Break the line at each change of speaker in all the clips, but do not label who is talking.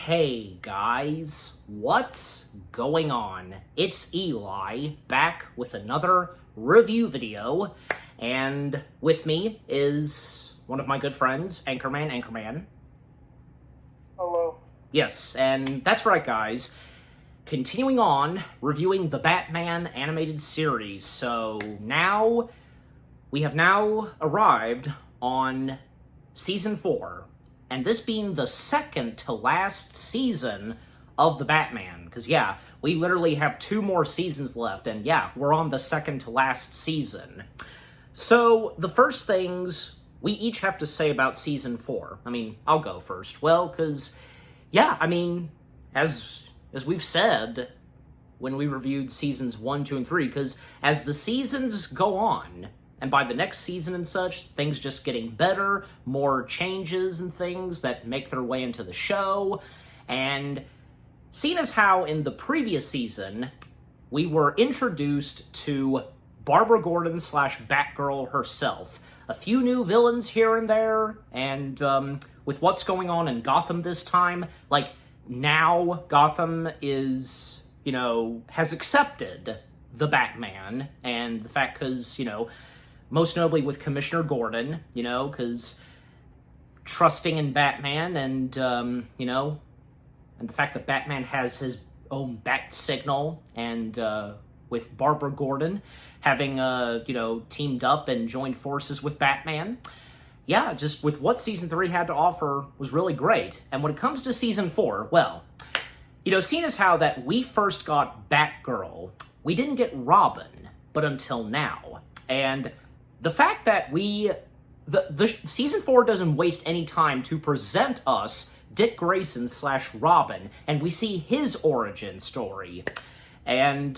Hey guys, what's going on? It's Eli, back with another review video, and with me is one of my good friends, Anchorman.
Hello.
Yes, and that's right guys, continuing on, reviewing the Batman animated series. So now, we have now arrived on Season 4, and this being the second to last season of the Batman. Because, yeah, we literally have 2 more seasons left, and yeah, we're on the second to last season. So, the first things we each have to say about Season 4. I mean, I'll go first. Well, because, yeah, I mean, as we've said when we reviewed Seasons 1, 2, and 3, because as the seasons go on, and by the next season and such, things just getting better, more changes and things that make their way into the show. And seeing as how in the previous season, we were introduced to Barbara Gordon / Batgirl herself. A few new villains here and there, and with what's going on in Gotham this time, like, now Gotham is, has accepted the Batman, and the fact because, most notably with Commissioner Gordon, because trusting in Batman and, and the fact that Batman has his own bat signal, and with Barbara Gordon having, teamed up and joined forces with Batman. Yeah, just with what Season 3 had to offer was really great. And when it comes to Season 4, well, seeing as how that we first got Batgirl, we didn't get Robin, but until now. And the fact that the Season 4 doesn't waste any time to present us Dick Grayson / Robin, and we see his origin story. And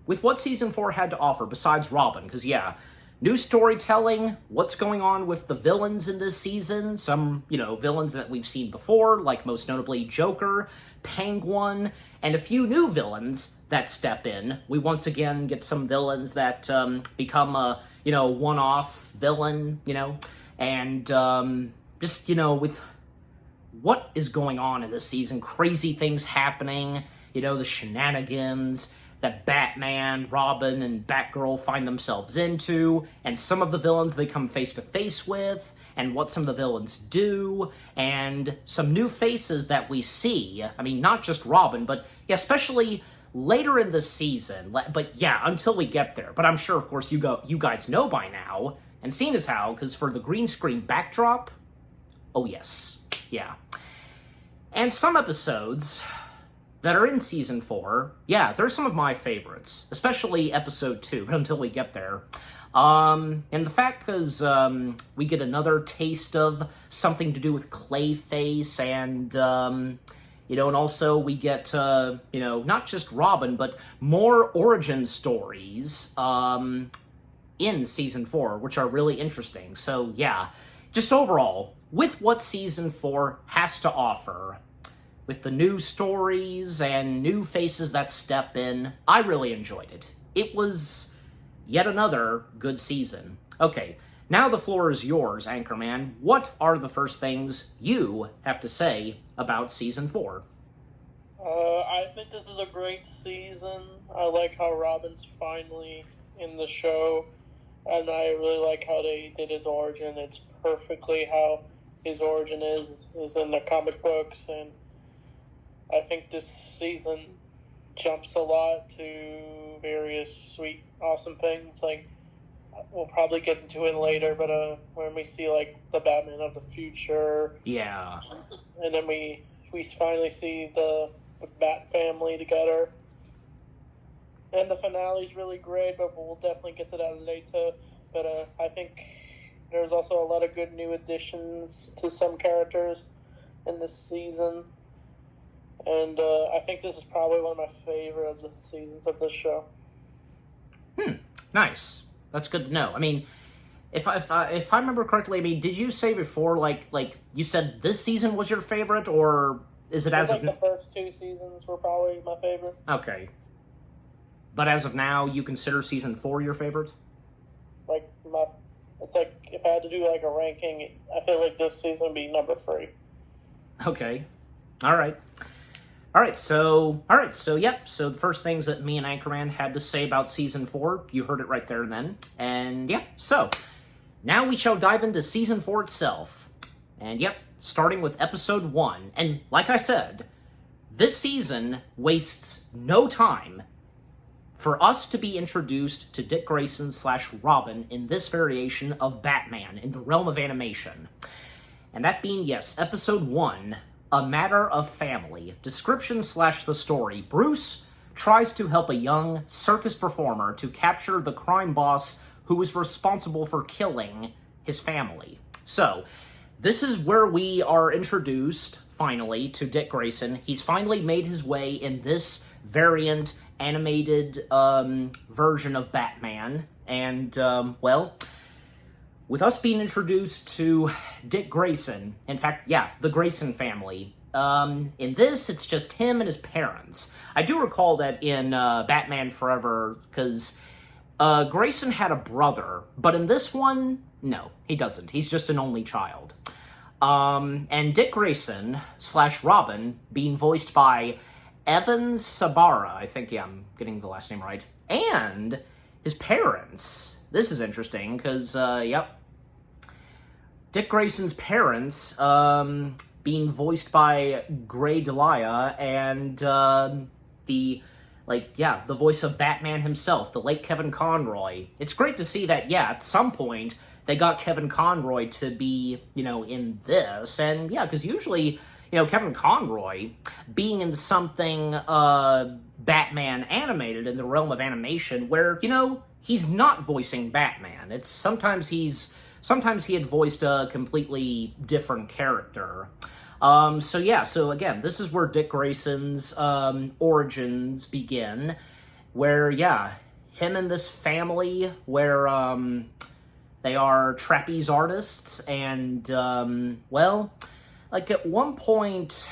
with what Season 4 had to offer, besides Robin, because yeah, new storytelling, what's going on with the villains in this season, some, villains that we've seen before, like most notably Joker, Penguin, and a few new villains that step in. We once again get some villains that become a, one-off villain, and just, with what is going on in this season, crazy things happening, the shenanigans that Batman, Robin, and Batgirl find themselves into, and some of the villains they come face-to-face with, and what some of the villains do, and some new faces that we see. I mean, not just Robin, but yeah, especially later in the season. But yeah, until we get there. But I'm sure, of course, you guys know by now, and seeing as how, because for the green screen backdrop, oh yes, yeah. And some episodes that are in Season 4, yeah, they're some of my favorites, especially Episode 2, but until we get there. And the fact because we get another taste of something to do with Clayface, and, and also we get, not just Robin, but more origin stories in Season 4, which are really interesting. So, yeah, just overall, with what Season 4 has to offer, with the new stories and new faces that step in, I really enjoyed it. It was yet another good season. Okay, now the floor is yours, Anchorman. What are the first things you have to say about Season 4?
I think this is a great season. I like how Robin's finally in the show, and I really like how they did his origin. It's perfectly how his origin is in the comic books, and I think this season jumps a lot to various sweet, awesome things. Like, we'll probably get into it later, but when we see, like, the Batman of the future.
Yeah.
And then we finally see the Bat family together. And the finale's really great, but we'll definitely get to that later. But I think there's also a lot of good new additions to some characters in this season. And I think this is probably one of my favorite of the seasons of this show.
Nice. That's good to know. I mean, if I remember correctly, I mean, did you say before, like you said this season was your favorite, or is it as of...
the first 2 seasons were probably my favorite.
Okay. But as of now, you consider Season 4 your favorite?
It's like, if I had to do, like, a ranking, I feel like this season would be number 3.
Okay. All right, so yep. So the first things that me and Anchorman had to say about season 4, you heard it right there and then. And yeah, so now we shall dive into season 4 itself. And yep, starting with episode 1. And like I said, this season wastes no time for us to be introduced to Dick Grayson / Robin in this variation of Batman in the realm of animation. And that being, yes, episode 1, A Matter of Family. Description / the story. Bruce tries to help a young circus performer to capture the crime boss who is responsible for killing his family. So, this is where we are introduced, finally, to Dick Grayson. He's finally made his way in this variant animated version of Batman. And, well, with us being introduced to Dick Grayson, in fact, yeah, the Grayson family, in this, it's just him and his parents. I do recall that in Batman Forever, because Grayson had a brother, but in this one, no, he doesn't. He's just an only child. And Dick Grayson / Robin being voiced by Evan Sabara, I think, yeah, I'm getting the last name right, and his parents. This is interesting, because, yep, Dick Grayson's parents, being voiced by Gray Delia, and, the voice of Batman himself, the late Kevin Conroy. It's great to see that, yeah, at some point, they got Kevin Conroy to be, in this, and, yeah, because usually, Kevin Conroy being in something, Batman animated in the realm of animation where, he's not voicing Batman. It's sometimes he had voiced a completely different character. So again, this is where Dick Grayson's origins begin, where, yeah, him and this family, where they are trapeze artists, and, at one point,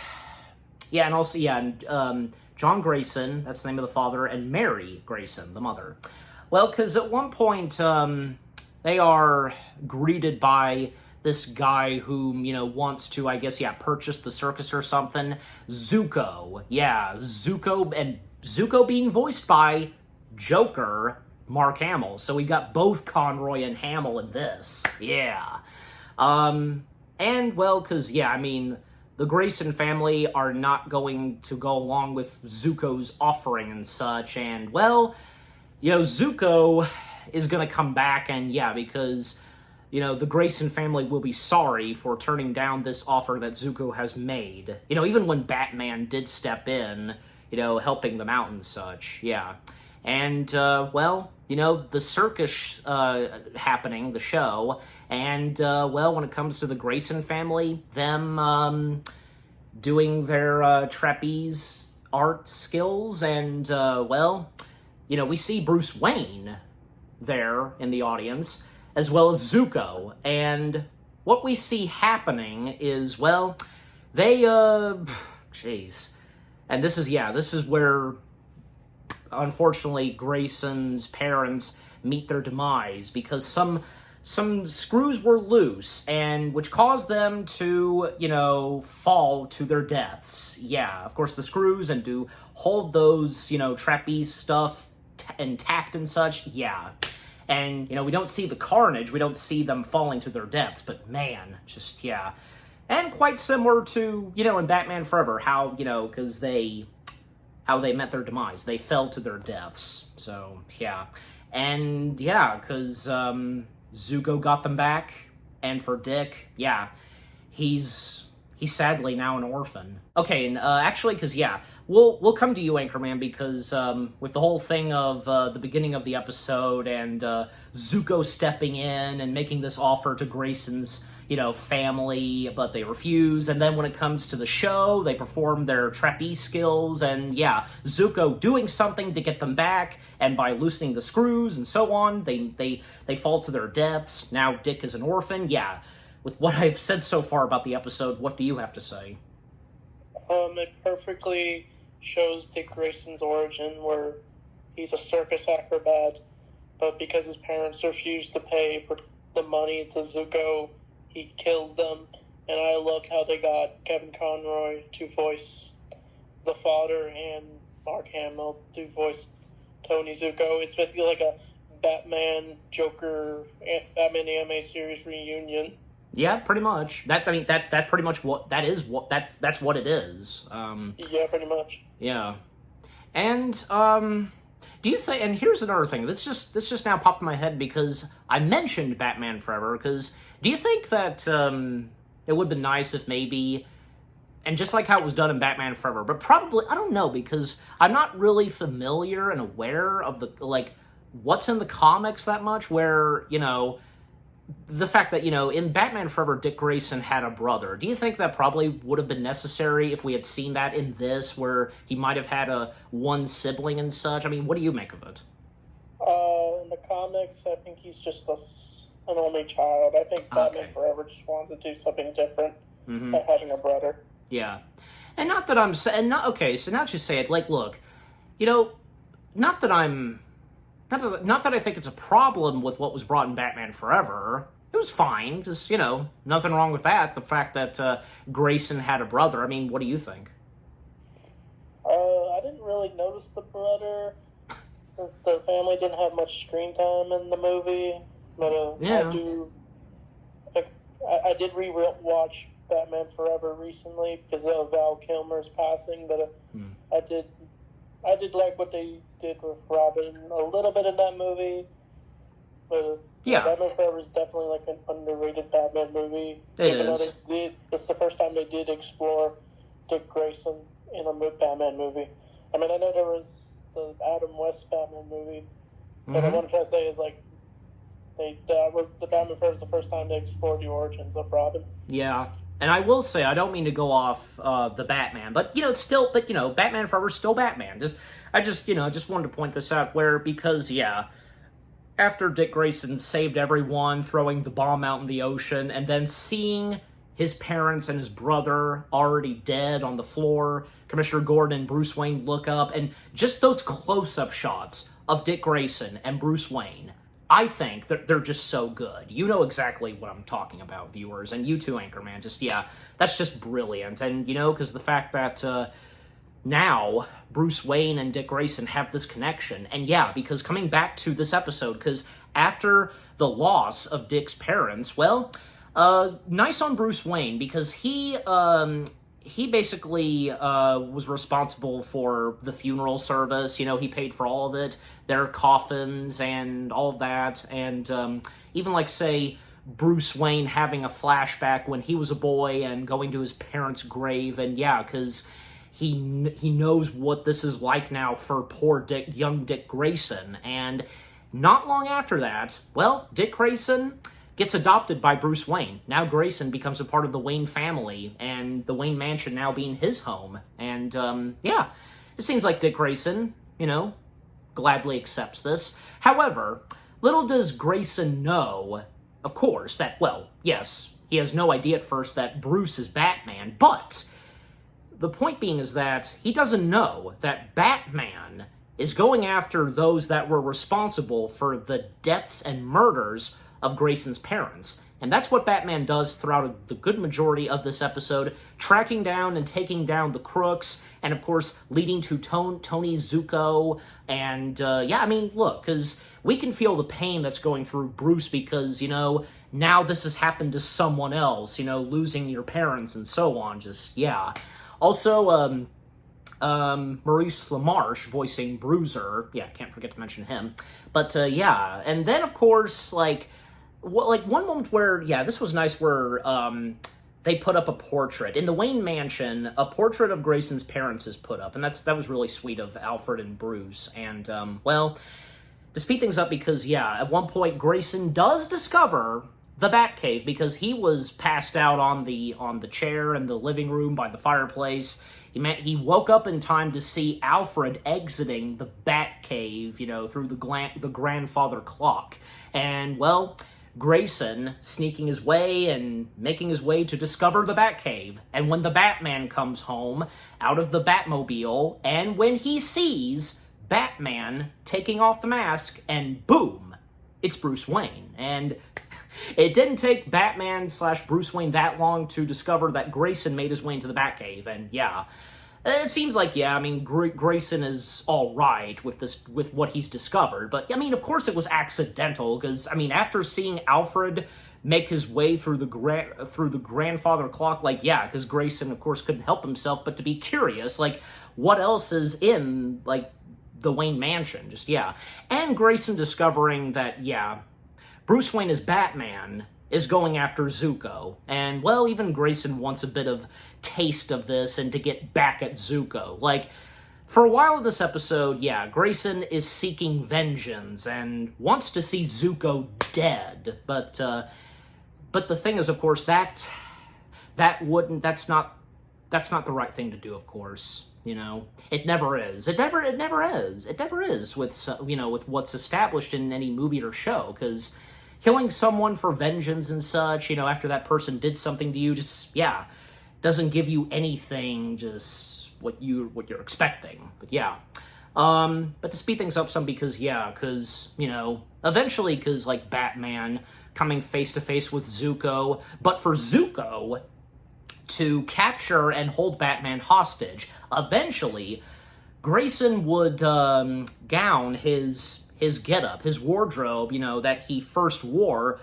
yeah, and also, yeah, John Grayson, that's the name of the father, and Mary Grayson, the mother. Well, because at one point, they are greeted by this guy whom, wants to, I guess, yeah, purchase the circus or something. Zuko. Yeah, Zuko, and Zuko being voiced by Joker, Mark Hamill. So we got both Conroy and Hamill in this. Yeah. And, well, because, yeah, I mean, the Grayson family are not going to go along with Zuko's offering and such, and, well, Zuko is going to come back, and, yeah, because, the Grayson family will be sorry for turning down this offer that Zuko has made. Even when Batman did step in, helping them out and such, yeah. And, the circus happening, the show, and, when it comes to the Grayson family, them doing their trapeze art skills, and, we see Bruce Wayne there in the audience, as well as Zuko, and what we see happening is, they, jeez. And this is where, unfortunately, Grayson's parents meet their demise, because some screws were loose, and which caused them to, fall to their deaths. Yeah, of course, the screws, and to hold those, trapeze stuff intact and such, yeah. And, we don't see the carnage, we don't see them falling to their deaths, but man, just, yeah. And quite similar to, in Batman Forever, how, because how they met their demise. They fell to their deaths. So, yeah. And, yeah, because Zuko got them back, and for Dick, yeah, he's sadly now an orphan. Okay, and actually, because, yeah, we'll come to you, Anchorman, because with the whole thing of the beginning of the episode, and Zuko stepping in and making this offer to Grayson's, family, but they refuse, and then when it comes to the show, they perform their trapeze skills, and yeah, Zuko doing something to get them back, and by loosening the screws and so on, they fall to their deaths. Now Dick is an orphan. Yeah, with what I've said so far about the episode, what do you have to say?
It perfectly shows Dick Grayson's origin, where he's a circus acrobat, but because his parents refuse to pay the money to Zuko, he kills them, and I loved how they got Kevin Conroy to voice the father and Mark Hamill to voice Tony Zuko. It's basically like a Batman Joker Batman anime series reunion.
Yeah, pretty much. That pretty much that's what it is.
Yeah, pretty much.
Yeah, and do you think? And here's another thing. This just now popped in my head because I mentioned Batman Forever. Because do you think that it would have been nice if maybe, and just like how it was done in Batman Forever, but probably I don't know because I'm not really familiar and aware of the what's in the comics that much. Where the fact that, in Batman Forever, Dick Grayson had a brother. Do you think that probably would have been necessary if we had seen that in this, where he might have had one sibling and such? I mean, what do you make of it?
In the comics, I think he's just an only child. I think Batman Forever just wanted to do something different by having a brother.
Yeah. And not that I'm saying... so now that you say it, look, not that I'm... Not that I think it's a problem with what was brought in Batman Forever. It was fine, because, nothing wrong with that. The fact that Grayson had a brother. I mean, what do you think?
I didn't really notice the brother, since the family didn't have much screen time in the movie. But
yeah.
I did re-watch Batman Forever recently because of Val Kilmer's passing, but I did like what they did with Robin a little bit in that movie, but Batman Forever is definitely like an underrated Batman movie. It's the first time they did explore Dick Grayson in a Batman movie. I mean, I know there was the Adam West Batman movie, but what I'm trying to say is the Batman Forever is the first time they explored the origins of Robin.
Yeah. And I will say, I don't mean to go off the Batman, but, it's still, Batman Forever is still Batman. I just wanted to point this out because, after Dick Grayson saved everyone, throwing the bomb out in the ocean, and then seeing his parents and his brother already dead on the floor, Commissioner Gordon and Bruce Wayne look up, and just those close-up shots of Dick Grayson and Bruce Wayne, I think that they're just so good. You know exactly what I'm talking about, viewers, and you too, Anchorman. That's just brilliant. And, because the fact that now Bruce Wayne and Dick Grayson have this connection. And because coming back to this episode, because after the loss of Dick's parents, nice on Bruce Wayne, because he basically was responsible for the funeral service. He paid for all of it, their coffins and all of that. And even, say, Bruce Wayne having a flashback when he was a boy and going to his parents' grave. And, because he knows what this is like now for poor young Dick Grayson. And not long after that, Dick Grayson gets adopted by Bruce Wayne. Now Grayson becomes a part of the Wayne family, and the Wayne Mansion now being his home. And, it seems like Dick Grayson, gladly accepts this. However, little does Grayson know, of course, that, yes, he has no idea at first that Bruce is Batman, but the point being is that he doesn't know that Batman is going after those that were responsible for the deaths and murders of Grayson's parents. And that's what Batman does throughout the good majority of this episode, tracking down and taking down the crooks, and of course, leading to Tony Zuko. And, look, because we can feel the pain that's going through Bruce because, now this has happened to someone else, losing your parents and so on, Also, Maurice LaMarche voicing Bruiser. Can't forget to mention him. But, and then, of course, one moment where, this was nice, where they put up a portrait. In the Wayne Mansion, a portrait of Grayson's parents is put up, and that was really sweet of Alfred and Bruce. And, to speed things up, because, at one point, Grayson does discover the Batcave, because he was passed out on the chair in the living room by the fireplace. He woke up in time to see Alfred exiting the Batcave, through the grandfather clock. And, Grayson sneaking his way and making his way to discover the Batcave. And when the Batman comes home out of the Batmobile, and when he sees Batman taking off the mask, and boom, it's Bruce Wayne. And It didn't take Batman slash Bruce Wayne that long to discover that Grayson made his way into the Batcave, and yeah. It seems like, yeah, I mean, Grayson is all right with what he's discovered, but, I mean, of course it was accidental, because, I mean, after seeing Alfred make his way through the grandfather clock, like, yeah, because Grayson, of course, couldn't help himself but to be curious, like, what else is in, like, the Wayne Mansion, just, yeah. And Grayson discovering that, yeah, Bruce Wayne is Batman is going after Zuko. And, well, even Grayson wants a bit of taste of this and to get back at Zuko. Like, for a while in this episode, yeah, Grayson is seeking vengeance and wants to see Zuko dead. But the thing is, of course, that's not the right thing to do, of course. You know, it never is. It never is with, you know, with what's established in any movie or show, because killing someone for vengeance and such, you know, after that person did something to you, just, yeah, doesn't give you anything, just what you're expecting. But yeah. But to speed things up some, because, you know, eventually, because, like, Batman coming face-to-face with Zuko, but for Zuko to capture and hold Batman hostage, eventually, Grayson would gown his getup, his wardrobe, you know, that he first wore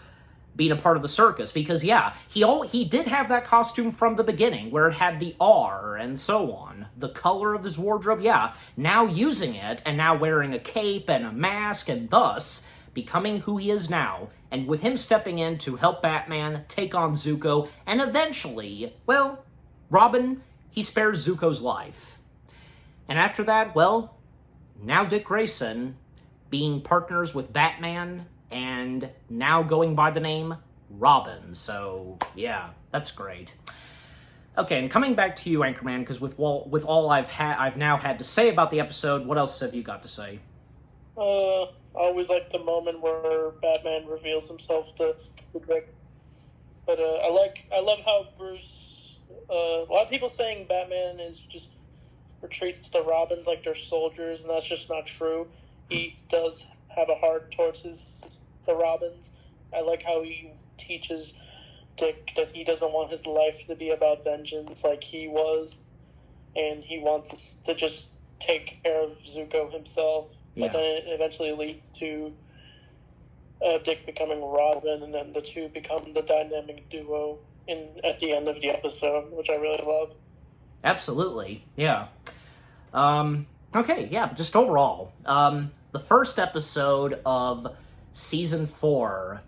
being a part of the circus, because, yeah, he did have that costume from the beginning, where it had the R and so on. The color of his wardrobe, yeah, now using it, and now wearing a cape and a mask, and thus becoming who he is now, and with him stepping in to help Batman take on Zuko, and eventually, well, Robin, he spares Zuko's life. And after that, well, now Dick Grayson, being partners with Batman, and now going by the name Robin. So, yeah, that's great. Okay, and coming back to you, Anchorman, because with all I've now had to say about the episode, what else have you got to say?
I always like the moment where Batman reveals himself to Dick. But I love how Bruce. A lot of people saying Batman is just retreats the Robins like they're soldiers, and that's just not true. He does have a heart towards the Robins. I like how he teaches Dick that he doesn't want his life to be about vengeance like he was, and he wants to just take care of Zuko himself.
Yeah.
But then it eventually leads to Dick becoming Robin, and then the two become the dynamic duo at the end of the episode, which I really love.
Absolutely, yeah. Okay, yeah, but just overall, the first episode of Season 4,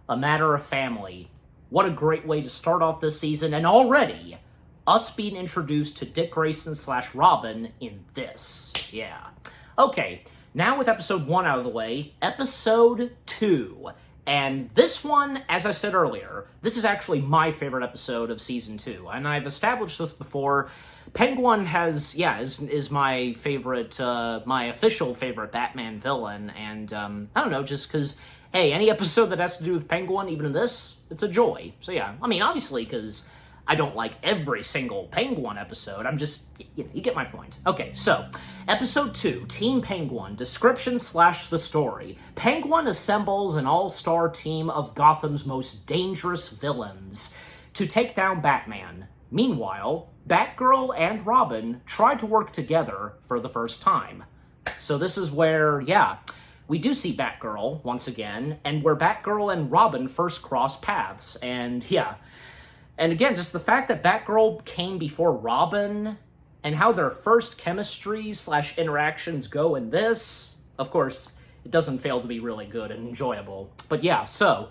A Matter of Family. What a great way to start off this season, and already, us being introduced to Dick Grayson / Robin in this. Yeah. Okay, now with episode 1 out of the way, episode 2. And this one, as I said earlier, this is actually my favorite episode of Season 2. And I've established this before. Penguin is my favorite, my official favorite Batman villain. And, I don't know, just because, hey, any episode that has to do with Penguin, even in this, it's a joy. So yeah, I mean, obviously, because I don't like every single Penguin episode. I'm just, you get my point. Okay, so, Episode 2, Team Penguin, description / the story. Penguin assembles an all-star team of Gotham's most dangerous villains to take down Batman. Meanwhile, Batgirl and Robin try to work together for the first time. So this is where, yeah, we do see Batgirl once again, and where Batgirl and Robin first cross paths, and yeah. And again, just the fact that Batgirl came before Robin, and how their first chemistry / interactions go in this, of course, it doesn't fail to be really good and enjoyable. But yeah, so,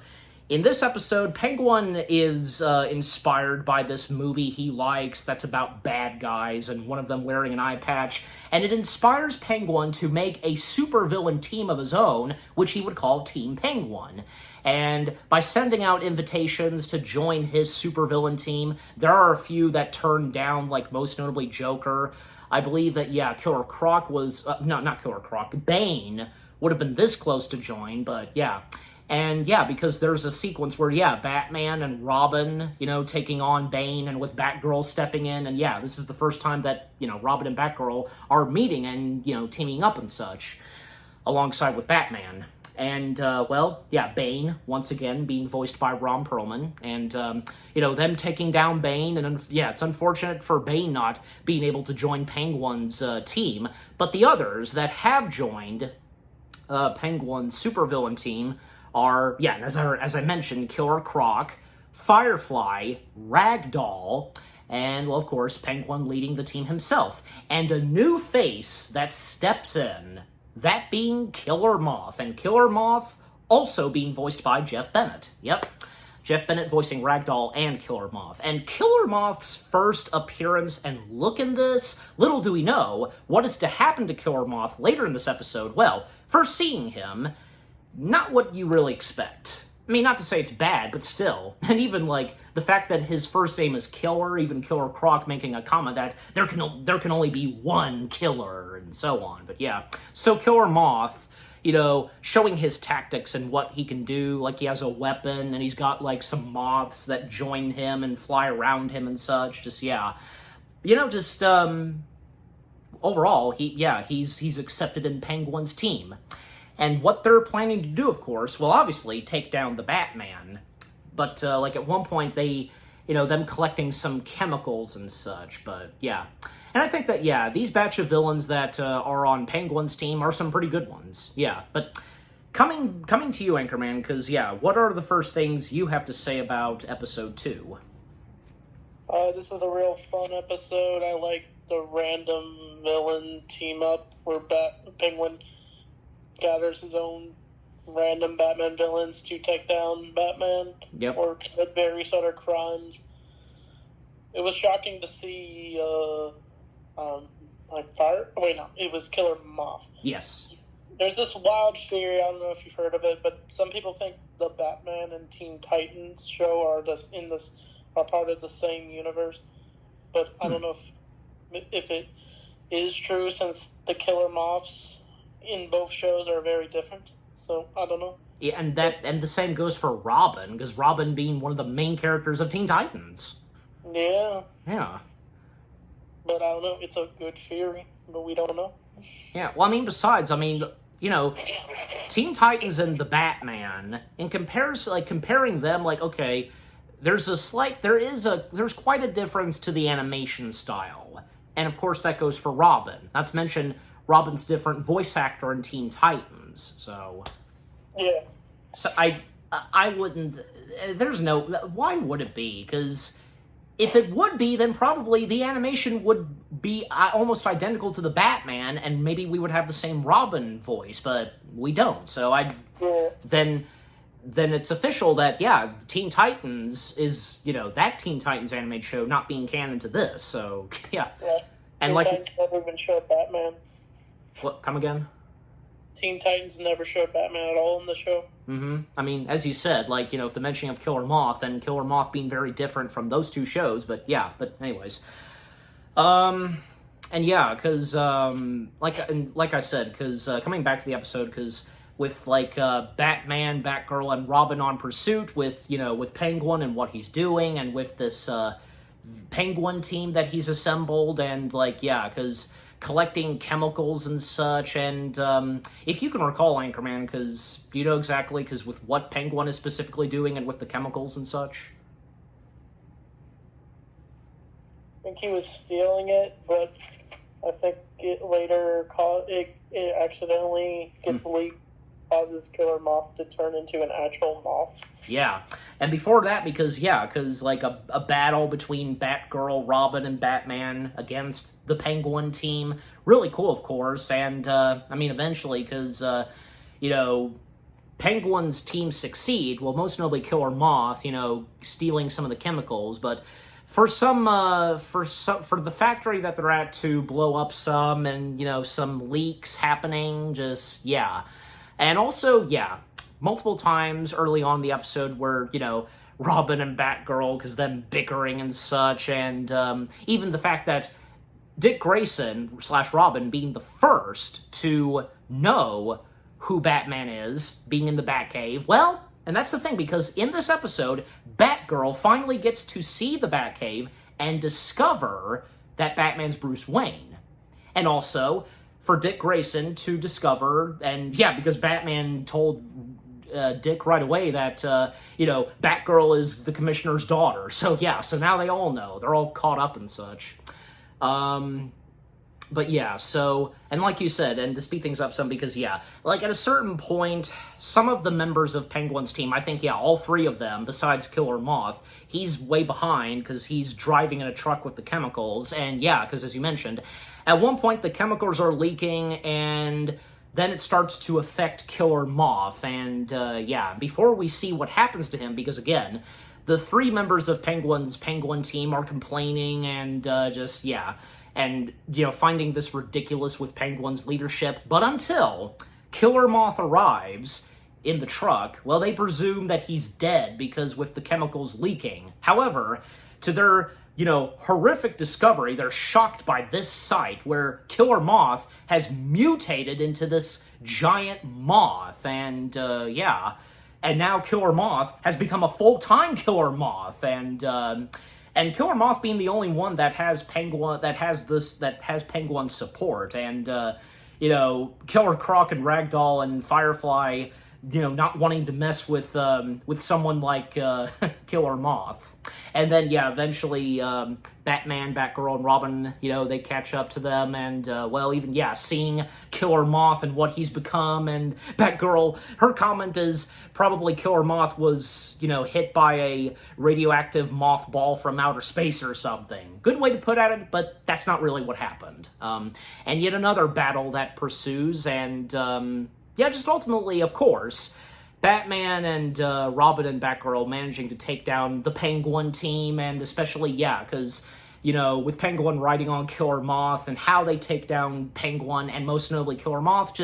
in this episode, Penguin is inspired by this movie he likes that's about bad guys, and one of them wearing an eye patch, and it inspires Penguin to make a supervillain team of his own, which he would call Team Penguin. And by sending out invitations to join his supervillain team, there are a few that turned down, like most notably Joker. I believe that, yeah, Killer Croc was, not Killer Croc, Bane would have been this close to join, but yeah. And yeah, because there's a sequence where, yeah, Batman and Robin, taking on Bane, and with Batgirl stepping in, and yeah, this is the first time that, Robin and Batgirl are meeting and, teaming up and such, alongside with Batman. And, well, yeah, Bane, once again, being voiced by Ron Perlman. And, them taking down Bane. And, yeah, it's unfortunate for Bane not being able to join Penguin's team. But the others that have joined Penguin's supervillain team are, yeah, as I mentioned, Killer Croc, Firefly, Ragdoll, and, well, of course, Penguin leading the team himself. And a new face that steps in, that being Killer Moth. And Killer Moth also being voiced by Jeff Bennett. Yep, Jeff Bennett voicing Ragdoll and Killer Moth. And Killer Moth's first appearance and look in this, little do we know what is to happen to Killer Moth later in this episode. Well, first seeing him, not what you really expect. I mean, not to say it's bad, but still. And even, like, the fact that his first name is Killer, even Killer Croc making a comment that there can only be one killer, and so on. But yeah, so Killer Moth, showing his tactics and what he can do. Like, he has a weapon, and he's got, like, some moths that join him and fly around him and such. Just, yeah. Overall, he's accepted in Penguin's team. And what they're planning to do, of course, will obviously take down the Batman. But, at one point, they, them collecting some chemicals and such, but, yeah. And I think that, yeah, these batch of villains that are on Penguin's team are some pretty good ones, yeah. But coming to you, Anchorman, because, yeah, what are the first things you have to say about Episode 2?
This is a real fun episode. I like the random villain team-up where Penguin gathers his own random Batman villains to take down Batman.
Yep.
Or commit various other crimes. It was shocking to see, it was Killer Moth.
Yes.
There's this wild theory, I don't know if you've heard of it, but some people think the Batman and Teen Titans show are part of the same universe. But I don't know if it is true, since the Killer Moths in both shows are very different, so I don't know.
Yeah, and the same goes for Robin, because Robin being one of the main characters of Teen Titans.
Yeah.
Yeah.
But I don't know, it's a good theory, but we don't know.
Yeah, well, besides, Teen Titans and the Batman, in comparison, comparing them, okay, there's quite a difference to the animation style. And of course that goes for Robin. Not to mention Robin's different voice actor in Teen Titans, so...
Yeah.
So I wouldn't... Why would it be? Because if it would be, then probably the animation would be almost identical to the Batman, and maybe we would have the same Robin voice, but we don't. So then it's official that, yeah, Teen Titans is, that Teen Titans animated show not being canon to this, so, yeah. And
Teen Titans never even showed Batman.
What? Come again?
Teen Titans never showed Batman at all in the show.
Mm-hmm. As you said, if the mentioning of Killer Moth, and Killer Moth being very different from those two shows, but yeah, anyways. And yeah, because, like I said, because, coming back to the episode, because with, Batman, Batgirl, and Robin on pursuit, with Penguin and what he's doing, and with this, Penguin team that he's assembled, and, because collecting chemicals and such, and if you can recall, Anchorman, because you know exactly, because with what Penguin is specifically doing and with the chemicals and such?
I think he was stealing it, but I think it later it accidentally gets leaked, causes Killer Moth to turn into an actual moth.
Yeah, and before that, because a battle between Batgirl, Robin, and Batman against the Penguin team, really cool, of course, and, eventually, because, Penguin's team succeed, well, most notably Killer Moth, stealing some of the chemicals, but for the factory that they're at to blow up some, and, some leaks happening, just, yeah. And also, yeah, multiple times early on in the episode where, Robin and Batgirl, because them bickering and such, and even the fact that Dick Grayson / Robin being the first to know who Batman is, being in the Batcave. Well, and that's the thing, because in this episode, Batgirl finally gets to see the Batcave and discover that Batman's Bruce Wayne. And also, for Dick Grayson to discover, and yeah, because Batman told Dick right away that, Batgirl is the commissioner's daughter. So yeah, so now they all know. They're all caught up and such. But yeah, so, and like you said, and to speed things up some, because yeah, like at a certain point, some of the members of Penguin's team, I think, yeah, all three of them, besides Killer Moth, he's way behind because he's driving in a truck with the chemicals, and yeah, because as you mentioned, at one point the chemicals are leaking, and then it starts to affect Killer Moth, and yeah, before we see what happens to him, because again, the three members of Penguin's Penguin team are complaining and and, finding this ridiculous with Penguin's leadership. But until Killer Moth arrives in the truck, well, they presume that he's dead because with the chemicals leaking. However, to their, horrific discovery, they're shocked by this sight where Killer Moth has mutated into this giant moth. And, and now Killer Moth has become a full-time Killer Moth. And Killer Moth being the only one that has Penguin's support, and Killer Croc and Ragdoll and Firefly, not wanting to mess with someone like Killer Moth, and then eventually Batman, Batgirl, and Robin, they catch up to them, and seeing Killer Moth and what he's become, and Batgirl, her comment is probably Killer Moth was hit by a radioactive moth ball from outer space or something. Good way to put it, but that's not really what happened. And yet another battle that pursues, and just ultimately, of course, Batman and Robin and Batgirl managing to take down the Penguin team, and especially, because, with Penguin riding on Killer Moth and how they take down Penguin and most notably Killer Moth,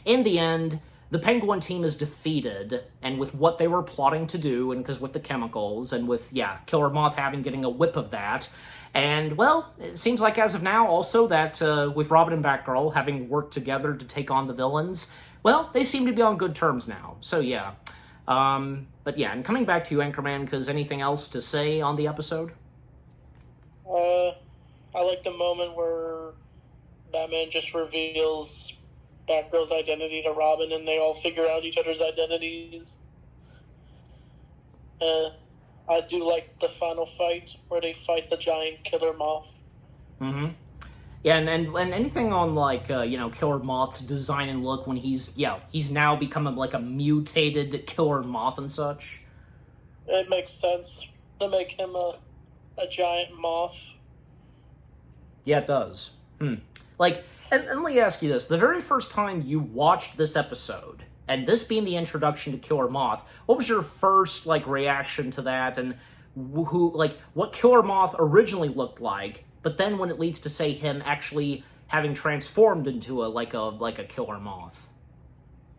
in the end, the Penguin team is defeated, and with what they were plotting to do, and because with the chemicals, and with, Killer Moth getting a whip of that, and, well, it seems like as of now, also, that with Robin and Batgirl having worked together to take on the villains, well, they seem to be on good terms now. So, yeah. But, yeah, and coming back to you, Anchorman, because anything else to say on the episode?
I like the moment where Batman just reveals Batgirl's identity to Robin, and they all figure out each other's identities. I do like the final fight where they fight the giant Killer Moth.
Mm-hmm. Yeah, and anything on, Killer Moth's design and look when he's now become a mutated Killer Moth and such?
It makes sense to make him a giant moth.
Yeah, it does. And let me ask you this. The very first time you watched this episode, and this being the introduction to Killer Moth, what was your first, reaction to that, and what Killer Moth originally looked like, but then when it leads to, say, him actually having transformed into a Killer Moth?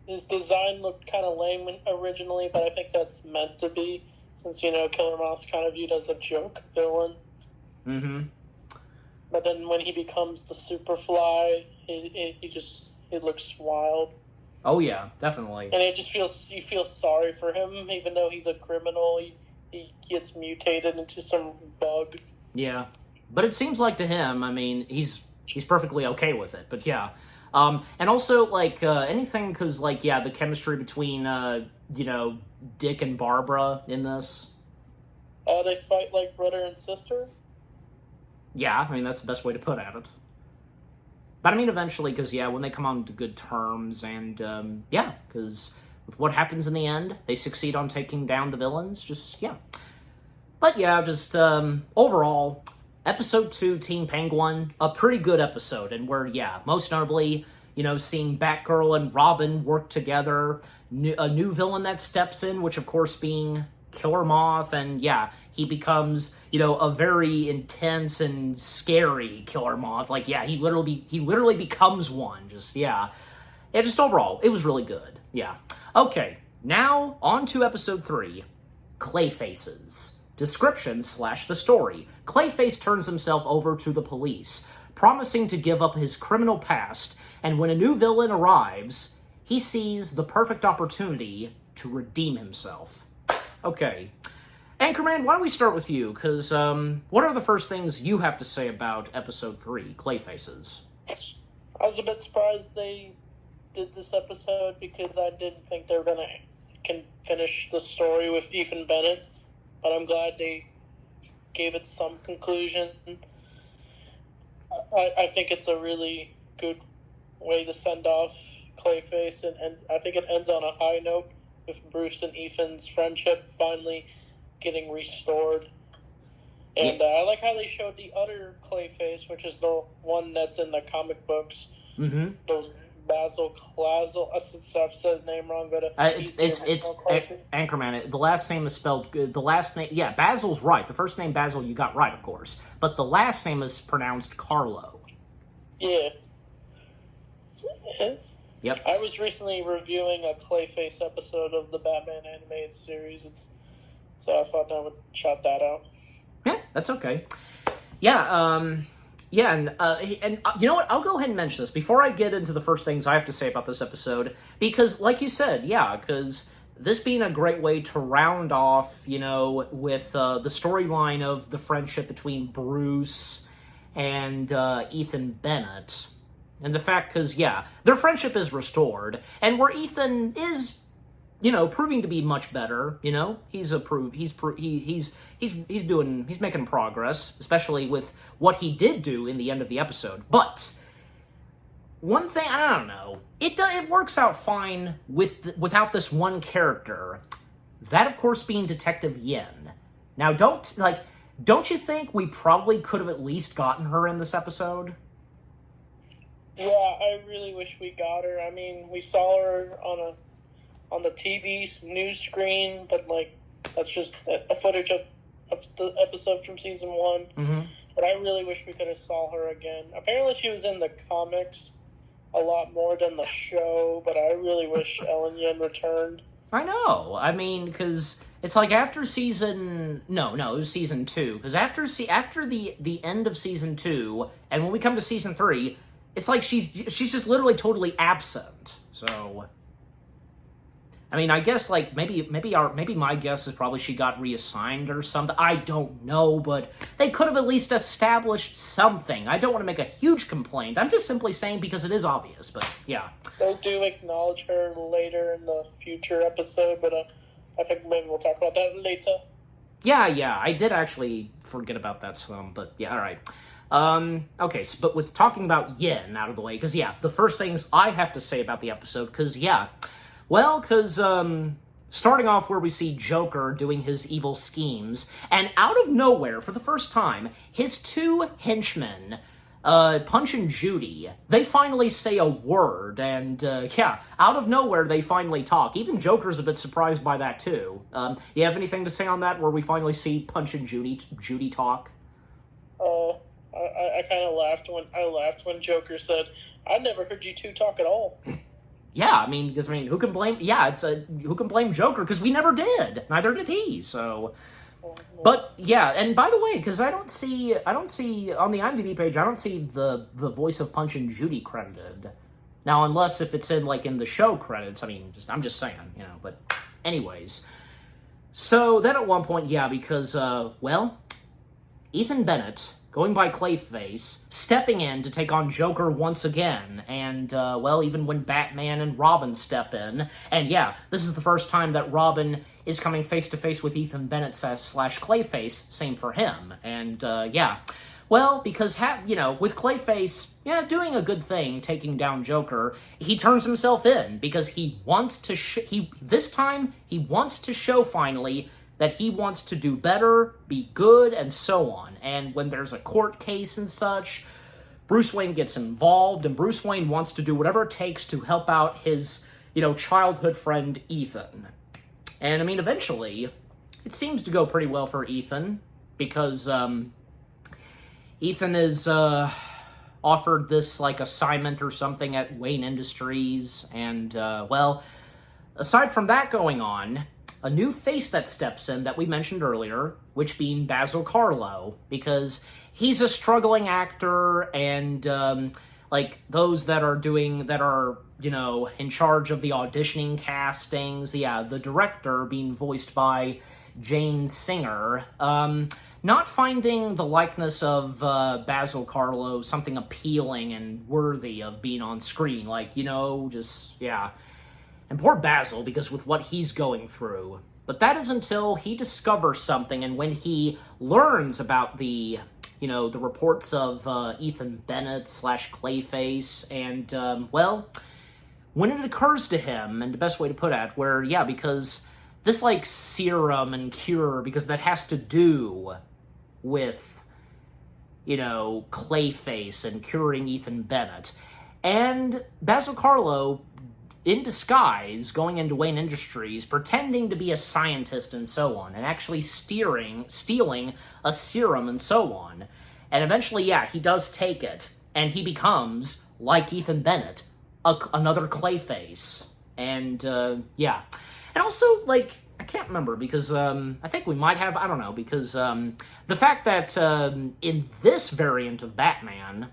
His design looked kind of lame originally, but I think that's meant to be, since, Killer Moth's kind of viewed as a joke villain.
Mm-hmm.
But then when he becomes the Superfly, he looks wild.
Oh yeah, definitely.
And you feel sorry for him, even though he's a criminal. He gets mutated into some bug.
Yeah, but it seems like to him, I mean, he's perfectly okay with it. But yeah, and also anything because the chemistry between Dick and Barbara in this.
They fight like brother and sister.
Yeah, I mean that's the best way to put at it. But I mean, eventually, because, when they come on to good terms, and, because with what happens in the end, they succeed on taking down the villains, But, overall, Episode 2, Team Penguin, a pretty good episode, and we're, most notably, seeing Batgirl and Robin work together, a new villain that steps in, which, of course, being Killer Moth, and he becomes, a very intense and scary Killer Moth. He literally becomes one. Just overall, it was really good. Yeah. Okay, now on to episode 3, Clayfaces. Description / the story. Clayface turns himself over to the police, promising to give up his criminal past, and when a new villain arrives, he sees the perfect opportunity to redeem himself. Okay. Anchorman, why don't we start with you? Because, what are the first things you have to say about Episode 3, Clayfaces?
I was a bit surprised they did this episode because I didn't think they were going to finish the story with Ethan Bennett, but I'm glad they gave it some conclusion. I think it's a really good way to send off Clayface, and I think it ends on a high note with Bruce and Ethan's friendship finally getting restored. And I like how they showed the other Clayface, which is the one that's in the comic books.
Mm-hmm.
The Basil Clazel. I've said his name wrong, but
it's Anchorman. The last name is spelled good. The last name, yeah, Basil's right. The first name Basil you got right, of course, but the last name is pronounced Carlo.
Yeah.
Yep.
I was recently reviewing a Clayface episode of the Batman animated series. So I thought I would shout that out.
Yeah, that's okay. Yeah, yeah, and you know what? I'll go ahead and mention this before I get into the first things I have to say about this episode, because, like you said, yeah, because this being a great way to round off, you know, with the storyline of the friendship between Bruce and Ethan Bennett, and the fact, because, yeah, their friendship is restored, and where Ethan is, you know, proving to be much better. You know, he's making progress, especially with what he did do in the end of the episode. But one thing, I don't know, it works out fine without this one character. That, of course, being Detective Yin. Now, don't you think we probably could have at least gotten her in this episode?
Yeah, I really wish we got her. I mean, we saw her on the TV news screen, but, like, that's just a footage of the episode from season 1.
Mm-hmm.
But I really wish we could have saw her again. Apparently she was in the comics a lot more than the show, but I really wish Ellen Yin returned.
I know. I mean, because it's like after season... No, it was season 2. Because after the end of season 2, and when we come to season 3, it's like she's just literally totally absent. So... I mean, I guess, like, maybe my guess is probably she got reassigned or something. I don't know, but they could have at least established something. I don't want to make a huge complaint. I'm just simply saying because it is obvious, but yeah.
They do acknowledge her later in the future episode, but I think maybe we'll talk about that later.
Yeah, I did actually forget about that some, but yeah, alright. Okay, so, but with talking about Yin out of the way, because yeah, the first things I have to say about the episode, because yeah... Well, because, starting off where we see Joker doing his evil schemes, and out of nowhere, for the first time, his two henchmen, Punch and Judy, they finally say a word, and, yeah, out of nowhere, they finally talk. Even Joker's a bit surprised by that, too. You have anything to say on that, where we finally see Punch and Judy talk?
I kind of laughed when Joker said, "I never heard you two talk at all."
Yeah, I mean, who can blame? Yeah, who can blame Joker? Because we never did. Neither did he. So, but yeah, and by the way, because I don't see on the IMDb page, I don't see the voice of Punch and Judy credited. Now, unless if it's in the show credits. I mean, I'm just saying, you know. But anyways, so then at one point, yeah, because Ethan Bennett, going by Clayface, stepping in to take on Joker once again, and, even when Batman and Robin step in, and yeah, this is the first time that Robin is coming face-to-face with Ethan Bennett / Clayface, same for him, and, yeah. Well, because, with Clayface, yeah, doing a good thing, taking down Joker, he turns himself in, because he wants to this time, he wants to show, finally, that he wants to do better, be good, and so on. And when there's a court case and such, Bruce Wayne gets involved, and Bruce Wayne wants to do whatever it takes to help out his, childhood friend, Ethan. And, I mean, eventually, it seems to go pretty well for Ethan, because, Ethan is, offered this, assignment or something at Wayne Industries, and, aside from that going on, a new face that steps in that we mentioned earlier, which being Basil Carlo, because he's a struggling actor, and, those that are, in charge of the auditioning castings, yeah, the director being voiced by Jane Singer, not finding the likeness of Basil Karlo something appealing and worthy of being on screen. Like, just, yeah. And poor Basil, because with what he's going through. But that is until he discovers something, and when he learns about the reports of Ethan Bennett / Clayface, and, when it occurs to him, and the best way to put it, where, yeah, because this, serum and cure, because that has to do with, Clayface and curing Ethan Bennett. And Basil Karlo, in disguise, going into Wayne Industries, pretending to be a scientist and so on, and actually stealing a serum and so on. And eventually, yeah, he does take it, and he becomes, like Ethan Bennett, another Clayface. And, yeah. And also, I can't remember, because I think we might have, I don't know, because the fact that in this variant of Batman,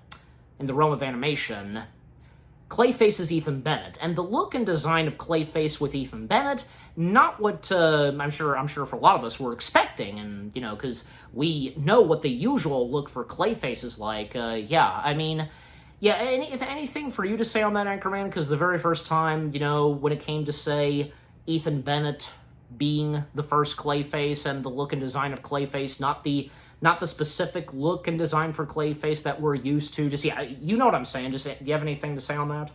in the realm of animation, Clayface is Ethan Bennett, and the look and design of Clayface with Ethan Bennett, not what I'm sure for a lot of us were expecting, and because we know what the usual look for Clayface is like. Yeah, I mean, yeah. Anything for you to say on that, Anchorman? Because the very first time, when it came to say Ethan Bennett being the first Clayface and the look and design of Clayface, not the specific look and design for Clayface that we're used to. Just, yeah, you know what I'm saying. Just, do you have anything to say on that?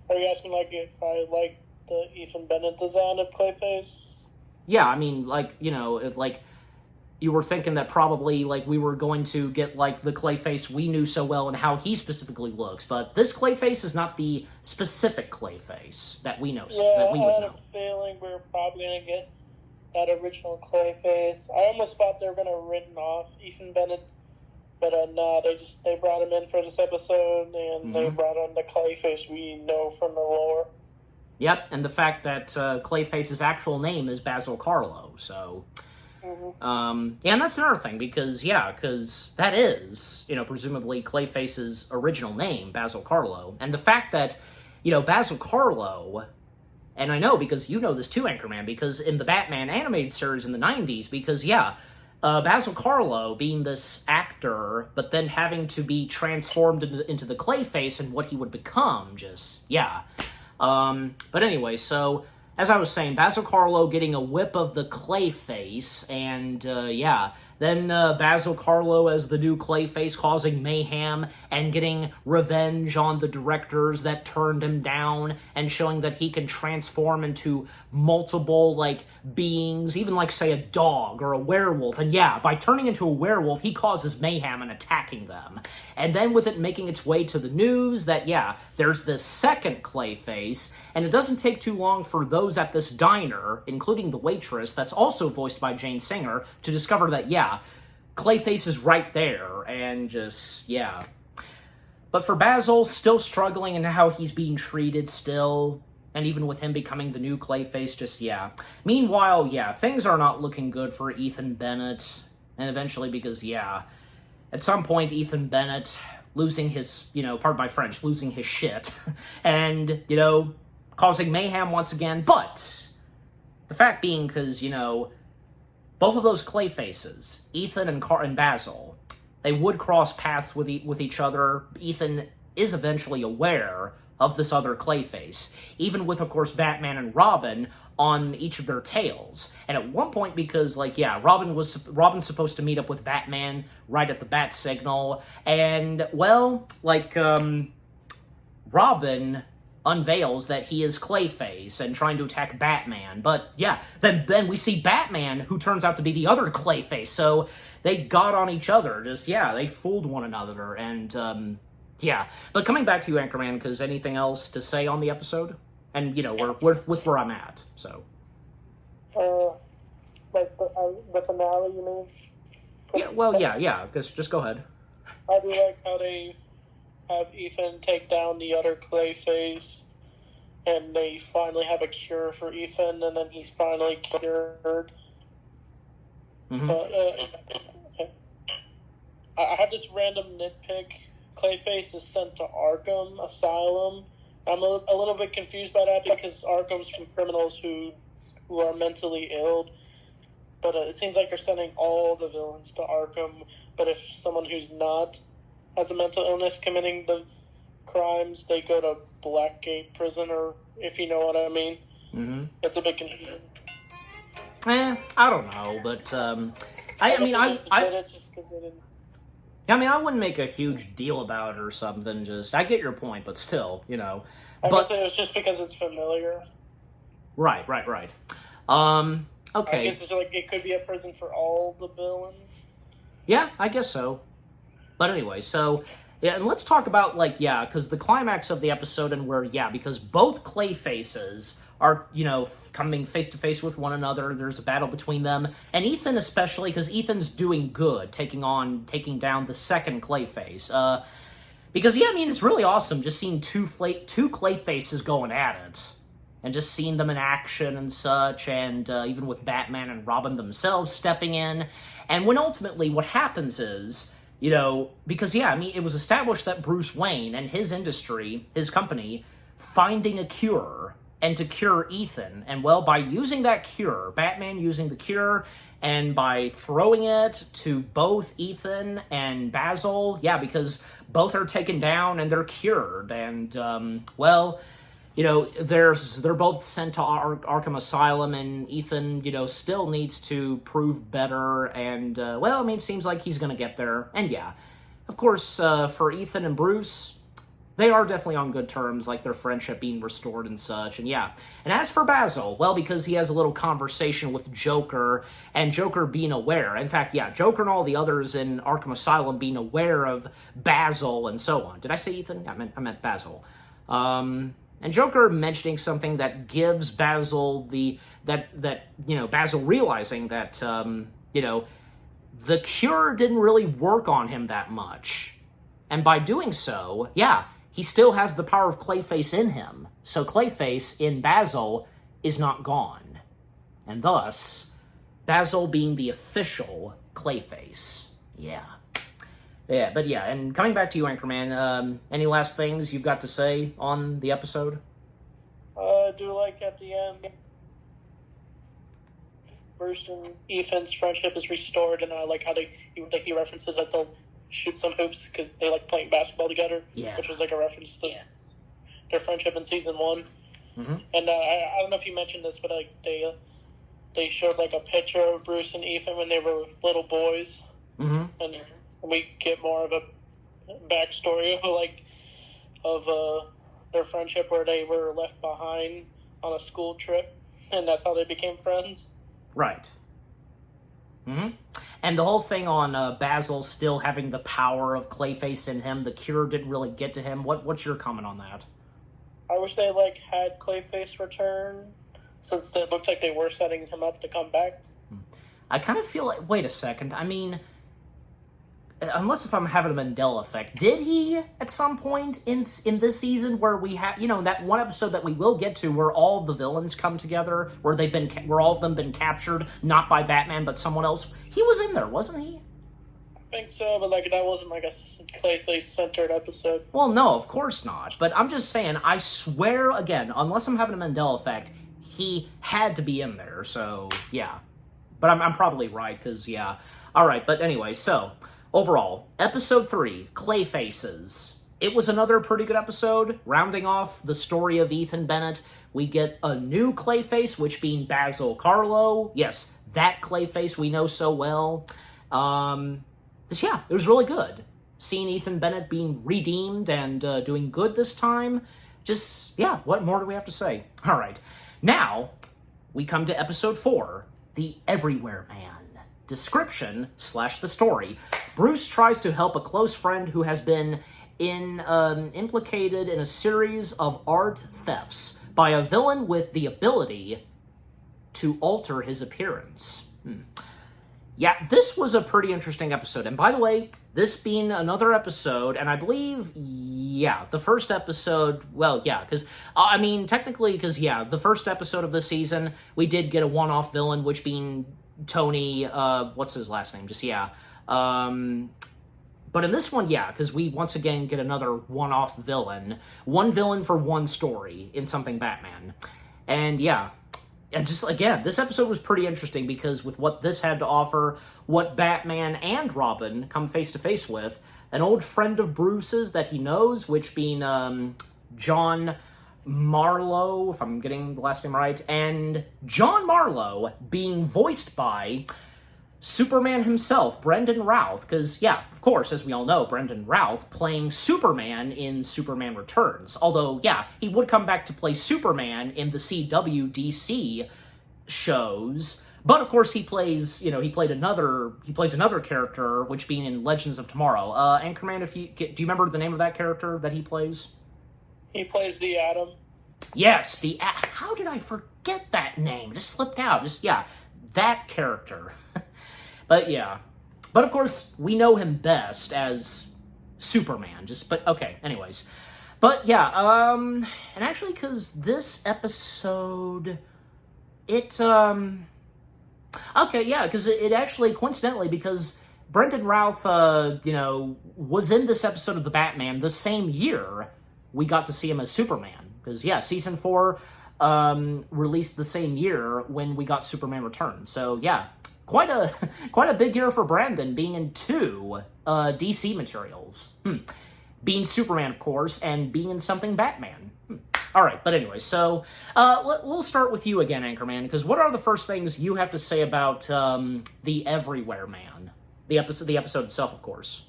Are you asking, if I like the Ethan Bennett design of Clayface?
Yeah, I mean, if, you were thinking that probably, we were going to get, the Clayface we knew so well and how he specifically looks, but this Clayface is not the specific Clayface that we know, that we would know.
I had a feeling we were probably going to get that original Clayface. I almost thought they were going to have written off Ethan Bennett, but no, they brought him in for this episode, and they brought on the Clayface we know from the lore.
Yep, and the fact that Clayface's actual name is Basil Karlo, so... and that's another thing, because that is, presumably Clayface's original name, Basil Karlo, and the fact that, Basil Karlo... And I know, because you know this too, Anchorman, because in the Batman animated series in the 90s, because, Basil Karlo being this actor, but then having to be transformed into the Clayface and what he would become, but anyway, so, as I was saying, Basil Karlo getting a whip of the Clayface, and, then Basil Karlo as the new Clayface causing mayhem and getting revenge on the directors that turned him down and showing that he can transform into multiple, beings, even say a dog or a werewolf. And by turning into a werewolf, he causes mayhem and attacking them. And then with it making its way to the news that, there's this second Clayface, and it doesn't take too long for those at this diner, including the waitress that's also voiced by Jane Singer, to discover that, Clayface is right there, and just, But for Basil, still struggling in how he's being treated still, and even with him becoming the new Clayface, just, Meanwhile, things are not looking good for Ethan Bennett, and eventually because, at some point, Ethan Bennett losing his, pardon my French, losing his shit, and, causing mayhem once again, but the fact being, because, both of those Clayfaces, Ethan and Basil, they would cross paths with each other. Ethan is eventually aware of this other Clayface, even with, of course, Batman and Robin on each of their tails. And at one point, because, Robin's supposed to meet up with Batman right at the bat signal, and, Robin unveils that he is Clayface and trying to attack Batman. But, then we see Batman, who turns out to be the other Clayface. So they got on each other. Just, they fooled one another. And, But coming back to you, Anchorman, because anything else to say on the episode? And, we're with where I'm at, so.
The finale, you mean?
Just go ahead.
I do like how they have Ethan take down the other Clayface, and they finally have a cure for Ethan, and then he's finally cured. But I have this random nitpick. Clayface is sent to Arkham Asylum. I'm a little bit confused by that because Arkham's for criminals who who are mentally ill. But it seems like they're sending all the villains to Arkham. But if someone who's not has a mental illness committing the crimes, they go to Blackgate Prison, or if you know what I mean.
Mm-hmm.
It's a bit confusing.
I don't know, but I mean, I wouldn't make a huge deal about it or something. Just, I get your point, but still, you know.
I guess it was just because it's familiar.
Right. Okay.
I guess it's like it could be a prison for all the villains.
Yeah, I guess so. But anyway, so yeah, and let's talk about because the climax of the episode and because both Clayfaces are, coming face to face with one another. There's a battle between them, and Ethan especially, because Ethan's doing good, taking down the second Clayface. Because it's really awesome just seeing two Clayfaces going at it, and just seeing them in action and such, and even with Batman and Robin themselves stepping in, and when ultimately what happens is, because it was established that Bruce Wayne and his industry, his company, finding a cure. And to cure Ethan, and by using that cure, Batman using the cure, and by throwing it to both Ethan and Basil, because both are taken down and they're cured, and they're both sent to Arkham Asylum, and Ethan, still needs to prove better, and it seems like he's gonna get there, and of course, for Ethan and Bruce, they are definitely on good terms, like their friendship being restored and such, and And as for Basil, because he has a little conversation with Joker, and Joker being aware, in fact, Joker and all the others in Arkham Asylum being aware of Basil and so on. Did I say Ethan? I meant Basil. And Joker mentioning something that gives Basil Basil realizing that, the cure didn't really work on him that much. And by doing so, he still has the power of Clayface in him. So Clayface in Basil is not gone. And thus, Basil being the official Clayface. And coming back to you, Anchorman, any last things you've got to say on the episode?
I do like at the end, Bruce and Ethan's friendship is restored, and I like how he references that they'll shoot some hoops because they like playing basketball together, which was like a reference to their friendship in season 1.
Mm-hmm.
And I don't know if you mentioned this, but they showed like a picture of Bruce and Ethan when they were little boys,
and
we get more of a backstory of their friendship, where they were left behind on a school trip, and that's how they became friends.
Right. Mm-hmm. And the whole thing on Basil still having the power of Clayface in him, the cure didn't really get to him. What's your comment on that?
I wish they had Clayface return, since it looked like they were setting him up to come back.
I kind of feel like, wait a second, unless if I'm having a Mandela effect, did he at some point in this season where we have, that one episode that we will get to where all the villains come together, where all of them been captured, not by Batman but someone else? He was in there, wasn't he?
I think so, but that wasn't a Clayface-centered episode.
Well, no, of course not. But I'm just saying, I swear, again, unless I'm having a Mandela effect, he had to be in there, so, But I'm probably right, because, Alright, but anyway, so, overall, episode 3, Clayfaces. It was another pretty good episode, rounding off the story of Ethan Bennett. We get a new Clayface, which being Basil Karlo. Yes, that Clayface we know so well. It was really good. Seeing Ethan Bennett being redeemed and doing good this time. What more do we have to say? All right. Now, we come to episode 4, The Everywhere Man. Description / the story. Bruce tries to help a close friend who has been implicated in a series of art thefts by a villain with the ability to alter his appearance. This was a pretty interesting episode. And by the way, this being another episode, and I believe, the first episode, because, technically, because, the first episode of this season, we did get a one-off villain, which being Tony, what's his last name? But in this one, because we once again get another one-off villain. One villain for one story in something Batman. And And just, again, this episode was pretty interesting because with what this had to offer, what Batman and Robin come face-to-face with, an old friend of Bruce's that he knows, which being John Marlowe, if I'm getting the last name right, and John Marlowe being voiced by Superman himself, Brendan Routh, because, yeah, of course, as we all know, Brendan Routh playing Superman in Superman Returns. Although, yeah, he would come back to play Superman in the CW DC shows, but of course he plays, he plays another character, which being in Legends of Tomorrow. Anchorman, do you remember the name of that character that he plays?
He plays the Atom.
Yes, how did I forget that name? Just slipped out. That character. But yeah. But of course, we know him best as Superman. Anyways. But yeah, and actually, because this episode, because it actually, coincidentally, because Brendan Routh, was in this episode of The Batman the same year we got to see him as Superman. Because, yeah, Season 4 released the same year when we got Superman Returns. So, yeah, quite a big year for Brandon, being in 2 DC materials. Being Superman, of course, and being in something Batman. All right, but anyway, so we'll start with you again, Anchorman, because what are the first things you have to say about the Everywhere Man? The episode itself, of course.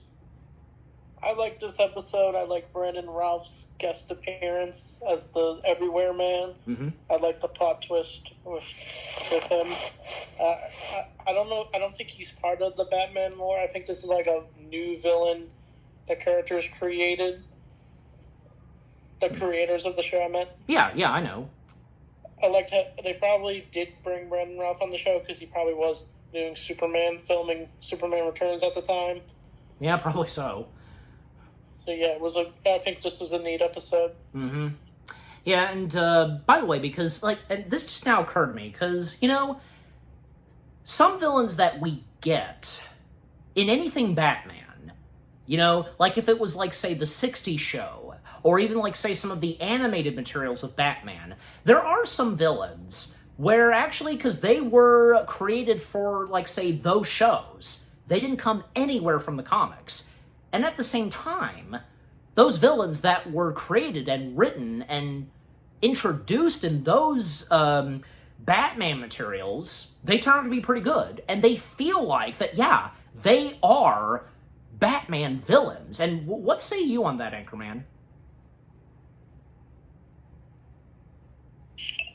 I like this episode. I like Brandon Routh's guest appearance as the Everywhere Man.
Mm-hmm.
I like the plot twist with him. I don't know. I don't think he's part of the Batman lore. I think this is like a new villain the characters created. The creators of the show, I meant.
Yeah, I know.
I liked how they probably did bring Brandon Routh on the show because he probably was doing filming Superman Returns at the time.
Yeah, probably so.
So yeah, I think this was a neat episode.
Mm-hmm. Yeah, and by the way, because and this just now occurred to me, because some villains that we get in anything Batman, like if it was say the '60s show, or even say some of the animated materials of Batman, there are some villains where actually, because they were created for say those shows, they didn't come anywhere from the comics. And at the same time, those villains that were created and written and introduced in those Batman materials, they turn out to be pretty good. And they feel like that, yeah, they are Batman villains. And what say you on that, Anchorman?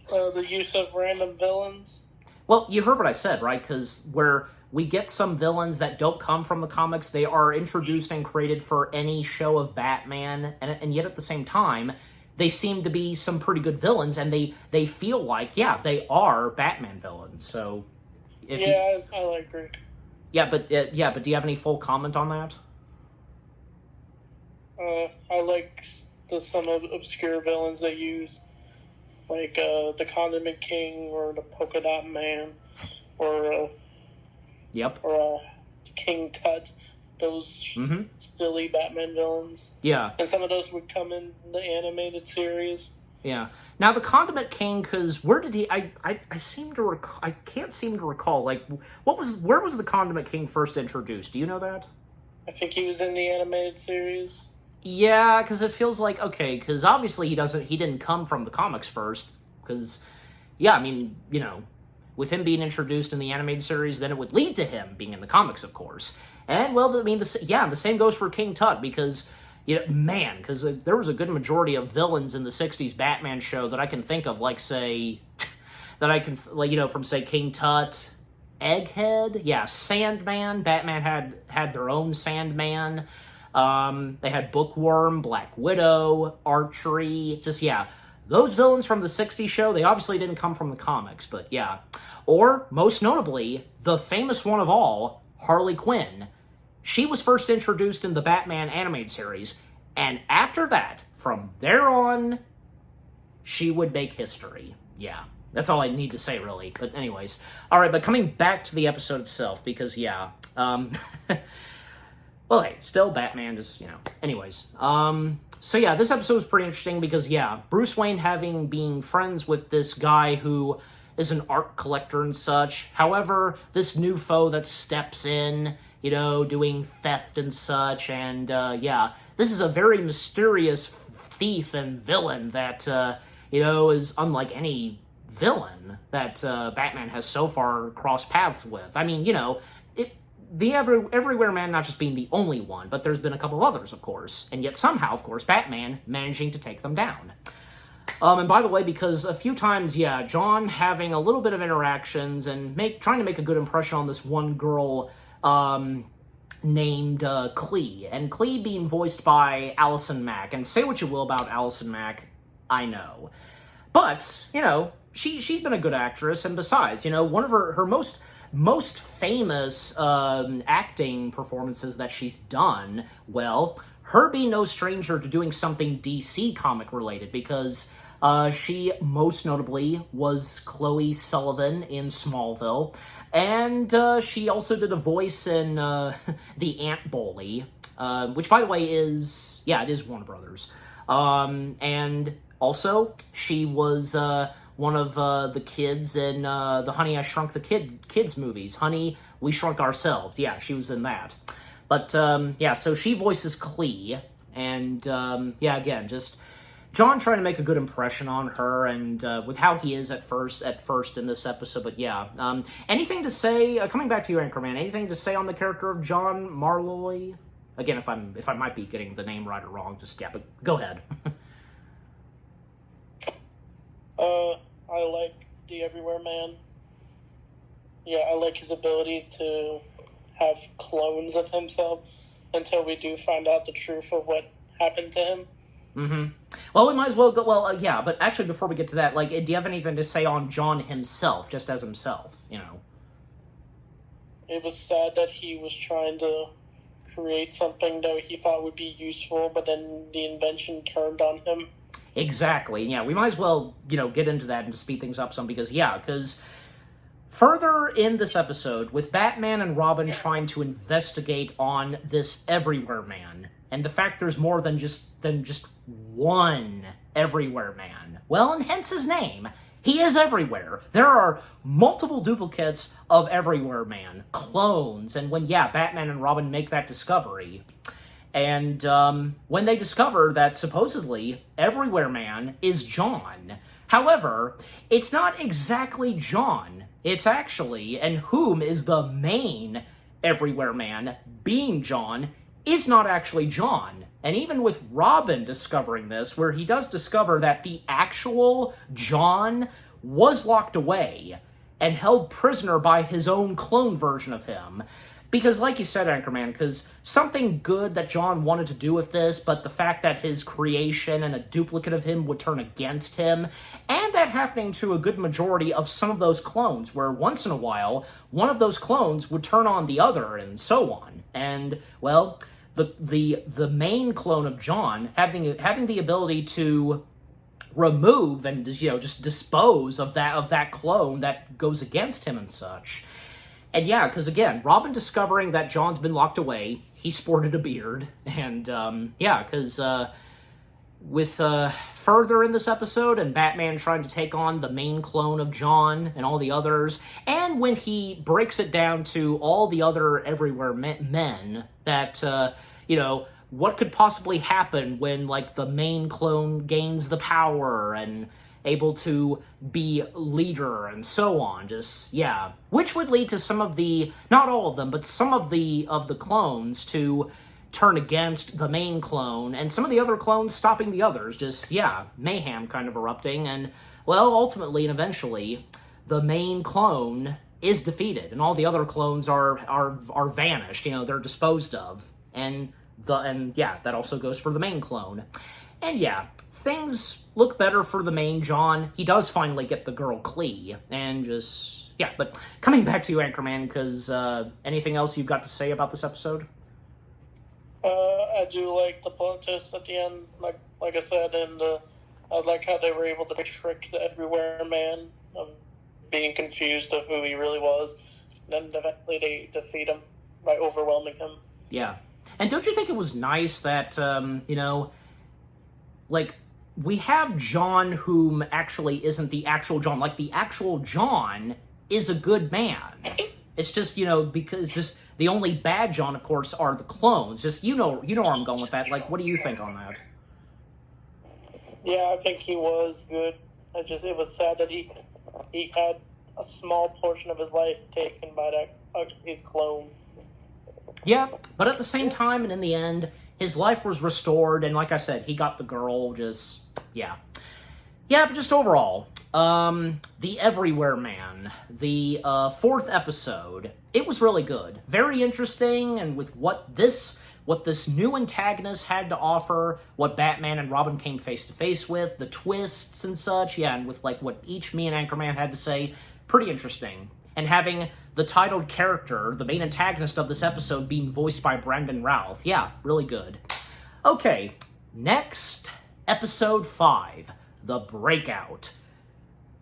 The use of random villains?
Well, you heard what I said, right? Because where we get some villains that don't come from the comics, they are introduced and created for any show of Batman, and yet at the same time, they seem to be some pretty good villains, and they feel like, yeah, they are Batman villains. So,
I agree.
Yeah, but do you have any full comment on that?
I like some obscure villains they use, like the Condiment King or the Polka Dot Man, or King Tut, those silly Batman villains.
Yeah.
And some of those would come in the animated series.
Yeah. Now the Condiment King, because where did he? I seem to recall. I can't seem to recall. Where was the Condiment King first introduced? Do you know that?
I think he was in the animated series.
Yeah, because it feels like because obviously he didn't come from the comics first. Because, yeah, I mean, with him being introduced in the animated series, then it would lead to him being in the comics, of course. And, well, I mean, the same goes for King Tut, because, because there was a good majority of villains in the 60s Batman show that I can think of, from, say, King Tut, Egghead, yeah, Sandman. Batman had their own Sandman. They had Bookworm, Black Widow, Archery, those villains from the 60s show, they obviously didn't come from the comics, but yeah. Or, most notably, the famous one of all, Harley Quinn. She was first introduced in the Batman animated series, and after that, from there on, she would make history. Yeah, that's all I need to say, really. But anyways, alright, but coming back to the episode itself, because, yeah, well, hey, still Batman, anyways. So yeah, this episode was pretty interesting because, yeah, Bruce Wayne being friends with this guy who is an art collector and such. However, this new foe that steps in, doing theft and such, and this is a very mysterious thief and villain that, is unlike any villain that Batman has so far crossed paths with. I mean, the Everywhere Man not just being the only one, but there's been a couple of others, of course, and yet somehow, of course, Batman managing to take them down. And by the way, because a few times, John having a little bit of interactions and trying to make a good impression on this one girl named Clee, and Clee being voiced by Allison Mack. And say what you will about Allison Mack, I know. But, she's been a good actress, and besides, one of her most famous acting performances that she's done, well, her being no stranger to doing something DC comic related, because she most notably was Chloe Sullivan in Smallville, and she also did a voice in the Ant Bully, which by the way is Warner Brothers, and also she was one of the kids in the Honey, I Shrunk the Kids movies. Honey, We Shrunk Ourselves. Yeah, she was in that. But, so she voices Clee. And, again, just John trying to make a good impression on her, and with how he is at first in this episode. But, anything to say, coming back to you, Anchorman, anything to say on the character of John Marlowe? Again, if I might be getting the name right or wrong, but go ahead.
I like the Everywhere Man. Yeah, I like his ability to have clones of himself until we do find out the truth of what happened to him.
Mm-hmm. Well, we might as well go, but actually before we get to that, do you have anything to say on John himself, just as himself,
It was sad that he was trying to create something that he thought would be useful, but then the invention turned on him.
Exactly. Yeah, we might as well, get into that and to speed things up some, because further in this episode, with Batman and Robin trying to investigate on this Everywhere Man, and the fact there's more than just one Everywhere Man. Well, and hence his name. He is everywhere. There are multiple duplicates of Everywhere Man, clones, and when, Batman and Robin make that discovery, and when they discover that supposedly Everywhere Man is John. However, it's not exactly John. It's actually, and whom is the main Everywhere Man, being John, is not actually John. And even with Robin discovering this, where he does discover that the actual John was locked away and held prisoner by his own clone version of him. Because, like you said, Anchorman, because something good that John wanted to do with this, but the fact that his creation and a duplicate of him would turn against him, and that happening to a good majority of some of those clones, where once in a while, one of those clones would turn on the other, and so on. And, well, the main clone of John, having the ability to remove and, just dispose of that clone that goes against him and such. And because again, Robin discovering that John's been locked away, he sported a beard, and because with further in this episode, and Batman trying to take on the main clone of John and all the others, and when he breaks it down to all the other Everywhere men, that, what could possibly happen when, the main clone gains the power, and able to be leader, and so on, which would lead to some of the, not all of them, but some of the clones to turn against the main clone, and some of the other clones stopping the others, mayhem kind of erupting, and, well, ultimately and eventually, the main clone is defeated, and all the other clones are vanished, they're disposed of, and that also goes for the main clone, and things look better for the main John. He does finally get the girl Clee, and but coming back to you, Anchorman, because anything else you've got to say about this episode?
I do like the plot twist at the end, like I said, and I like how they were able to trick the Everywhere Man of being confused of who he really was, and then eventually they defeat him by overwhelming him. Yeah.
And don't you think it was nice that, we have John, whom actually isn't the actual John. Like, the actual John is a good man. It's just, because just the only bad John, of course, are the clones. Just, you know where I'm going with that. Like, what do you think on that?
Yeah, I think he was good. It was sad that he had a small portion of his life taken by his clone.
Yeah, but at the same time, and in the end, his life was restored, and like I said, he got the girl, yeah. Yeah, but just overall, The Everywhere Man, the 4th episode, it was really good. Very interesting, and with what this new antagonist had to offer, what Batman and Robin came face-to-face with, the twists and such, yeah, and with, like, what each me and Anchorman had to say, pretty interesting. And having the titled character, the main antagonist of this episode, being voiced by Brandon Routh. Yeah, really good. Okay, next, episode 5, The Breakout.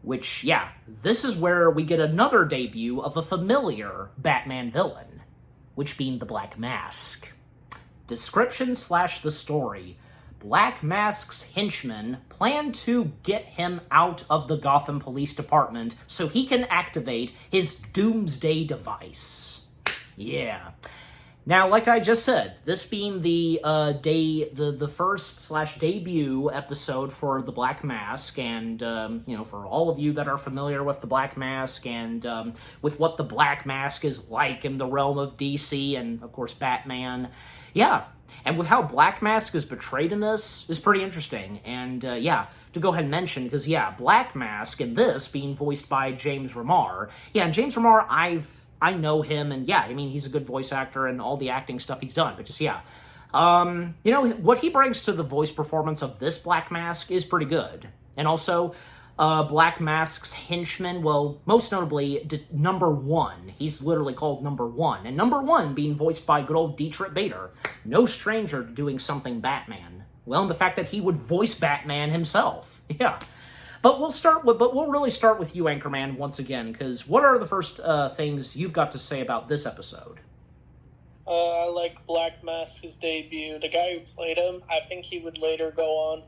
Which, yeah, this is where we get another debut of a familiar Batman villain, which being the Black Mask. Description / the story. Black Mask's henchmen plan to get him out of the Gotham Police Department so he can activate his doomsday device. Yeah. Now, like I just said, this being the first / debut episode for the Black Mask, and for all of you that are familiar with the Black Mask and with what the Black Mask is like in the realm of DC and of course Batman, yeah. And with how Black Mask is portrayed in this is pretty interesting. And, to go ahead and mention, because, Black Mask in this being voiced by James Remar. Yeah, and James Remar, I know him, and, he's a good voice actor and all the acting stuff he's done. But just, what he brings to the voice performance of this Black Mask is pretty good. And also, Black Mask's henchman, well, most notably, Number One. He's literally called Number One. And Number One being voiced by good old Dietrich Bader. No stranger to doing something Batman. Well, and the fact that he would voice Batman himself. Yeah. But we'll really start with you, Anchorman, once again, because what are the first things you've got to say about this episode?
I like Black Mask's debut. The guy who played him, I think he would later go on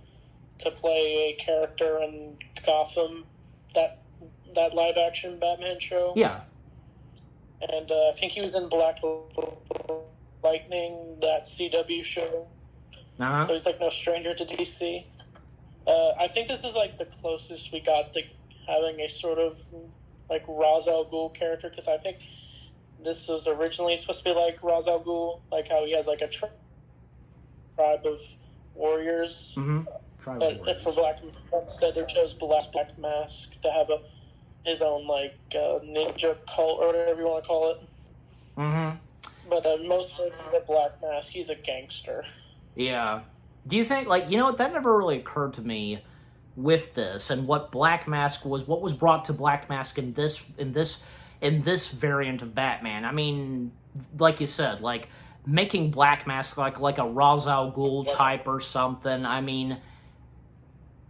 to play a character in Gotham, that live-action Batman show.
Yeah.
And I think he was in Black Lightning, that CW show.
Uh-huh.
So he's, like, no stranger to DC. I think this is, like, the closest we got to having a sort of, like, Ra's al Ghul character, because I think this was originally supposed to be like Ra's al Ghul, like how he has, like, a tribe of warriors.
Mm-hmm.
But for Black, instead they chose Black Mask to have his own, like, ninja cult, or whatever you want to call it.
Mm-hmm.
But most places a Black Mask, he's a gangster.
Yeah. Do you think, that never really occurred to me with this, and what Black Mask was, what was brought to Black Mask in this variant of Batman. I mean, like you said, like, making Black Mask like a Ra's al Ghul type or something, I mean,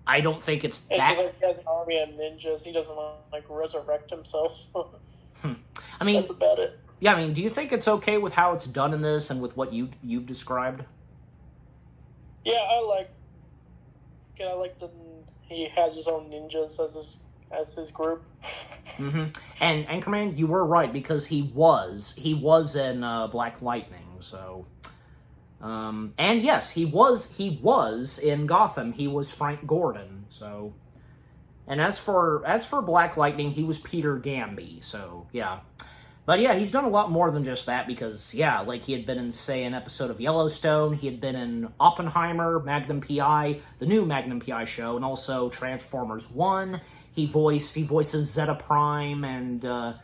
I don't think it's that...
It's like he has an army of ninjas. He doesn't, like, resurrect himself.
I mean...
That's about it.
Yeah, I mean, do you think it's okay with how it's done in this and with what you've described?
Yeah, I like he has his own ninjas as his group.
Mm-hmm. And Anchorman, you were right, because he was in Black Lightning, so... and yes, he was in Gotham. He was Frank Gordon. So, and as for Black Lightning, he was Peter Gamby. So yeah, but yeah, he's done a lot more than just that, because like he had been in, say, an episode of Yellowstone. He had been in Oppenheimer, Magnum PI, the new Magnum PI show, and also Transformers 1. He voices Zeta Prime and a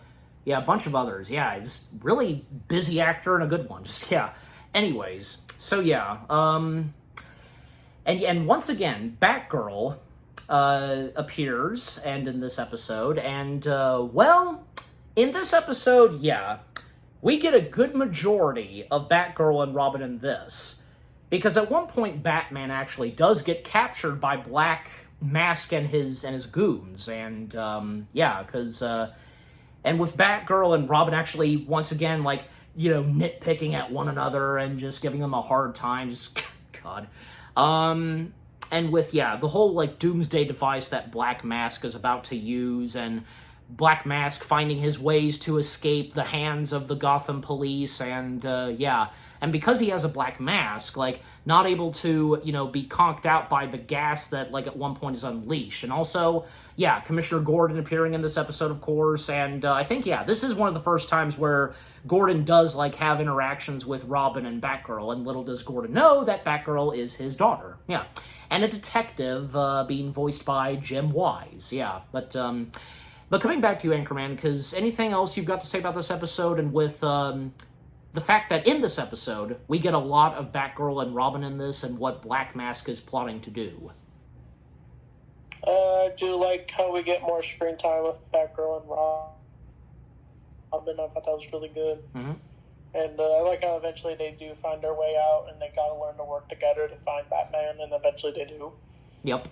bunch of others. Yeah, he's really busy actor and a good one. Just Anyways, so yeah, and once again, Batgirl appears, and in this episode, and in this episode, we get a good majority of Batgirl and Robin in this, because at one point Batman actually does get captured by Black Mask and his goons, and because and with Batgirl and Robin actually once again nitpicking at one another and just giving them a hard time. Just God. and with, yeah, the whole, like, doomsday device that Black Mask is about to use, and Black Mask finding his ways to escape the hands of the Gotham police, and, yeah. And because he has a black mask, like, not able to, be conked out by the gas that, like, at one point is unleashed. And also, yeah, Commissioner Gordon appearing in this episode, of course, and I think, yeah, this is one of the first times where Gordon does, like, have interactions with Robin and Batgirl, and little does Gordon know that Batgirl is his daughter, yeah. And a detective, being voiced by Jim Wise, yeah. But coming back to you, Anchorman, because anything else you've got to say about this episode, and with, the fact that in this episode, we get a lot of Batgirl and Robin in this, and what Black Mask is plotting to do.
I do like how we get more screen time with Batgirl and Robin. I thought that was really good.
Mm-hmm.
And I like how eventually they do find their way out, and they gotta learn to work together to find Batman, and eventually they do.
Yep.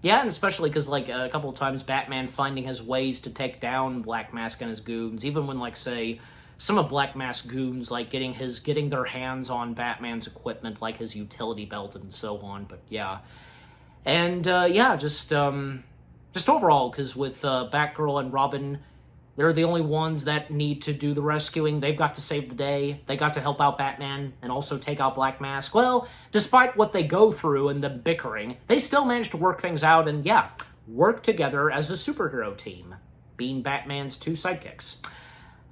Yeah, and especially because, like, a couple of times Batman finding his ways to take down Black Mask and his goons, even when, like, say, some of Black Mask's goons, like, getting their hands on Batman's equipment, like his utility belt and so on, but yeah. And, yeah, just overall, because with Batgirl and Robin, they're the only ones that need to do the rescuing. They've got to save the day. They got to help out Batman and also take out Black Mask. Well, despite what they go through and the bickering, they still manage to work things out and, yeah, work together as a superhero team, being Batman's two sidekicks.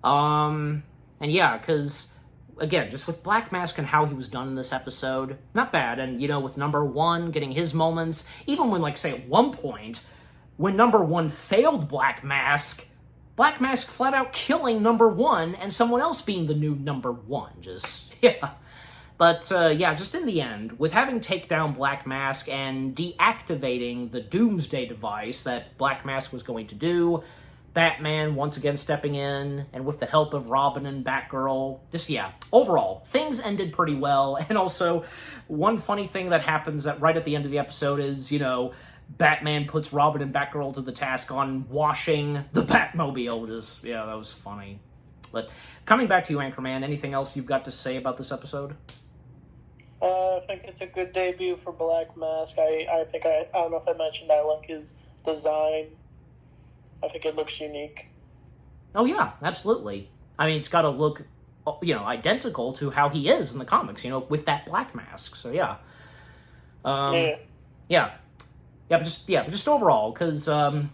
And yeah, because, again, just with Black Mask and how he was done in this episode, not bad. And, with number one getting his moments, even when, like, say, at one point, when number one failed Black Mask flat out killing number one and someone else being the new number one. Just, yeah. But, yeah, just in the end, with having take down Black Mask and deactivating the Doomsday device that Black Mask was going to do, Batman once again stepping in, and with the help of Robin and Batgirl, just, yeah, overall, things ended pretty well. And also, one funny thing that happens right at the end of the episode is, Batman puts Robin and Batgirl to the task on washing the Batmobile. Just, yeah, that was funny. But coming back to you, Anchorman, anything else you've got to say about this episode?
I think it's a good debut for Black Mask. I don't know if I mentioned I like his design. I think it looks unique.
Oh, yeah, absolutely. I mean, it's got to look, identical to how he is in the comics, with that black mask. So, yeah. Yeah. Yeah, but just overall, because the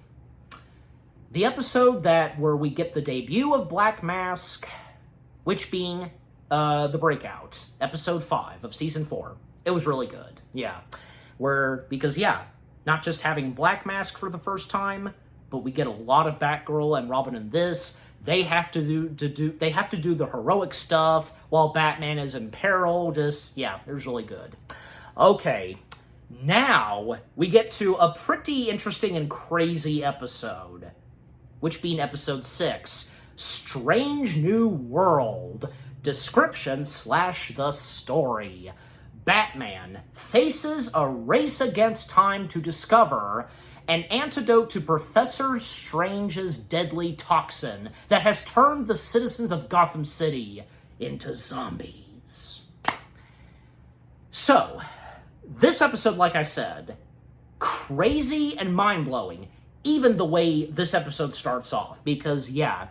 episode where we get the debut of Black Mask, which being The Breakout, episode 5 of season 4, it was really good. Yeah. Because, not just having Black Mask for the first time, but we get a lot of Batgirl and Robin in this. They have to do the heroic stuff while Batman is in peril. Just, yeah, it was really good. Okay, now we get to a pretty interesting and crazy episode, which being episode 6, Strange New World, description / the story. Batman faces a race against time to discover an antidote to Professor Strange's deadly toxin that has turned the citizens of Gotham City into zombies. So, this episode, like I said, crazy and mind-blowing, even the way this episode starts off, because, yeah,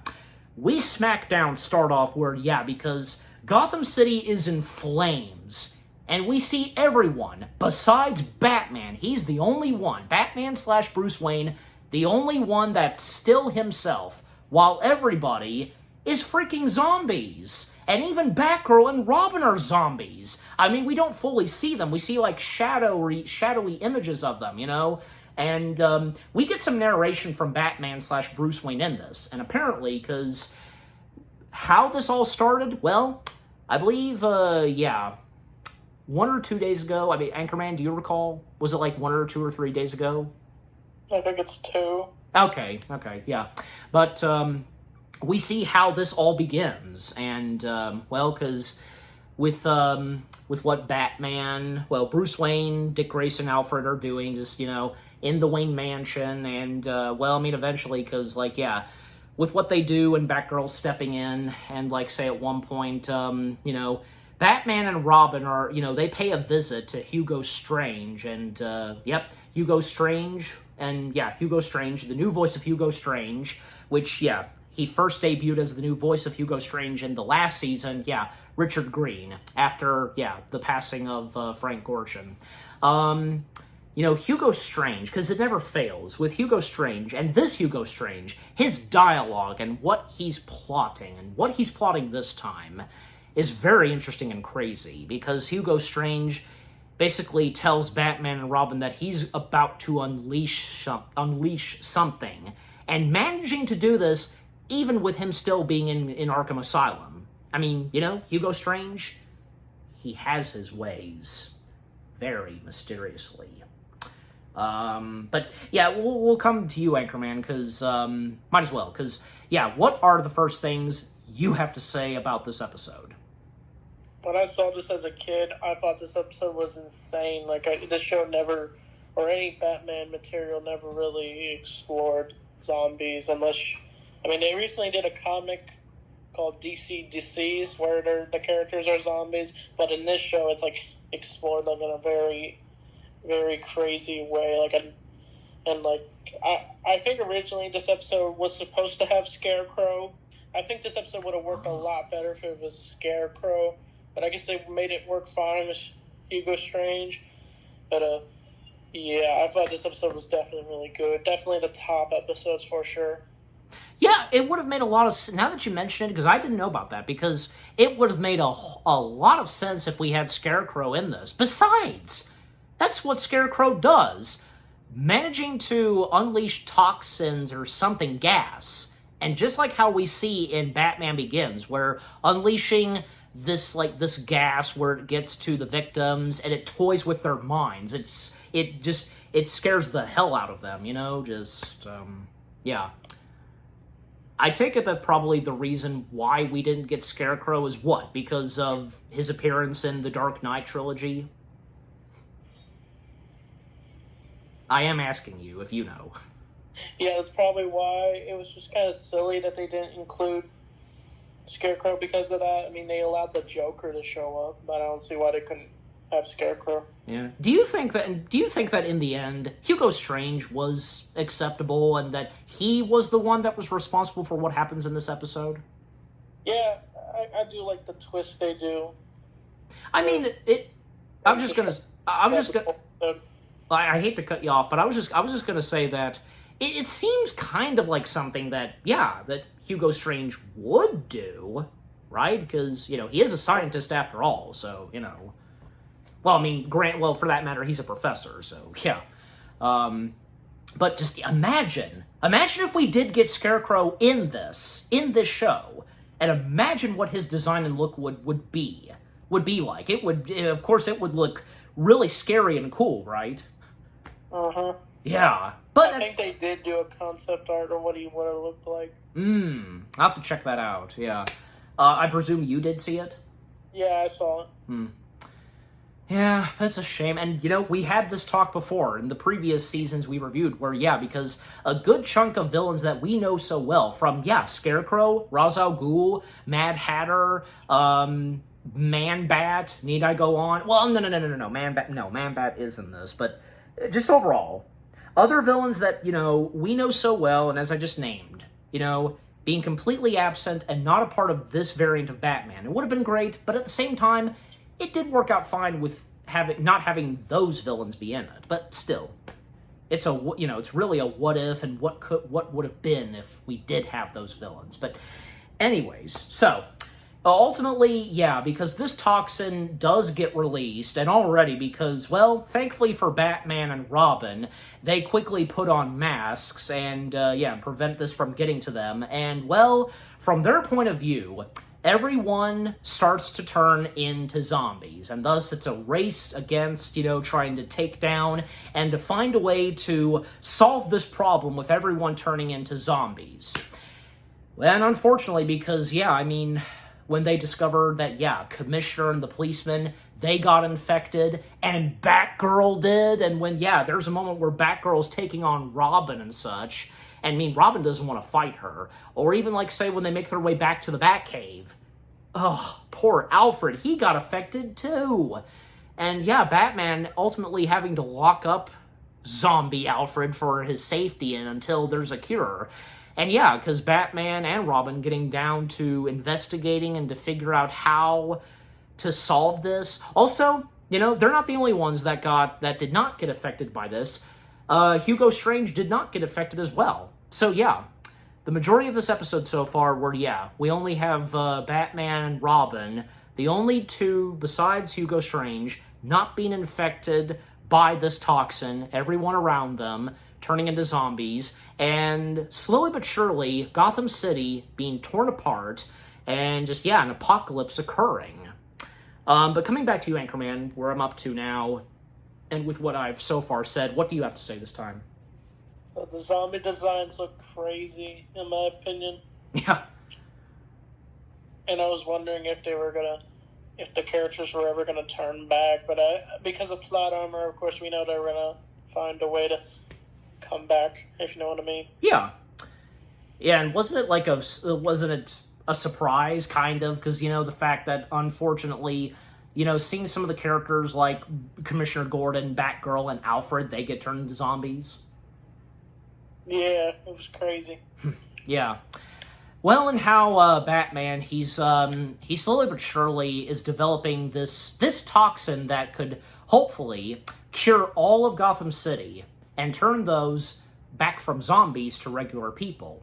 we SmackDown start off where, because Gotham City is in flames. And we see everyone, besides Batman, he's the only one, Batman / Bruce Wayne, the only one that's still himself, while everybody is freaking zombies. And even Batgirl and Robin are zombies. I mean, we don't fully see them. We see, like, shadowy images of them, And we get some narration from Batman / Bruce Wayne in this. And apparently, because how this all started, well, I believe, 1 or 2 days ago, I mean, Anchorman, do you recall? Was it like 1 or 2 or 3 days ago?
I think it's 2.
Okay, yeah. But we see how this all begins. And, because with what Batman, Bruce Wayne, Dick Grayson, Alfred are doing, just, in the Wayne Mansion. And, eventually, because, with what they do and Batgirl stepping in and, say, at one point, Batman and Robin are, they pay a visit to Hugo Strange, and, Hugo Strange, the new voice of Hugo Strange, which, he first debuted as the new voice of Hugo Strange in the last season, Richard Green, after, the passing of Frank Gorshin. Hugo Strange, because it never fails, with Hugo Strange, and this Hugo Strange, his dialogue and what he's plotting, and what he's plotting this time, is very interesting and crazy, because Hugo Strange basically tells Batman and Robin that he's about to unleash something, and managing to do this even with him still being in Arkham Asylum. I mean, Hugo Strange, he has his ways, very mysteriously. But yeah, we'll come to you, Anchorman, because, might as well, because, what are the first things you have to say about this episode?
When I saw this as a kid, I thought this episode was insane. This show never, or any Batman material never really explored zombies, they recently did a comic called DC Deceased, where the characters are zombies, but in this show, it's, explored, in a very, very crazy way, I think originally this episode was supposed to have Scarecrow. I think this episode would have worked a lot better if it was Scarecrow, but I guess they made it work fine with Hugo Strange. But, I thought this episode was definitely really good. Definitely the top episodes for sure.
Yeah, it would have made a lot of... Now that you mention it, because I didn't know about that, because it would have made a lot of sense if we had Scarecrow in this. Besides, that's what Scarecrow does. Managing to unleash toxins or something, gas. And just like how we see in Batman Begins, where unleashing this gas where it gets to the victims and it toys with their minds. It scares the hell out of them, I take it that probably the reason why we didn't get Scarecrow is what? Because of his appearance in the Dark Knight trilogy? I am asking you if you know.
Yeah, that's probably why. It was just kind of silly that they didn't include Scarecrow because of that. They allowed the Joker to show up, but I don't see why they couldn't have Scarecrow.
Yeah. Do you think that in the end, Hugo Strange was acceptable and that he was the one that was responsible for what happens in this episode?
Yeah, I do like the twist they do.
I hate to cut you off, but I was just gonna say that it seems kind of like something that Hugo Strange would do, right? Because, he is a scientist after all, so, Well, for that matter, he's a professor, so, yeah. But just imagine if we did get Scarecrow in this show, and imagine what his design and look would be like. It would look really scary and cool, right?
Uh-huh.
Yeah. But
I think they did do a concept art of what he would have looked like.
I'll have to check that out, yeah. I presume you did see it?
Yeah, I saw it.
Yeah, that's a shame. And, we had this talk before in the previous seasons we reviewed where, because a good chunk of villains that we know so well from, Scarecrow, Ra's al Ghul, Mad Hatter, Man-Bat, need I go on? Well, no. Man-Bat is in this, but just overall, other villains that, we know so well, and as I just named, being completely absent and not a part of this variant of Batman. It would have been great, but at the same time, it did work out fine with not having those villains be in it. But still, it's really a what if and what would have been if we did have those villains. But anyways, so ultimately, because this toxin does get released, and already because, well, thankfully for Batman and Robin, they quickly put on masks and, prevent this from getting to them. And, well, from their point of view, everyone starts to turn into zombies, and thus it's a race against, trying to take down and to find a way to solve this problem with everyone turning into zombies. And unfortunately, because, when they discovered that, Commissioner and the policeman, they got infected, and Batgirl did, and when, there's a moment where Batgirl's taking on Robin and such, and Robin doesn't want to fight her, or even, say, when they make their way back to the Batcave, oh, poor Alfred, he got affected too. And yeah, Batman ultimately having to lock up zombie Alfred for his safety and until there's a cure. And yeah, because Batman and Robin getting down to investigating and to figure out how to solve this. Also, you know, they're not the only ones that did not get affected by this. Hugo Strange did not get affected as well. So yeah, the majority of this episode so far were, yeah, we only have Batman and Robin, the only two besides Hugo Strange, not being infected by this toxin, everyone around them turning into zombies, and slowly but surely, Gotham City being torn apart, and just, yeah, an apocalypse occurring. But coming back to you, Anchorman, where I'm up to now, and with what I've so far said, what do you have to say this time?
The zombie designs look crazy, in my opinion.
Yeah.
And I was wondering if the characters were ever gonna turn back, but because of plot armor, of course, we know they're gonna find a way to come back, if you know what I mean.
Yeah. Yeah, and wasn't it a surprise, kind of, because, you know, the fact that, unfortunately, you know, seeing some of the characters like Commissioner Gordon, Batgirl, and Alfred, they get turned into zombies.
Yeah, it was crazy.
Yeah. Well, and how Batman, he slowly but surely is developing this toxin that could hopefully cure all of Gotham City and turn those back from zombies to regular people.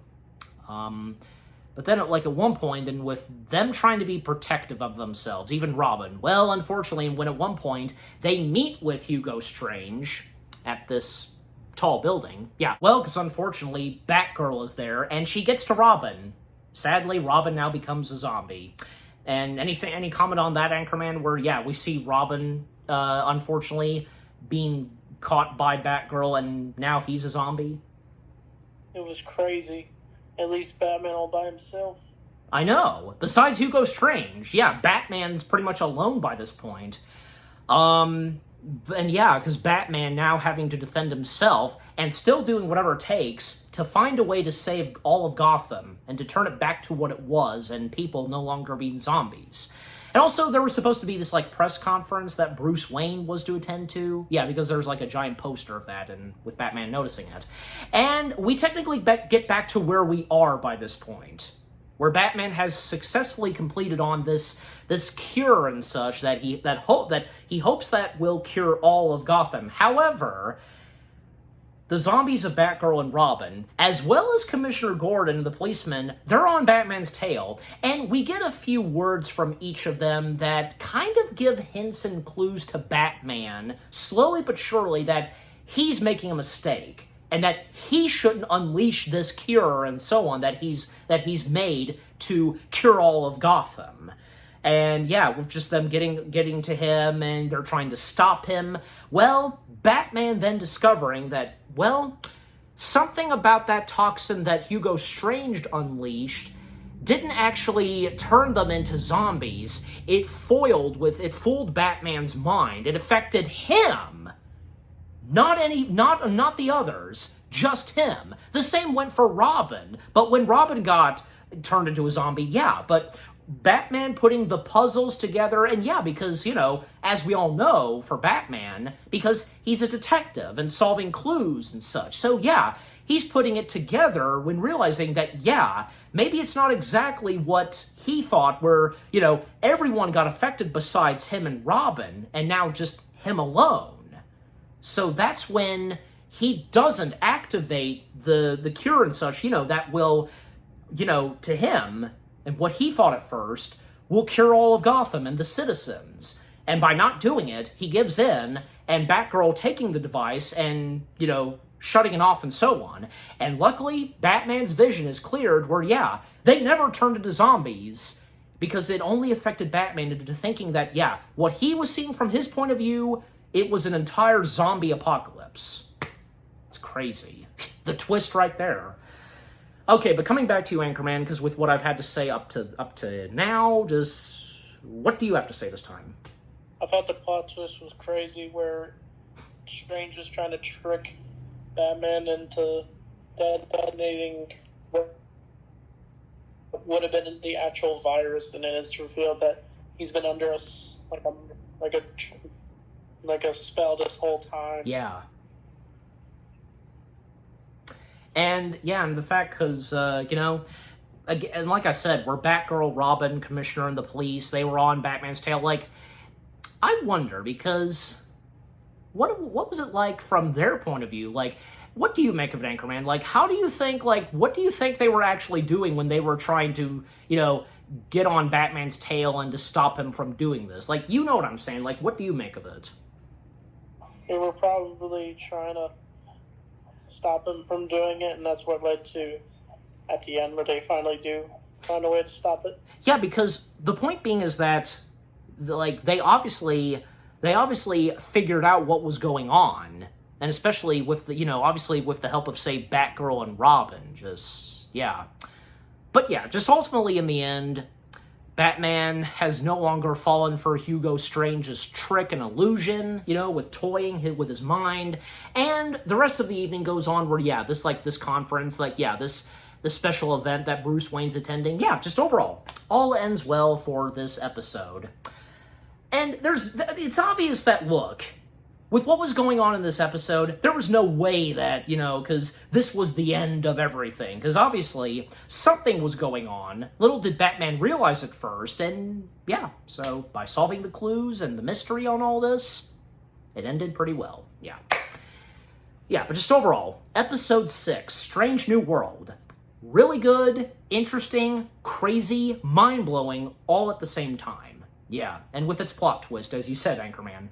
But then, at one point, and with them trying to be protective of themselves, even Robin, well, unfortunately, when at one point they meet with Hugo Strange at this tall building, yeah, well, because unfortunately, Batgirl is there, and she gets to Robin. Sadly, Robin now becomes a zombie. And any comment on that, Anchorman, where, yeah, we see Robin, unfortunately, being caught by Batgirl, and now he's a zombie?
It was crazy. At least Batman all by himself.
I know. Besides Hugo Strange, yeah, Batman's pretty much alone by this point. And yeah, because Batman now having to defend himself and still doing whatever it takes to find a way to save all of Gotham and to turn it back to what it was and people no longer being zombies. And also, there was supposed to be this, press conference that Bruce Wayne was to attend to. Yeah, because there's, a giant poster of that, and with Batman noticing it. And we technically get back to where we are by this point, where Batman has successfully completed on this cure and such that he hopes that will cure all of Gotham. However, the zombies of Batgirl and Robin, as well as Commissioner Gordon and the policeman, they're on Batman's tail, and we get a few words from each of them that kind of give hints and clues to Batman, slowly but surely, that he's making a mistake, and that he shouldn't unleash this cure and so on that he's made to cure all of Gotham. And yeah, with just them getting to him, and they're trying to stop him. Well, Batman then discovering that, well, something about that toxin that Hugo Strange unleashed didn't actually turn them into zombies. It fooled Batman's mind. It affected him. Not the others, just him. The same went for Robin. But when Robin got turned into a zombie, yeah, but Batman putting the puzzles together, and yeah, because, as we all know, for Batman, because he's a detective and solving clues and such. So yeah, he's putting it together when realizing that, yeah, maybe it's not exactly what he thought, where, everyone got affected besides him and Robin, and now just him alone. So that's when he doesn't activate the cure and such, that will, to him, and what he thought at first, will cure all of Gotham and the citizens. And by not doing it, he gives in, and Batgirl taking the device and, shutting it off and so on. And luckily, Batman's vision is cleared where, yeah, they never turned into zombies, because it only affected Batman into thinking that, yeah, what he was seeing from his point of view, it was an entire zombie apocalypse. It's crazy. The twist right there. Okay, but coming back to you, Anchorman, because with what I've had to say up to now, what do you have to say this time?
I thought the plot twist was crazy, where Strange was trying to trick Batman into detonating would have been the actual virus, and then it's revealed that he's been under like a spell this whole time.
Yeah. And the fact, because, and like I said, we're Batgirl, Robin, Commissioner, and the police. They were on Batman's tail. Like, I wonder, because what was it like from their point of view? Like, what do you make of it, Anchorman? Like, how do you think, what do you think they were actually doing when they were trying to, get on Batman's tail and to stop him from doing this? Like, you know what I'm saying? Like, what do you make of it?
They were probably trying to stop him from doing it, and that's what led to, at the end, where they finally do find a way to stop it.
Yeah, because the point being is that, they obviously figured out what was going on, and especially with obviously with the help of, say, Batgirl and Robin, But just ultimately in the end, Batman has no longer fallen for Hugo Strange's trick and illusion, with toying with his mind. And the rest of the evening goes on where, this conference, this special event that Bruce Wayne's attending. Just overall, all ends well for this episode. And it's obvious that, look, with what was going on in this episode, there was no way that, because this was the end of everything. Because obviously, something was going on. Little did Batman realize it first, and so by solving the clues and the mystery on all this, it ended pretty well. But just overall, Episode 6, Strange New World. Really good, interesting, crazy, mind-blowing, all at the same time. And with its plot twist, as you said, Anchorman.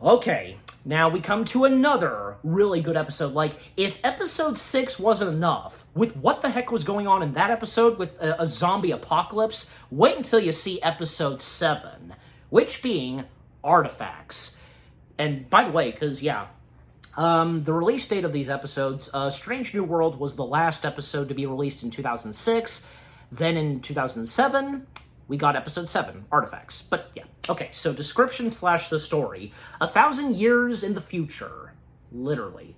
Okay, now we come to another really good episode. Like, if episode 6 wasn't enough, with what the heck was going on in that episode with a zombie apocalypse, wait until you see episode 7, which being Artifacts. And by the way, because, the release date of these episodes, Strange New World was the last episode to be released in 2006. Then in 2007... we got episode 7, Artifacts. But okay, so description / the story. 1,000 years in the future, literally.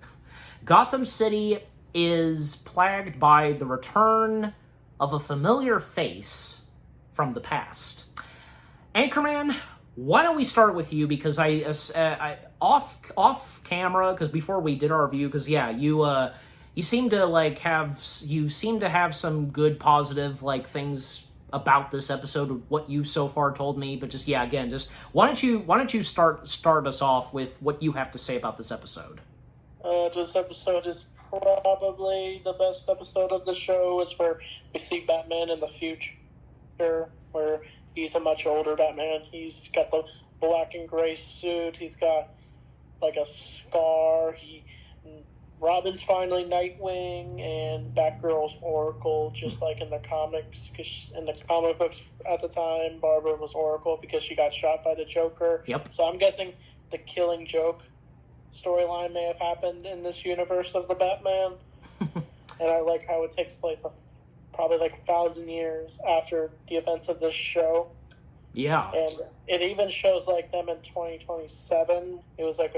Gotham City is plagued by the return of a familiar face from the past. Anchorman, why don't we start with you? Because I off camera, because before we did our review, because you seem to have some good positive things about this episode, what you so far told me, but why don't you start us off with what you have to say about this episode?
This episode is probably the best episode of the show. Is where we see Batman in the future, where he's a much older Batman. He's got the black and gray suit. He's got a scar. Robin's finally Nightwing, and Batgirl's Oracle, just like in the comics. Cause in the comic books at the time, Barbara was Oracle because she got shot by the Joker.
Yep.
So I'm guessing the Killing Joke storyline may have happened in this universe of the Batman. And I like how it takes place probably 1,000 years after the events of this show.
Yeah.
And it even shows them in 2027. It was I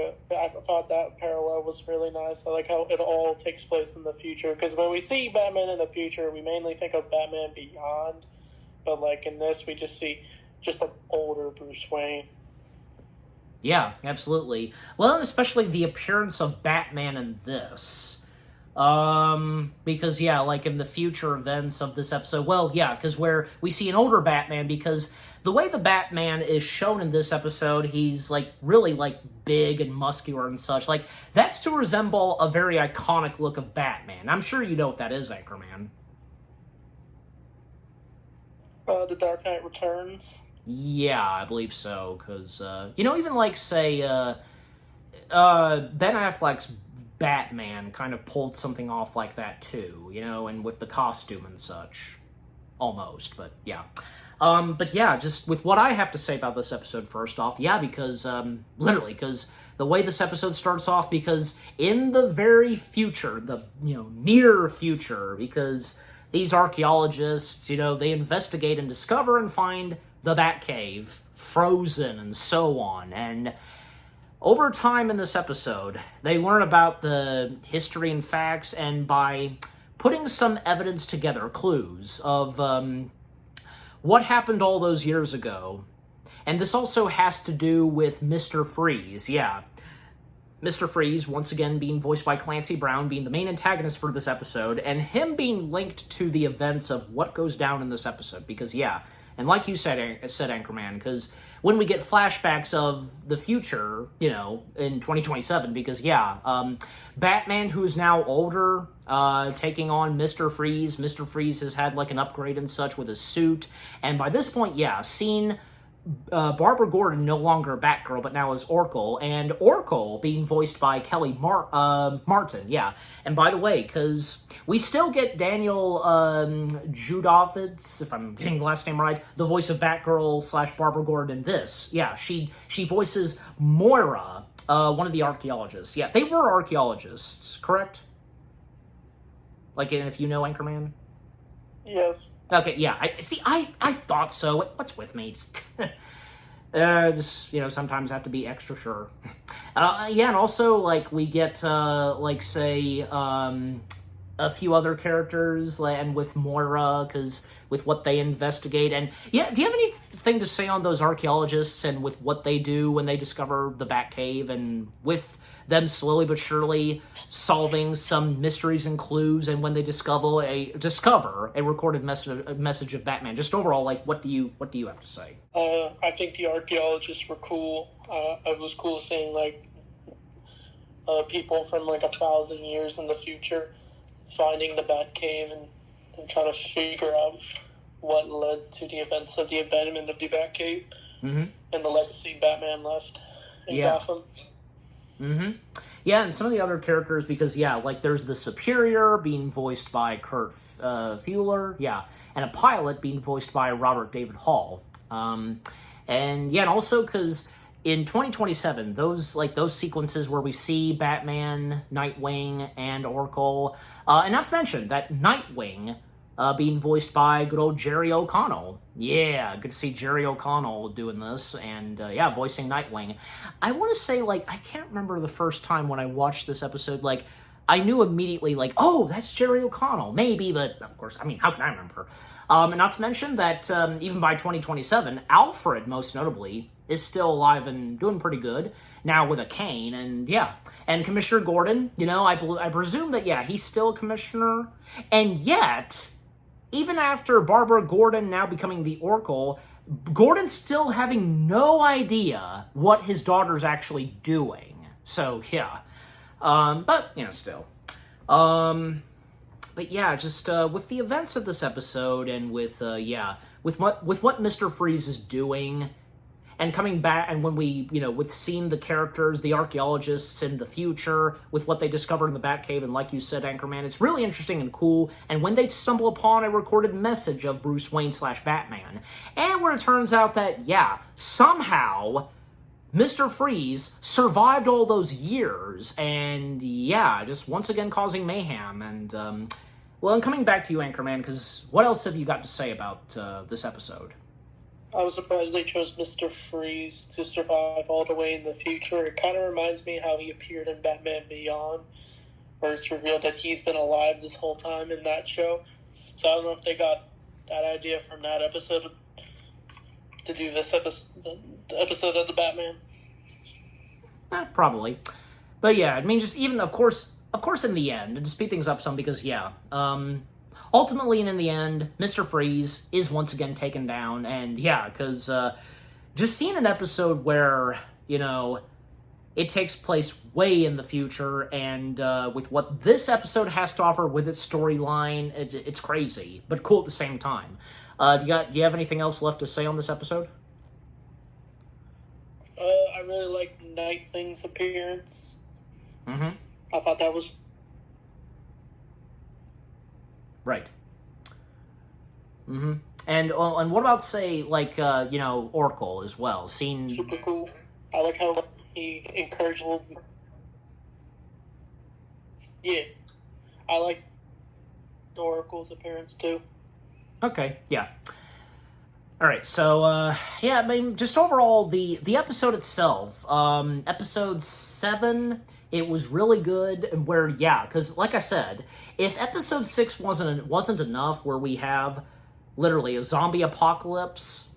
thought that parallel was really nice. I like how it all takes place in the future. Because when we see Batman in the future, we mainly think of Batman Beyond. But in this, we just see an older Bruce Wayne.
Yeah, absolutely. Well, and especially the appearance of Batman in this. Because, in the future events of this episode, because where we see an older Batman, because the way the Batman is shown in this episode, he's, really, big and muscular and such. That's to resemble a very iconic look of Batman. I'm sure you know what that is, Anchorman.
The Dark Knight Returns?
Yeah, I believe so, because, even, say, Ben Affleck's Batman kind of pulled something off like that, too, and with the costume and such. Almost, but just with what I have to say about this episode first off, because, literally, because the way this episode starts off, because in the very future, the, near future, because these archaeologists, they investigate and discover and find the Batcave, frozen and so on, and over time in this episode, they learn about the history and facts, and by putting some evidence together, clues of what happened all those years ago. And this also has to do with Mr. Freeze, yeah. Mr. Freeze, once again being voiced by Clancy Brown, being the main antagonist for this episode, and him being linked to the events of what goes down in this episode. Because, yeah, and like you said Anchorman, because when we get flashbacks of the future, you know, in 2027, because, yeah, Batman, who is now older, taking on Mr. Freeze. Mr. Freeze has had, like, an upgrade and such with his suit. And by this point, yeah, seen Barbara Gordon no longer Batgirl, but now as Oracle, and Oracle being voiced by Kelly Martin, yeah. And by the way, because we still get Daniel Judovitz, if I'm getting the last name right, the voice of Batgirl / Barbara Gordon in this. Yeah, she voices Moira, one of the archaeologists. Yeah, they were archaeologists, correct? Like, if you know Anchorman?
Yes.
Okay, yeah. I thought so. What's with me? Just, you know, sometimes have to be extra sure. Yeah, and also, like, we get, like, say, a few other characters, and with Moira, because with what they investigate. And, yeah, do you have anything to say on those archaeologists and with what they do when they discover the Batcave, and with them slowly but surely solving some mysteries and clues, and when they discover a recorded message of Batman? Just overall, like, what do you have to say?
I think the archaeologists were cool. It was cool seeing, like, people from, like, 1,000 years in the future finding the Batcave and trying to figure out what led to the events of the abandonment of the Batcave and the legacy Batman left in Gotham.
Mm-hmm. Yeah, and some of the other characters, because, yeah, like, there's the Superior being voiced by Kurt Fuller, yeah, and a pilot being voiced by Robert David Hall. And, yeah, and also because in 2027, those sequences where we see Batman, Nightwing, and Oracle, and not to mention that Nightwing being voiced by good old Jerry O'Connell. Yeah, good to see Jerry O'Connell doing this, and, yeah, voicing Nightwing. I want to say, like, I can't remember the first time when I watched this episode, like, I knew immediately, like, oh, that's Jerry O'Connell. Maybe, but, of course, I mean, how can I remember? And not to mention that, even by 2027, Alfred, most notably, is still alive and doing pretty good, now with a cane, and, yeah. And Commissioner Gordon, you know, I presume that, yeah, he's still a commissioner, and yet, even after Barbara Gordon now becoming the Oracle, Gordon's still having no idea what his daughter's actually doing. So, yeah. But, you know, still. But, yeah, just, with the events of this episode, and with, yeah, with what Mr. Freeze is doing, and coming back, and when we, you know, with seeing the characters, the archaeologists in the future, with what they discovered in the Batcave, and like you said, Anchorman, it's really interesting and cool, and when they stumble upon a recorded message of Bruce Wayne / Batman, and where it turns out that, yeah, somehow Mr. Freeze survived all those years, and, yeah, just once again causing mayhem, and, well, and coming back to you, Anchorman, because what else have you got to say about this episode?
I was surprised they chose Mr. Freeze to survive all the way in the future. It kind of reminds me how he appeared in Batman Beyond, where it's revealed that he's been alive this whole time in that show. So I don't know if they got that idea from that episode to do this episode of the Batman.
Probably. But yeah, I mean, just even, of course, in the end, and to speed things up some, because, yeah, ultimately, and in the end, Mr. Freeze is once again taken down, and yeah, because just seeing an episode where, you know, it takes place way in the future, and with what this episode has to offer with its storyline, it's crazy, but cool at the same time. Do you have anything else left to say on this episode?
I really like Nightwing's appearance.
Mm-hmm.
I thought that was...
Right. Mm-hmm. And what about, say, like, you know, Oracle as well?
Super cool. I like how he encouraged little... Yeah. I like Oracle's appearance, too.
Okay, yeah. All right, so yeah, I mean, just overall the episode itself, episode 7, it was really good. Where because like I said, if episode 6 wasn't enough, where we have literally a zombie apocalypse,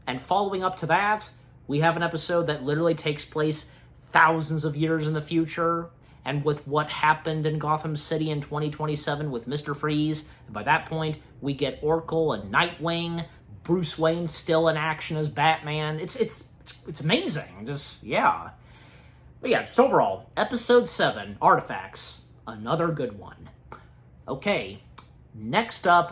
and following up to that, we have an episode that literally takes place thousands of years in the future, and with what happened in Gotham City in 2027 with Mr. Freeze, and by that point we get Oracle and Nightwing. Bruce Wayne still in action as Batman. It's amazing. Just, yeah. But yeah, just overall, episode 7, Artifacts, another good one. Okay, next up,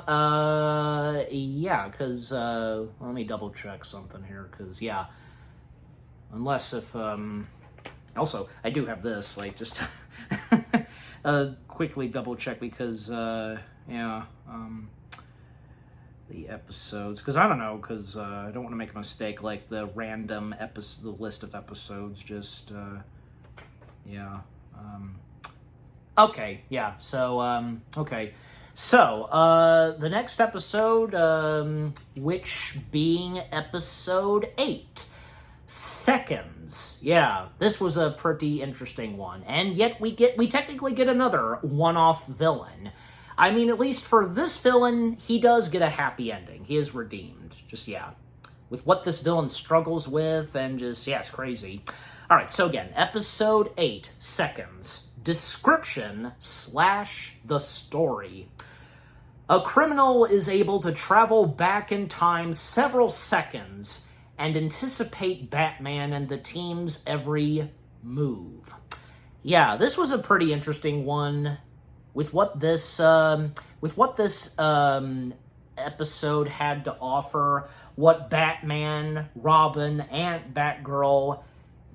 because, let me double check something here, because, unless if, also, I do have this, like, just, quickly double check, because, the episodes, because I don't know, because I don't want to make a mistake, like the random the list of episodes, just, okay, so, the next episode, which being episode 8, Seconds. Yeah, this was a pretty interesting one, and yet we technically get another one-off villain. I mean, at least for this villain, he does get a happy ending. He is redeemed. Just, with what this villain struggles with, and just, it's crazy. Alright, so again, episode 8, Seconds. Description / the story. A criminal is able to travel back in time several seconds and anticipate Batman and the team's every move. Yeah, this was a pretty interesting one. With what this episode had to offer, what Batman, Robin, and Batgirl,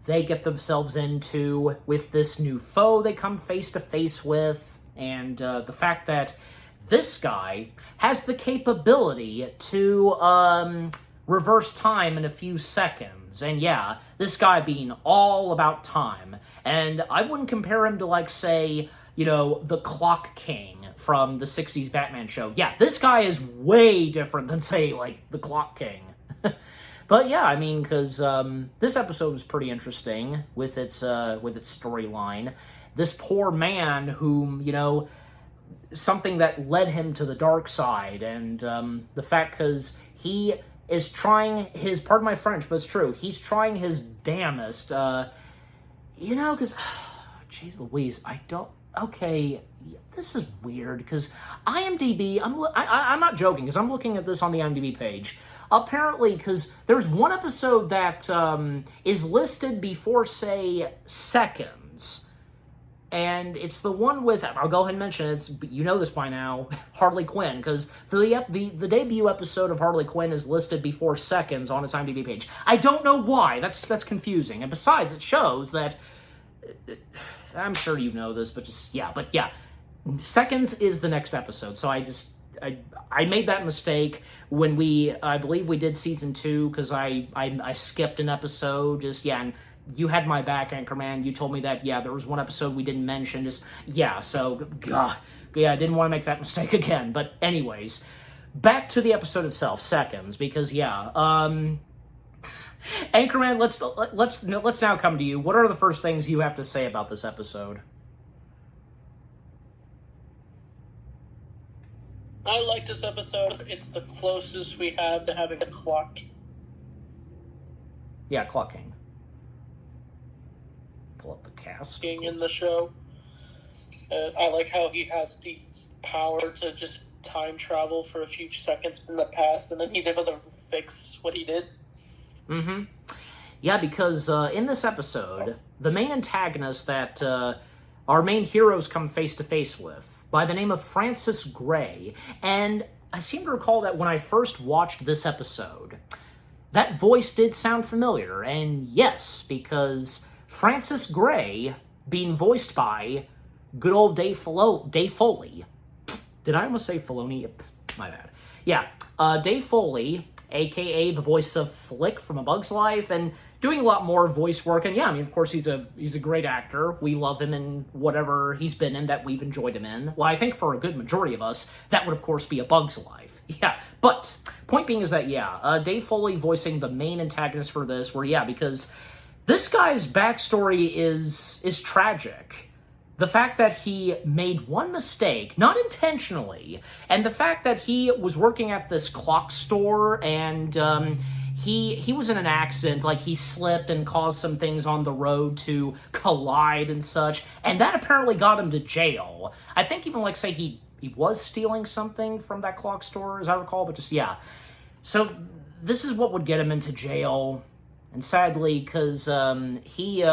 they get themselves into with this new foe they come face to face with, and the fact that this guy has the capability to reverse time in a few seconds. And this guy being all about time. And I wouldn't compare him to, like, say, the Clock King from the 60s Batman show. Yeah, this guy is way different than, say, like, the Clock King. But I mean, because this episode was pretty interesting with its storyline. This poor man whom, something that led him to the dark side, and the fact because he is trying his, pardon my French, but it's true, he's trying his damnest, because, jeez Louise, okay, this is weird, because IMDb, I'm not joking, because I'm looking at this on the IMDb page. Apparently, because there's one episode that is listed before, say, Seconds. And it's the one with, I'll go ahead and mention it, you know this by now, Harley Quinn, because the debut episode of Harley Quinn is listed before Seconds on its IMDb page. I don't know why, that's confusing. And besides, it shows that, I'm sure you know this, but Seconds is the next episode, so I made that mistake when I believe we did season 2, because I skipped an episode, and you had my back, Anchorman. You told me that, there was one episode we didn't mention, I didn't want to make that mistake again. But anyways, back to the episode itself, Seconds, because, Anchorman, let's now come to you. What are the first things you have to say about this episode?
I like this episode. It's the closest we have to having a Clock.
Yeah, Clock King. Pull up the cast.
King in the show. I like how he has the power to just time travel for a few seconds in the past, and then he's able to fix what he did.
Mm-hmm. Yeah, because in this episode, the main antagonist that our main heroes come face-to-face with, by the name of Francis Gray, and I seem to recall that when I first watched this episode, that voice did sound familiar, and yes, because Francis Gray being voiced by good old Dave Foley. Did I almost say Filoni? My bad. Yeah, Dave Foley, a.k.a. the voice of Flick from A Bug's Life, and doing a lot more voice work, and of course, he's a great actor. We love him in whatever he's been in that we've enjoyed him in. Well, I think for a good majority of us, that would, of course, be A Bug's Life. Yeah, but point being is that, Dave Foley voicing the main antagonist for this, because this guy's backstory is tragic. The fact that he made one mistake, not intentionally, and the fact that he was working at this clock store and he was in an accident, like he slipped and caused some things on the road to collide and such, and that apparently got him to jail. I think even, like, say he was stealing something from that clock store, as I recall, but just, So this is what would get him into jail, and sadly, because he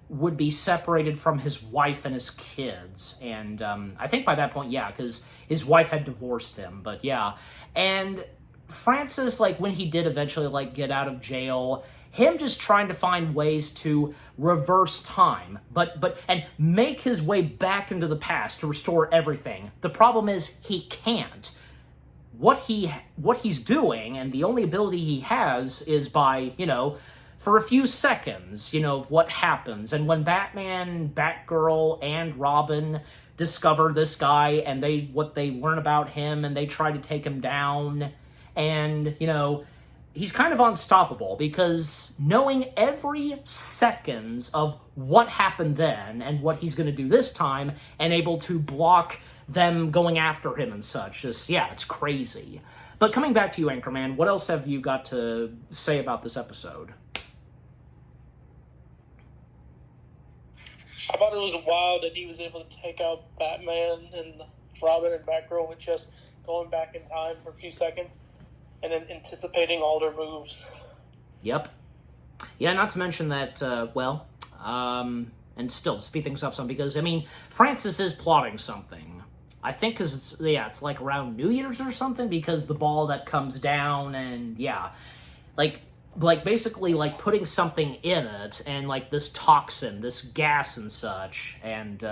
would be separated from his wife and his kids, and I think by that point, because his wife had divorced him, but and Francis, like, when he did eventually, like, get out of jail, him just trying to find ways to reverse time, and make his way back into the past to restore everything. The problem is he can't. What he's doing, and the only ability he has, is by, for a few seconds, what happens. And when Batman, Batgirl, and Robin discover this guy, and what they learn about him, and they try to take him down, and, he's kind of unstoppable, because knowing every seconds of what happened then and what he's going to do this time, and able to block them going after him and such, it's crazy. But coming back to you, Anchorman, what else have you got to say about this episode?
I thought it was wild that he was able to take out Batman and Robin and Batgirl with just going back in time for a few seconds and then anticipating all their moves.
Yep. Yeah, not to mention that, and still, speed things up some, because, Francis is plotting something. I think because it's like around New Year's or something, because the ball that comes down and, like basically, like, putting something in it, and, like, this toxin, this gas and such, and,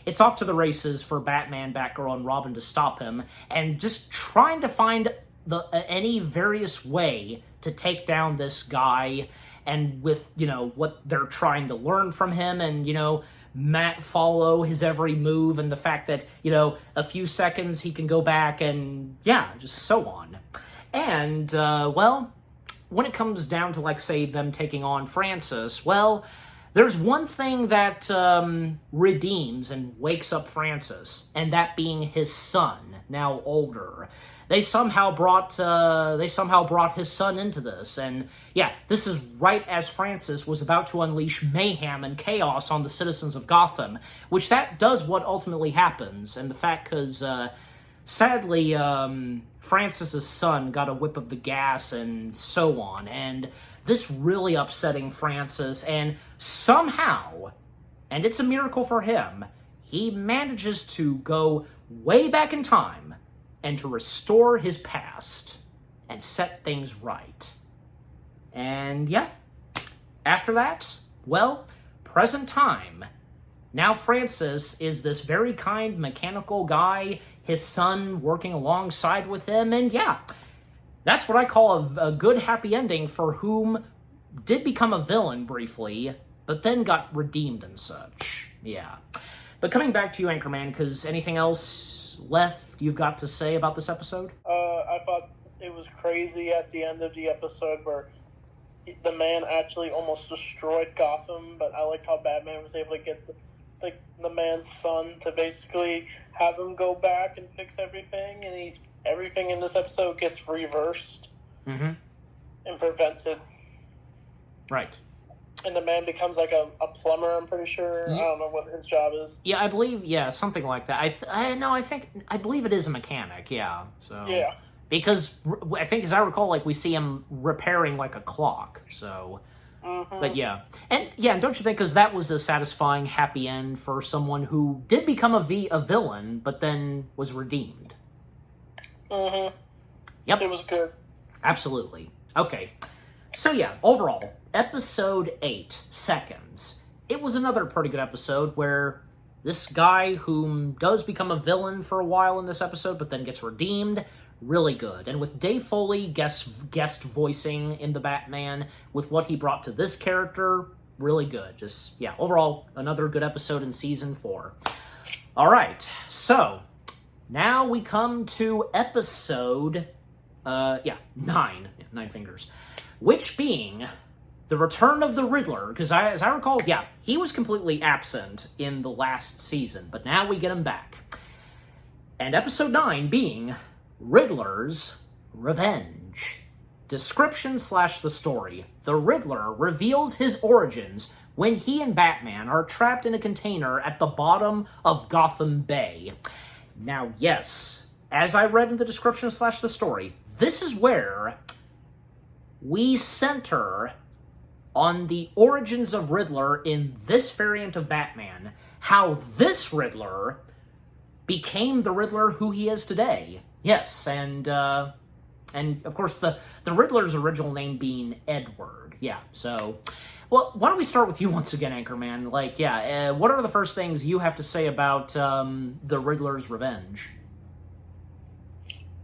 it's off to the races for Batman, Batgirl, and Robin to stop him, and just trying to find any various way to take down this guy, and with, what they're trying to learn from him, and, Matt follow his every move, and the fact that, a few seconds he can go back, and, just so on. And, when it comes down to, like, say, them taking on Francis, there's one thing that redeems and wakes up Francis, and that being his son, now older. They somehow brought his son into this, and this is right as Francis was about to unleash mayhem and chaos on the citizens of Gotham, which that does what ultimately happens, and the fact, because sadly, Francis's son got a whip of the gas and so on, and this really upsetting Francis, and somehow, and it's a miracle for him, he manages to go way back in time and to restore his past and set things right. And after that, present time. Now Francis is this very kind, mechanical guy, his son working alongside with him, and that's what I call a good happy ending for whom did become a villain briefly, but then got redeemed and such. But coming back to you, Anchorman, because anything else left you've got to say about this episode?
I thought it was crazy at the end of the episode where the man actually almost destroyed Gotham, but I liked how Batman was able to get the man's son to basically have him go back and fix everything, and everything in this episode gets reversed and prevented. Right. And the man becomes like a plumber, I'm pretty sure. I don't know what his job is.
I believe, something like that. I believe it is a mechanic, so. Yeah. Because I think, as I recall, like, we see him repairing, like, a clock, so. But and don't you think, because that was a satisfying happy end for someone who did become a villain, but then was redeemed. Yep.
It was good.
Absolutely. Okay. So overall, episode 8, Seconds. It was another pretty good episode where this guy whom does become a villain for a while in this episode, but then gets redeemed, really good. And with Dave Foley guest voicing in the Batman, with what he brought to this character, really good. Just, overall, another good episode in Season 4. All right, so now we come to episode Nine. Yeah, 9 fingers. Which being the return of the Riddler, because as I recall, he was completely absent in the last season, but now we get him back. And episode 9 being Riddler's Revenge. Description / the story. The Riddler reveals his origins when he and Batman are trapped in a container at the bottom of Gotham Bay. Now, yes, as I read in the description / the story, this is where we center on the origins of Riddler in this variant of Batman, how this Riddler became the Riddler who he is today. Yes, and of course the Riddler's original name being Edward. Yeah, so, well, why don't we start with you once again, Anchorman? What are the first things you have to say about the Riddler's Revenge?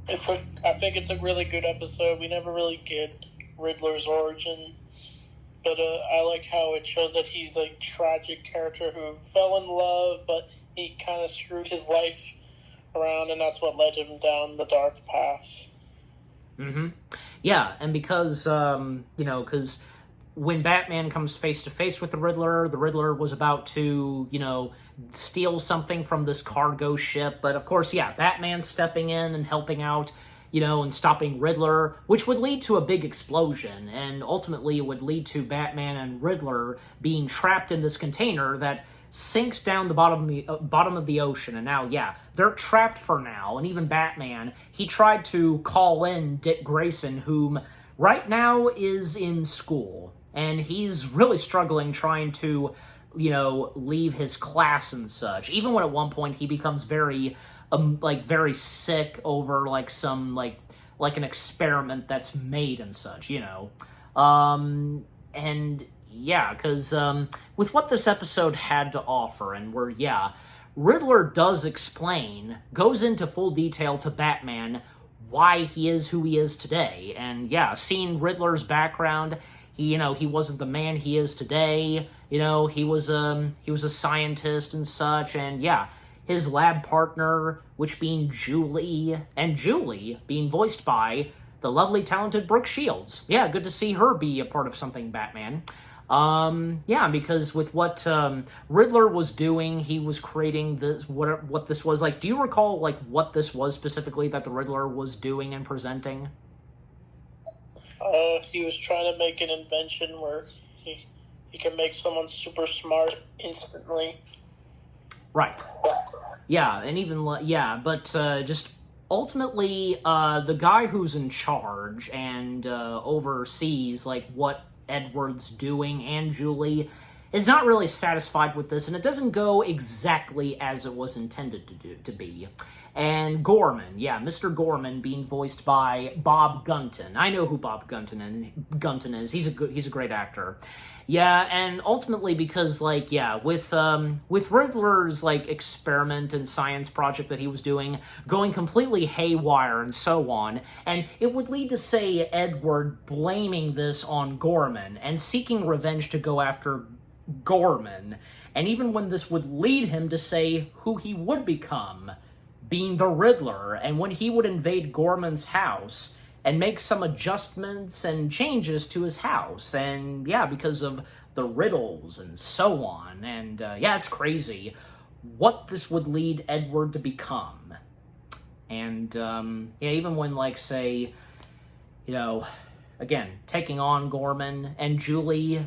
I think it's a really good episode. We never really get Riddler's origin, but I like how it shows that he's a tragic character who fell in love, but he kind of screwed his life around, and that's what led him down the dark path.
Mm-hmm. Yeah, and because, because when Batman comes face to face with the Riddler was about to, steal something from this cargo ship, but of course, Batman stepping in and helping out, and stopping Riddler, which would lead to a big explosion, and ultimately it would lead to Batman and Riddler being trapped in this container that sinks down the bottom of the ocean, and now, they're trapped for now, and even Batman, he tried to call in Dick Grayson, whom right now is in school, and he's really struggling trying to, leave his class and such, even when at one point he becomes very sick over, some, an experiment that's made and such, and because with what this episode had to offer, and where, Riddler does goes into full detail to Batman why he is who he is today, and seeing Riddler's background, he wasn't the man he is today, he was a scientist and such, and his lab partner, which being Julie, and Julie being voiced by the lovely, talented Brooke Shields. Good to see her be a part of something Batman. Because with what Riddler was doing, he was creating this, what this was. Do you recall, what this was specifically that the Riddler was doing and presenting?
He was trying to make an invention where he can make someone super smart instantly.
Right. And even, but just ultimately, the guy who's in charge and oversees, what Edward's doing and Julie is not really satisfied with this, and it doesn't go exactly as it was intended to be. And Gorman, Mr. Gorman being voiced by Bob Gunton. I know who Bob Gunton is. He's a great actor. And ultimately because, with Riddler's, experiment and science project that he was doing, going completely haywire and so on, and it would lead to, say, Edward blaming this on Gorman and seeking revenge to go after Gorman, and even when this would lead him to say who he would become, being the Riddler, and when he would invade Gorman's house and make some adjustments and changes to his house, and because of the riddles and so on, and it's crazy what this would lead Edward to become. And even when, say, again, taking on Gorman and Julie,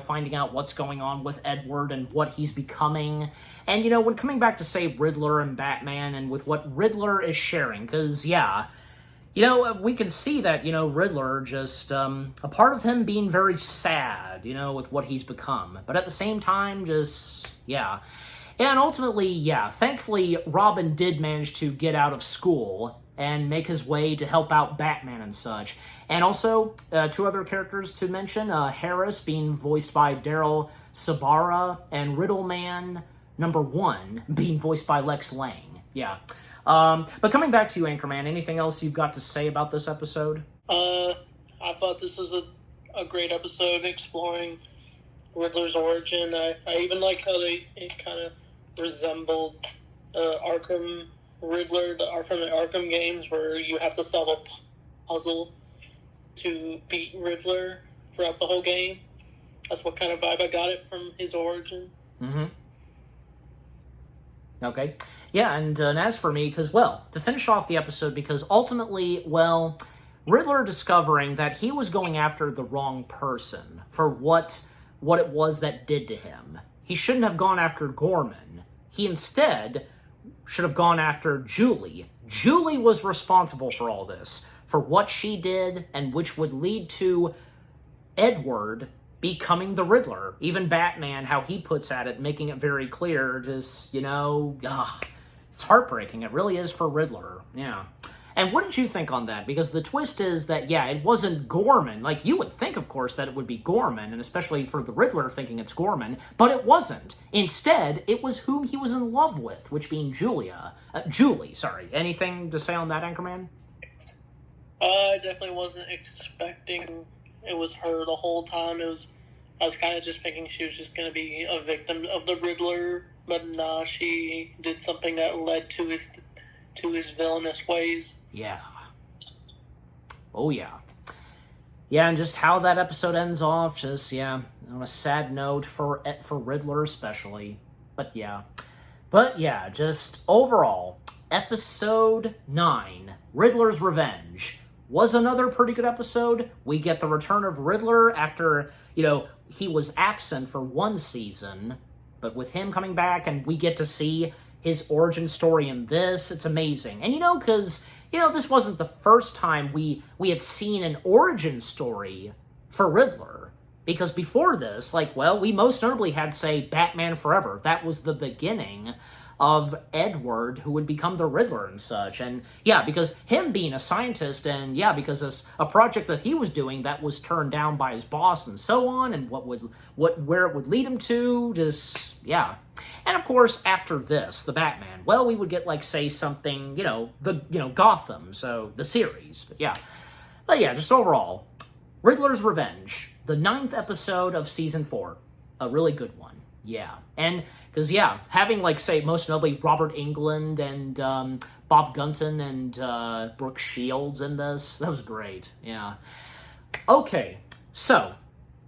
finding out what's going on with Edward and what he's becoming. And, when coming back to, say, Riddler and Batman and with what Riddler is sharing, because, we can see that, Riddler just, a part of him being very sad, with what he's become. But at the same time, just, And ultimately, thankfully, Robin did manage to get out of school and make his way to help out Batman and such. And also, 2 other characters to mention, Harris being voiced by Daryl Sabara, and Riddleman #1 being voiced by Lex Lang. But coming back to you, Anchorman, anything else you've got to say about this episode?
I thought this was a great episode exploring Riddler's origin. I even like how it kind of resembled Arkham Riddler are from the Arkham games, where you have to solve a puzzle to beat Riddler throughout the whole game. That's what kind of vibe I got it from his origin.
Mm-hmm. Okay. Yeah, and as for me, because, well, to finish off the episode, because ultimately, well, Riddler discovering that he was going after the wrong person for what it was that did to him. He shouldn't have gone after Gorman. He instead should have gone after Julie. Julie was responsible for all this, for what she did, and which would lead to Edward becoming the Riddler. Even Batman, how he puts at it, making it very clear, just, it's heartbreaking. It really is for Riddler. Yeah. And what did you think on that? Because the twist is that, yeah, it wasn't Gorman. Like, you would think, of course, that it would be Gorman, and especially for the Riddler thinking it's Gorman, but it wasn't. Instead, it was whom he was in love with, which being Julie. Anything to say on that, Anchorman?
I definitely wasn't expecting it was her the whole time. I was kind of just thinking she was just going to be a victim of the Riddler, but nah, she did something that led to his villainous ways.
Yeah. Oh, yeah. Yeah, and just how that episode ends off, just, yeah, on a sad note for Riddler especially. But yeah, just overall, episode 9, Riddler's Revenge, was another pretty good episode. We get the return of Riddler after, he was absent for one season, but with him coming back, and we get to see his origin story in this. It's amazing. And because, this wasn't the first time we had seen an origin story for Riddler. Because before this, we most notably had, say, Batman Forever. That was the beginning of Edward, who would become the Riddler and such. And yeah, because him being a scientist, and yeah, because a project that he was doing that was turned down by his boss and so on, and where it would lead him to, just, yeah. And of course, after this, the Batman, we would get, say, something, Gotham, so the series. But yeah, just overall, Riddler's Revenge, the 9th episode of Season 4, a really good one. Yeah, and because, having, say, most notably Robert Englund and Bob Gunton and Brooke Shields in this, that was great, yeah. Okay, so,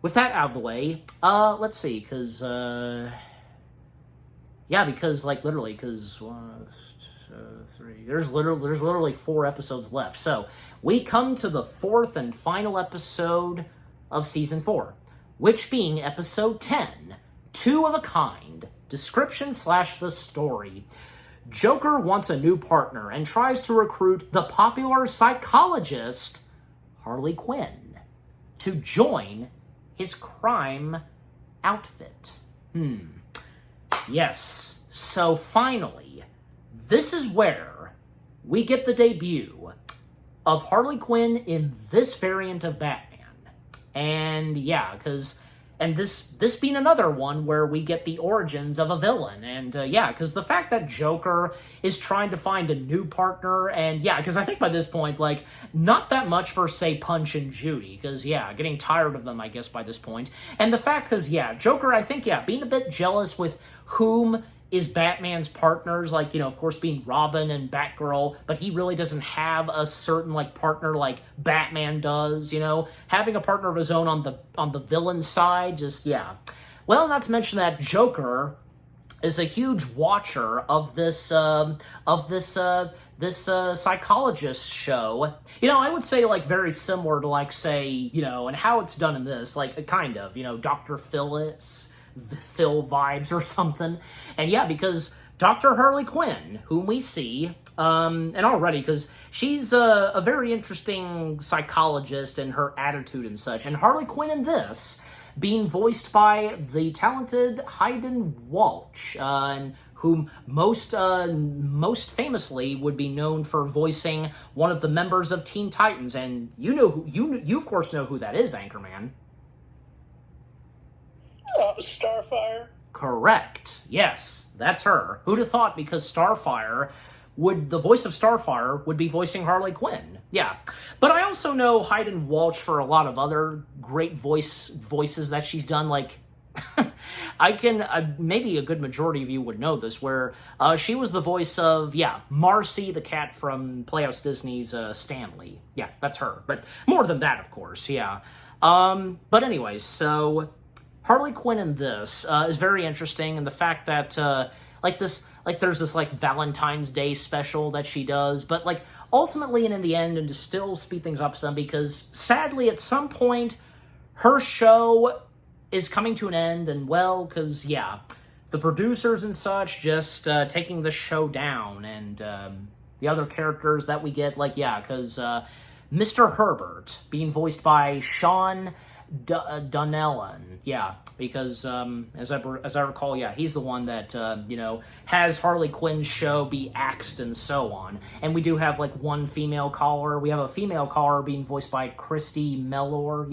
with that out of the way, let's see, because, literally, because 1, 2, 3, there's literally 4 episodes left, so, we come to the 4th and final episode of Season 4, which being episode 10, Two of a Kind, description / the story. Joker wants a new partner and tries to recruit the popular psychologist Harley Quinn to join his crime outfit. Yes, so finally, this is where we get the debut of Harley Quinn in this variant of Batman. And yeah, and this being another one where we get the origins of a villain. And because the fact that Joker is trying to find a new partner, and because I think by this point, not that much for, say, Punch and Judy, because, getting tired of them, I guess, by this point. And the fact, because, Joker, I think, being a bit jealous with whom is Batman's partners, of course, being Robin and Batgirl, but he really doesn't have a certain, partner like Batman does, having a partner of his own on the villain side, just, Well, not to mention that Joker is a huge watcher of this psychologist show. I would say, very similar to, say, and how it's done in this, kind of, Dr. Phil vibes or something. And because Dr. Harley Quinn, whom we see, and already, because she's a very interesting psychologist and her attitude and such, and Harley Quinn in this being voiced by the talented Hayden Walsh, and whom most famously would be known for voicing one of the members of Teen Titans, and you of course know who that is, Anchorman.
Starfire?
Correct. Yes, that's her. Who'd have thought, because the voice of Starfire would be voicing Harley Quinn. Yeah. But I also know Hayden Walsh for a lot of other great voices that she's done, I can, maybe a good majority of you would know this, where she was the voice of, Marcy the cat from Playhouse Disney's Stanley. Yeah, that's her. But more than that, of course, yeah. But anyways, so Harley Quinn in this is very interesting, and the fact that, there's this, Valentine's Day special that she does, but, ultimately and in the end, and to still speed things up some, because sadly, at some point, her show is coming to an end, and well, because, the producers and such just taking the show down, and the other characters that we get, because Mr. Herbert being voiced by Sean Donnellan, because as I recall, he's the one that has Harley Quinn's show be axed and so on. And we do have one female caller. We have a female caller being voiced by Christy Mellor,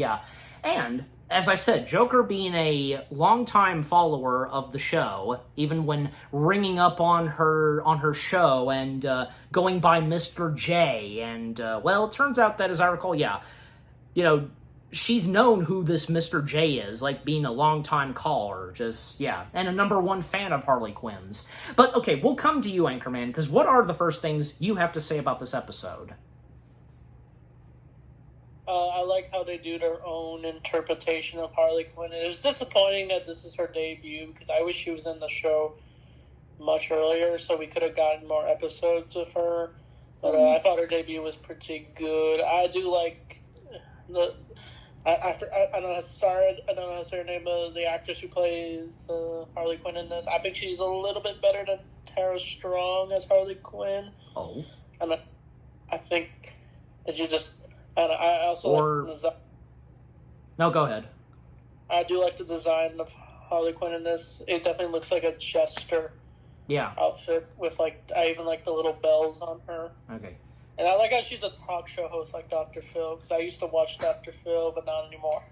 and as I said, Joker being a longtime follower of the show, even when ringing up on her show and going by Mr. J, and it turns out that, as I recall, she's known who this Mr. J is, being a longtime caller, and a #1 fan of Harley Quinn's. But okay, we'll come to you, Anchorman, because what are the first things you have to say about this episode?
I like how they do their own interpretation of Harley Quinn. It was disappointing that this is her debut, because I wish she was in the show much earlier, so we could have gotten more episodes of her. But I thought her debut was pretty good. I do like the... I don't know. Sorry, I don't know her name. The actress who plays Harley Quinn in this. I think she's a little bit better than Tara Strong as Harley Quinn.
Oh,
and I think that you just. And I also like the design.
No, go ahead.
I do like the design of Harley Quinn in this. It definitely looks like a jester. Outfit with I even like the little bells on her.
Okay.
And I like how she's a talk show host like Dr. Phil, because I used to watch Dr. Phil, but not anymore.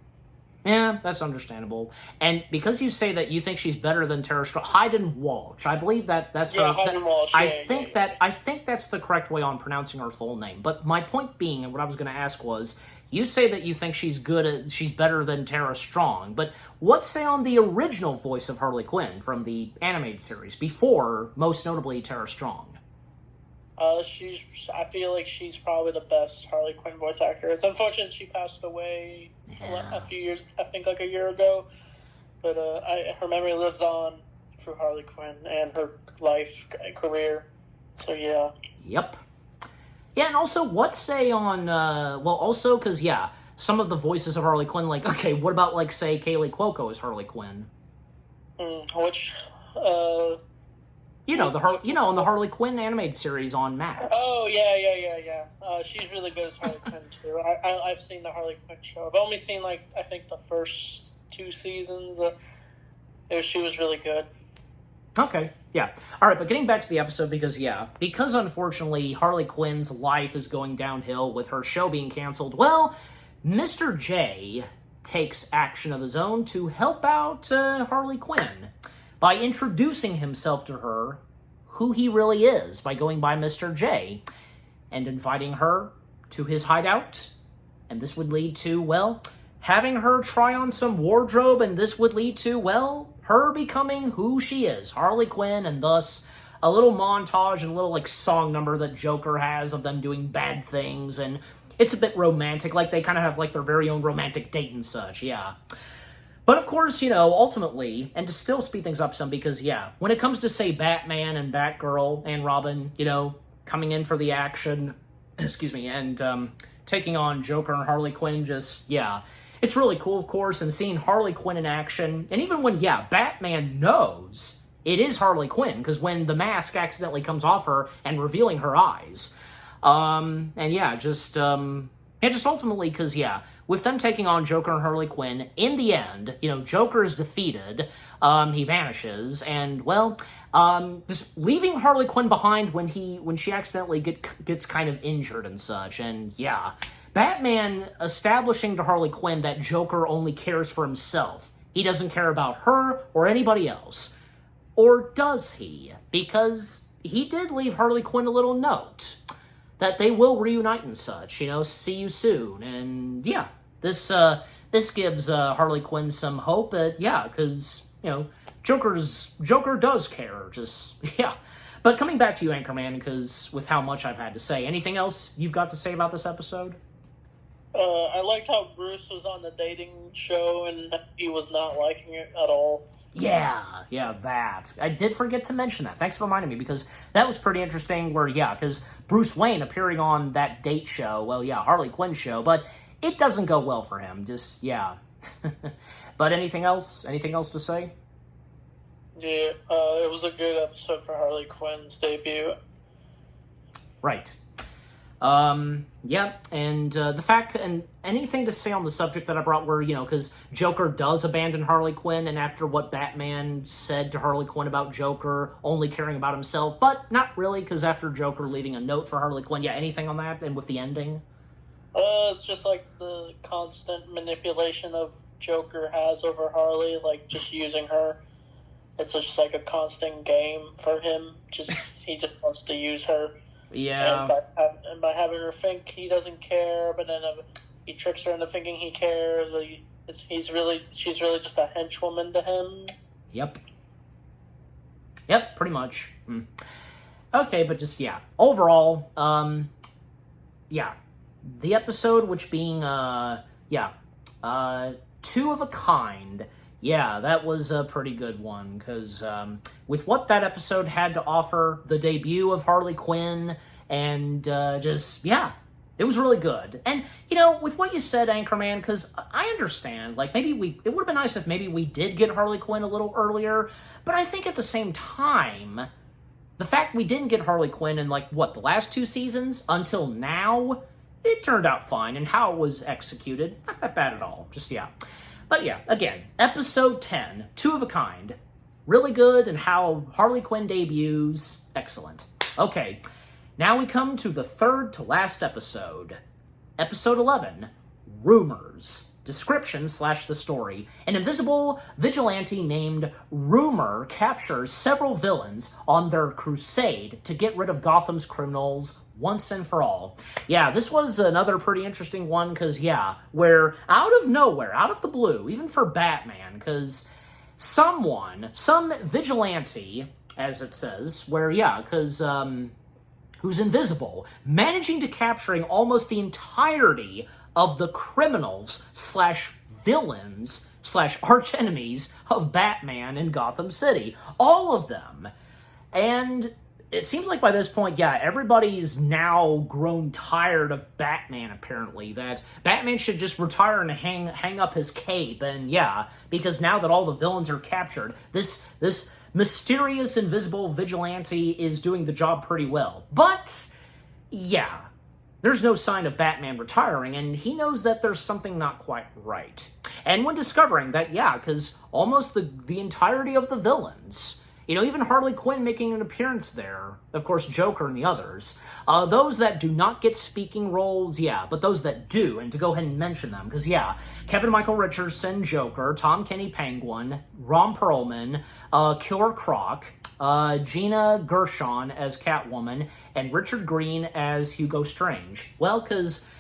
Yeah, that's understandable. And because you say that you think she's better than Tara Strong, Hayden Walsh, I believe that's her.
Hayden Walsh.
I think that's the correct way on pronouncing her full name. But my point being, and what I was going to ask was, you say that you think she's better than Tara Strong, but what say on the original voice of Harley Quinn from the animated series before, most notably, Tara Strong?
I feel like she's probably the best Harley Quinn voice actor. It's unfortunate she passed away a few years, I think a year ago. But her memory lives on through Harley Quinn and her life and career. So yeah.
Yep. Yeah, and also, what say on also because some of the voices of Harley Quinn, what about say Kaylee Cuoco as Harley Quinn?
Which
in the Harley Quinn animated series on Max.
Oh, yeah. She's really good as Harley Quinn, too. I've seen the Harley Quinn show. I've only seen, I think the first 2 seasons. She was really good.
Okay, yeah. All right, but getting back to the episode, because unfortunately Harley Quinn's life is going downhill with her show being canceled, Mr. J takes action of his own to help out Harley Quinn by introducing himself to her, who he really is, by going by Mr. J, and inviting her to his hideout. And this would lead to, having her try on some wardrobe, and this would lead to, her becoming who she is, Harley Quinn, and thus a little montage and a little, song number that Joker has of them doing bad things, and it's a bit romantic, they kind of have, their very own romantic date and such, yeah. But of course, ultimately, and to still speed things up some, because, when it comes to, say, Batman and Batgirl and Robin, coming in for the action, and taking on Joker and Harley Quinn, it's really cool, of course, and seeing Harley Quinn in action, and even when, Batman knows it is Harley Quinn, because when the mask accidentally comes off her and revealing her eyes, just ultimately, because, with them taking on Joker and Harley Quinn, in the end, Joker is defeated, he vanishes, and, just leaving Harley Quinn behind when she accidentally gets kind of injured and such, and, Batman establishing to Harley Quinn that Joker only cares for himself. He doesn't care about her or anybody else. Or does he? Because he did leave Harley Quinn a little note that they will reunite and such, see you soon. And this this gives Harley Quinn some hope. Yeah, because, Joker does care. Just, yeah. But coming back to you, Anchorman, because with how much I've had to say, anything else you've got to say about this episode?
I liked how Bruce was on the dating show and he was not liking it at all.
Yeah, that. I did forget to mention that. Thanks for reminding me, because that was pretty interesting where, because Bruce Wayne appearing on that date show, Harley Quinn show, but it doesn't go well for him. Just, yeah. But anything else? Anything else to say?
Yeah, it was a good episode for Harley Quinn's debut.
Right. Yeah, and the fact, and anything to say on the subject that I brought where, because Joker does abandon Harley Quinn, and after what Batman said to Harley Quinn about Joker only caring about himself, but not really, because after Joker leaving a note for Harley Quinn, anything on that, and with the ending?
It's just like the constant manipulation of Joker has over Harley, like just using her. It's just like a constant game for him. He just wants to use her.
Yeah.
And by having her think he doesn't care, but then he tricks her into thinking he cares. She's really just a henchwoman to him.
Yep, pretty much. Okay, but just, overall, the episode, which being, two of a kind, that was a pretty good one, because with what that episode had to offer, the debut of Harley Quinn, and it was really good. And, with what you said, Anchorman, because I understand, like, maybe it would have been nice if maybe we did get Harley Quinn a little earlier, but I think at the same time, the fact we didn't get Harley Quinn in, the last 2 seasons, until now, it turned out fine, and how it was executed, not that bad at all, But again, episode 10, two of a kind, really good, and how Harley Quinn debuts, excellent. Okay, now we come to the third to last episode. Episode 11, Rumors. Description / the story. An invisible vigilante named Rumor captures several villains on their crusade to get rid of Gotham's criminals once and for all. This was another pretty interesting one, because, where out of nowhere, out of the blue, even for Batman, because some vigilante, as it says, where, who's invisible, managing to capturing almost the entirety of the criminals / villains / arch enemies of Batman in Gotham City. All of them. And it seems like by this point, everybody's now grown tired of Batman, apparently. That Batman should just retire and hang up his cape, and because now that all the villains are captured, this mysterious invisible vigilante is doing the job pretty well. But, there's no sign of Batman retiring, and he knows that there's something not quite right. And when discovering that, because almost the entirety of the villains, even Harley Quinn making an appearance there, of course Joker and the others, those that do not get speaking roles, but those that do, and to go ahead and mention them, because Kevin Michael Richardson, Joker, Tom Kenny, Penguin, Ron Perlman, Killer Croc, Gina Gershon as Catwoman, and Richard Green as Hugo Strange. Well, because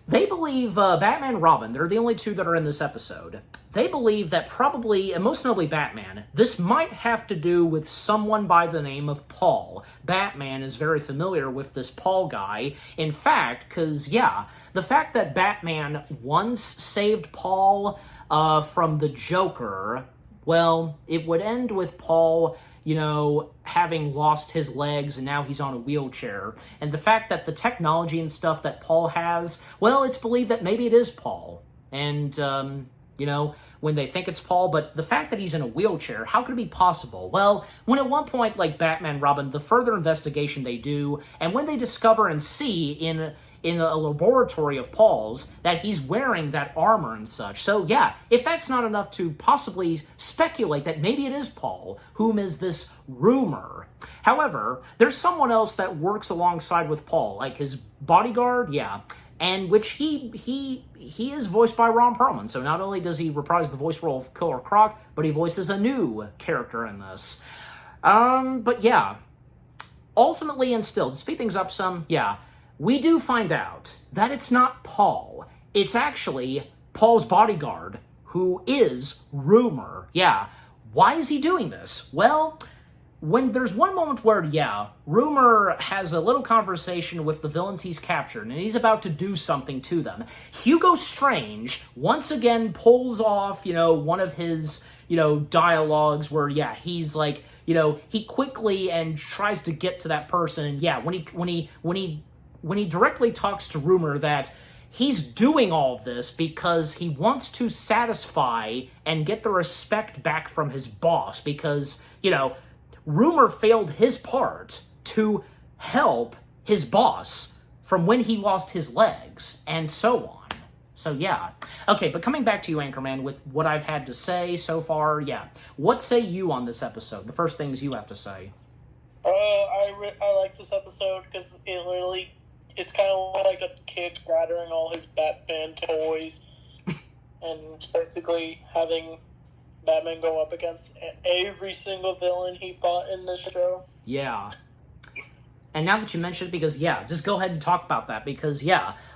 they believe Batman and Robin, they're the only two that are in this episode. They believe that probably, and most notably Batman, this might have to do with someone by the name of Paul. Batman is very familiar with this Paul guy. In fact, because, the fact that Batman once saved Paul from the Joker, well, it would end with Paul, having lost his legs and now he's on a wheelchair. And the fact that the technology and stuff that Paul has, well, it's believed that maybe it is Paul. And, when they think it's Paul, but the fact that he's in a wheelchair, how could it be possible? Well, when at one point, like Batman, Robin, the further investigation they do, and when they discover and see in a laboratory of Paul's that he's wearing that armor and such. So if that's not enough to possibly speculate that maybe it is Paul, whom is this Rumor. However, there's someone else that works alongside with Paul, like his bodyguard, and which he is voiced by Ron Perlman. So not only does he reprise the voice role of Killer Croc, but he voices a new character in this. But ultimately and still, to speed things up some, we do find out that it's not Paul. It's actually Paul's bodyguard, who is Rumor. Yeah. Why is he doing this? Well, when there's one moment where, Rumor has a little conversation with the villains he's captured, and he's about to do something to them, Hugo Strange once again pulls off, one of his, dialogues where, he's like, he quickly and tries to get to that person. And when he directly talks to Rumor that he's doing all of this because he wants to satisfy and get the respect back from his boss because, Rumor failed his part to help his boss from when he lost his legs, and so on. So, Okay, but coming back to you, Anchorman, with what I've had to say so far, what say you on this episode? The first things you have to say.
I like this episode because it's kind of like a kid gathering all his Batman toys and basically having Batman go up against every single villain he fought in this show.
Yeah. And now that you mention it, because, just go ahead and talk about that, because,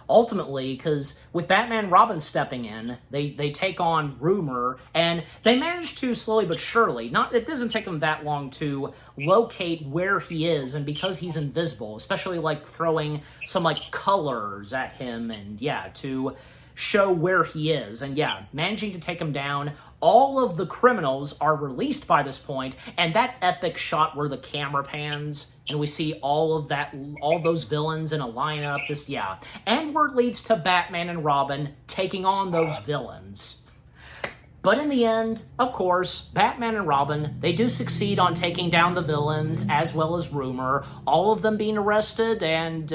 ultimately, because with Batman and Robin stepping in, they take on Rumor, and they manage to, slowly but surely, it doesn't take them that long to locate where he is, and because he's invisible, especially, throwing some, colors at him, and, to show where he is, and managing to take him down. All of the criminals are released by this point, and that epic shot where the camera pans and we see all those villains in a lineup, and where it leads to Batman and Robin taking on those villains. But in the end, of course, Batman and Robin, they do succeed on taking down the villains as well as Rumor, all of them being arrested, and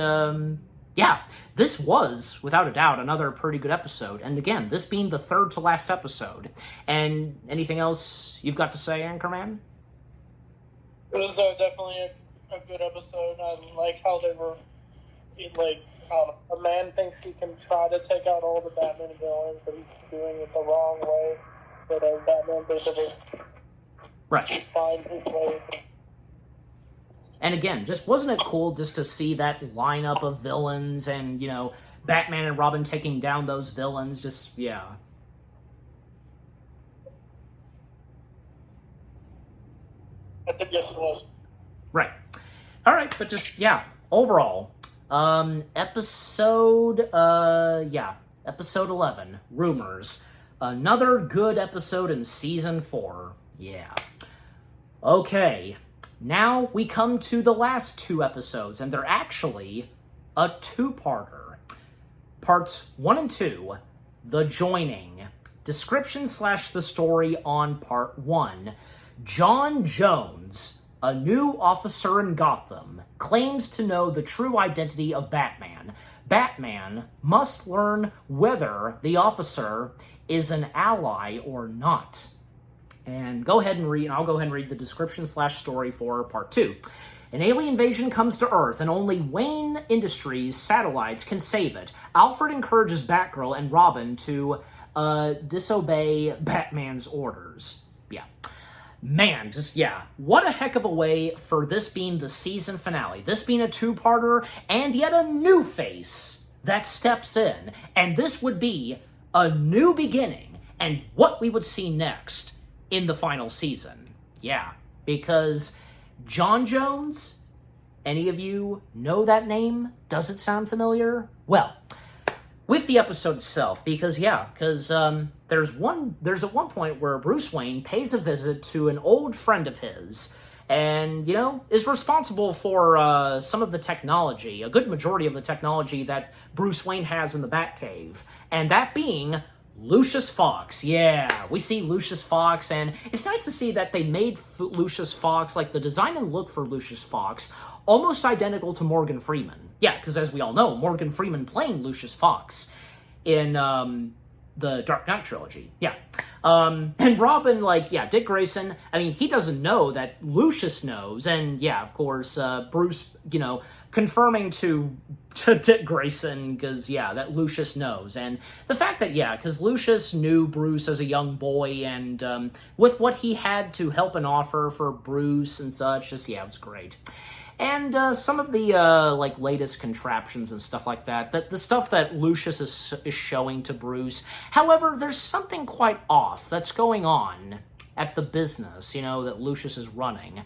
this was, without a doubt, another pretty good episode. And again, this being the third to last episode. And anything else you've got to say, Anchorman?
It was definitely a good episode. I like how they were, a man thinks he can try to take out all the Batman villains, but he's doing it the wrong way. But Batman basically finds his way.
And again, just wasn't it cool just to see that lineup of villains and, Batman and Robin taking down those villains? Just,
Yes, it was.
Right. All right, but just, overall, episode 11, Rumors. Another good episode in Season 4. Yeah. Okay. Now we come to the last two episodes, and they're actually a two-parter. Parts 1 and 2, The Joining. Description / the story on Part 1. John Jones, a new officer in Gotham, claims to know the true identity of Batman. Batman must learn whether the officer is an ally or not. And I'll go ahead and read the description / story for Part 2. An alien invasion comes to Earth, and only Wayne Industries satellites can save it. Alfred encourages Batgirl and Robin to disobey Batman's orders. Man, what a heck of a way for this being the season finale. This being a two-parter, and yet a new face that steps in. And this would be a new beginning, and what we would see next in the final season. Because John Jones, any of you know that name? Does it sound familiar? Well, with the episode itself, because there's at one point where Bruce Wayne pays a visit to an old friend of his, and, is responsible for some of the technology, a good majority of the technology that Bruce Wayne has in the Batcave, and that being Lucius Fox. We see Lucius Fox, and it's nice to see that they made Lucius Fox, the design and look for Lucius Fox, almost identical to Morgan Freeman. Because as we all know, Morgan Freeman playing Lucius Fox in the Dark Knight trilogy. And Robin, Dick Grayson, he doesn't know that Lucius knows, and of course, Bruce, confirming to Dick Grayson, because, yeah, that Lucius knows. And the fact that, yeah, because Lucius knew Bruce as a young boy, and with what he had to help and offer for Bruce and such, just, yeah, it was great. And some of the, like, latest contraptions and stuff like that, the stuff that Lucius is showing to Bruce. However, there's something quite off that's going on at the business, you know, that Lucius is running.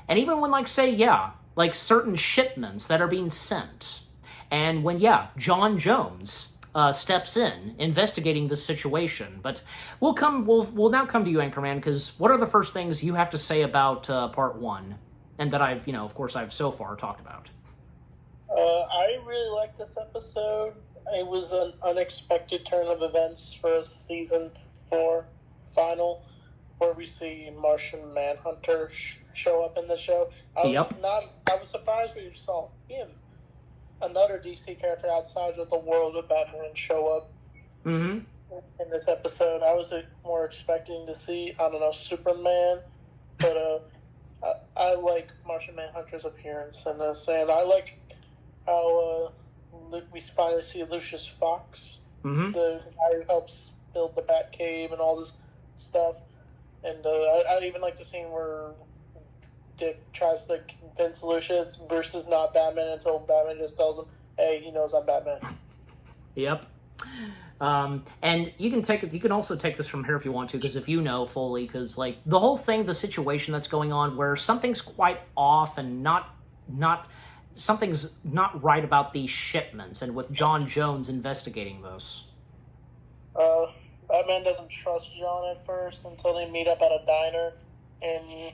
And even when, like, say, yeah, like, certain shipments that are being sent. And when, yeah, John Jones steps in, investigating this situation. But we'll now come to you, Anchorman, because what are the first things you have to say about Part 1? And that I've, you know, of course, I've so far talked about.
I really liked this episode. It was an unexpected turn of events for a season 4 final, where we see Martian Manhunter show up in the show. I was surprised we saw him, another DC character outside of the world of Batman, show up in this episode. I was more expecting to see, I don't know, Superman, but I like Martian Manhunter's appearance in this, and I like how we finally see Lucius Fox, the guy who helps build the Batcave and all this stuff. And I even like the scene where Dick tries to convince Lucius Bruce is not Batman until Batman just tells him, hey, he knows I'm Batman.
Yep. And you can also take this from here if you want to, because if you know fully, because, like, the whole thing, the situation that's going on where something's quite off and something's not right about these shipments, and with John Jones investigating this.
Batman doesn't trust John at first until they meet up at a diner, and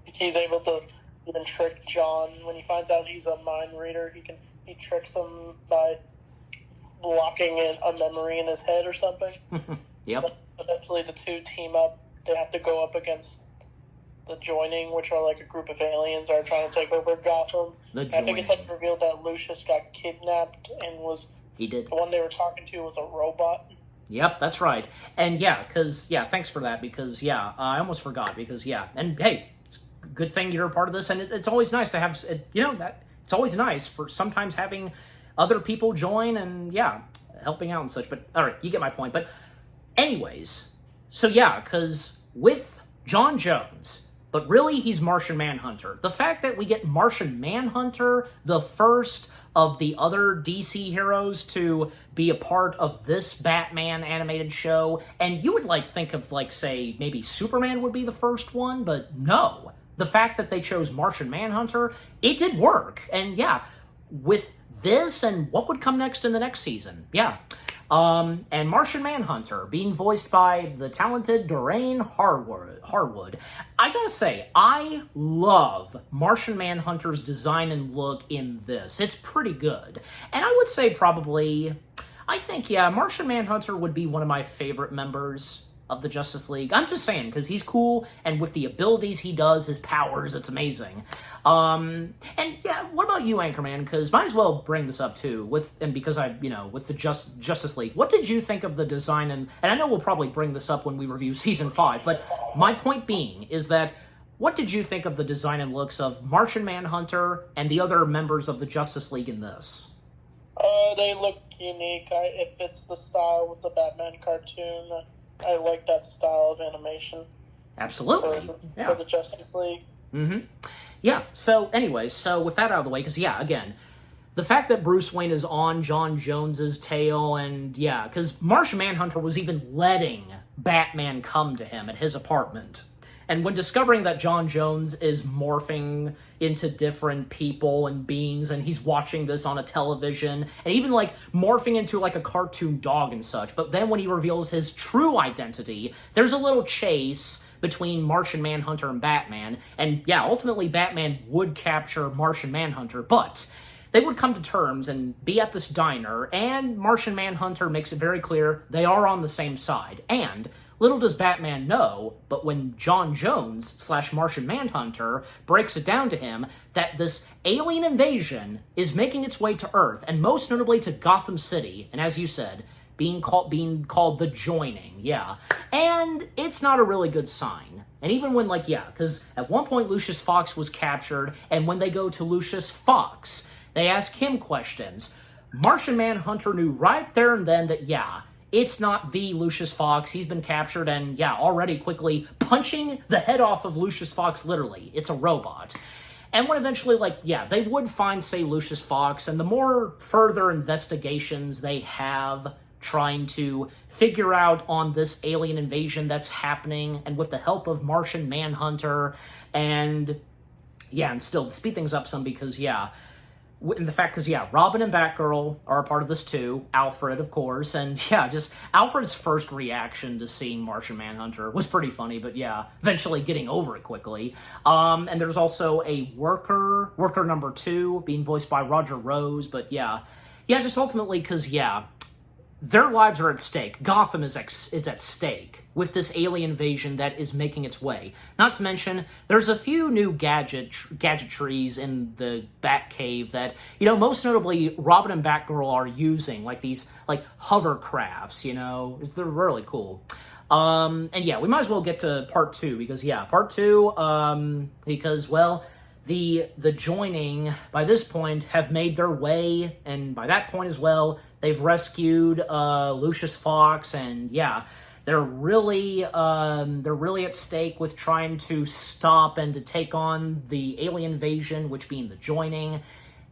he's able to even trick John. When he finds out he's a mind reader, he tricks him by blocking a memory in his head or something.
Yep.
But eventually the two team up. They have to go up against the Joining, which are like a group of aliens that are trying to take over Gotham. I think it's like revealed that Lucius got kidnapped and
He did.
The one they were talking to was a robot.
Yep, that's right. And thanks for that, because, I almost forgot, because, and hey, it's a good thing you're a part of this, and it's always nice to have, it's always nice for sometimes having other people join and, helping out and such, but, alright, you get my point. But, anyways, so because with John Jones, but really he's Martian Manhunter, the fact that we get Martian Manhunter, the first of the other DC heroes to be a part of this Batman animated show, and you would think of say maybe Superman would be the first one, but no. The fact that they chose Martian Manhunter, it did work. And with this and what would come next in the next season. And Martian Manhunter being voiced by the talented Doreen Harwood. I gotta say, I love Martian Manhunter's design and look in this. It's pretty good. And I would say I think Martian Manhunter would be one of my favorite members of the Justice League. I'm just saying, because he's cool, and with the abilities he does, his powers, it's amazing. And what about you, Anchorman? Because might as well bring this up too, with the Justice League. What did you think of the design? And I know we'll probably bring this up when we review Season 5, but my point being is that what did you think of the design and looks of Martian Manhunter and the other members of the Justice League in this?
They look unique. It fits the style with the Batman cartoon. I like that style of animation.
Absolutely.
For the Justice League.
So anyways, with that out of the way, because again, the fact that Bruce Wayne is on John Jones's tail, and because Martian Manhunter was even letting Batman come to him at his apartment. And when discovering that John Jones is morphing into different people and beings, and he's watching this on a television, and even morphing into a cartoon dog and such, but then when he reveals his true identity, there's a little chase between Martian Manhunter and Batman, and ultimately Batman would capture Martian Manhunter, but they would come to terms and be at this diner, and Martian Manhunter makes it very clear they are on the same side, and little does Batman know, but when John Jones / Martian Manhunter breaks it down to him that this alien invasion is making its way to Earth, and most notably to Gotham City, and as you said, being called the Joining, and it's not a really good sign. And even when, because at one point Lucius Fox was captured, and when they go to Lucius Fox, They ask him questions. Martian Manhunter knew right there and then that, yeah, it's not the Lucius Fox. He's been captured and, yeah, already quickly punching the head off of Lucius Fox, literally. It's a robot. And when eventually, like, yeah, they would find, say, Lucius Fox, and the more further investigations they have trying to figure out on this alien invasion that's happening, and with the help of Martian Manhunter, and, yeah, and still, to speed things up some, because, yeah, and the fact, because, yeah, Robin and Batgirl are a part of this too. Alfred, of course. And, yeah, just Alfred's first reaction to seeing Martian Manhunter was pretty funny, but, yeah, eventually getting over it quickly. And there's also a worker number 2, being voiced by Roger Rose, but, yeah, just ultimately, because, yeah, their lives are at stake. Gotham is at stake with this alien invasion that is making its way. Not to mention, there's a few new gadgetries in the Batcave that, you know, most notably, Robin and Batgirl are using, like these, like, hovercrafts, you know? They're really cool. And yeah, we might as well get to part 2, because, yeah, part 2, because, well, the joining, by this point, have made their way, and by that point as well, they've rescued Lucius Fox, and yeah, they're really at stake with trying to stop and to take on the alien invasion, which being the joining.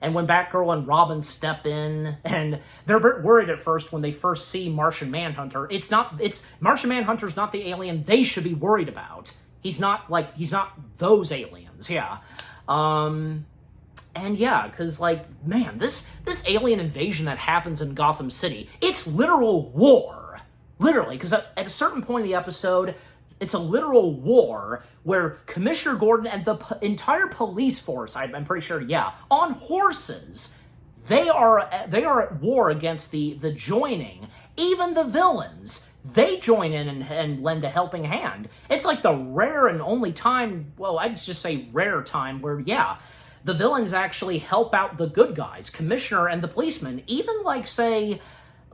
And when Batgirl and Robin step in, and they're a bit worried at first when they first see Martian Manhunter. Martian Manhunter's not the alien they should be worried about. He's not those aliens, yeah. And yeah, because, like, man, this alien invasion that happens in Gotham City, it's literal war. Literally, because at a certain point in the episode, it's a literal war where Commissioner Gordon and the entire police force, I'm pretty sure, yeah, on horses, they are at war against the joining. Even the villains, they join in and lend a helping hand. It's like the rare and only time, well, I'd just say rare time where, yeah, the villains actually help out the good guys, Commissioner and the policemen. Even, like, say,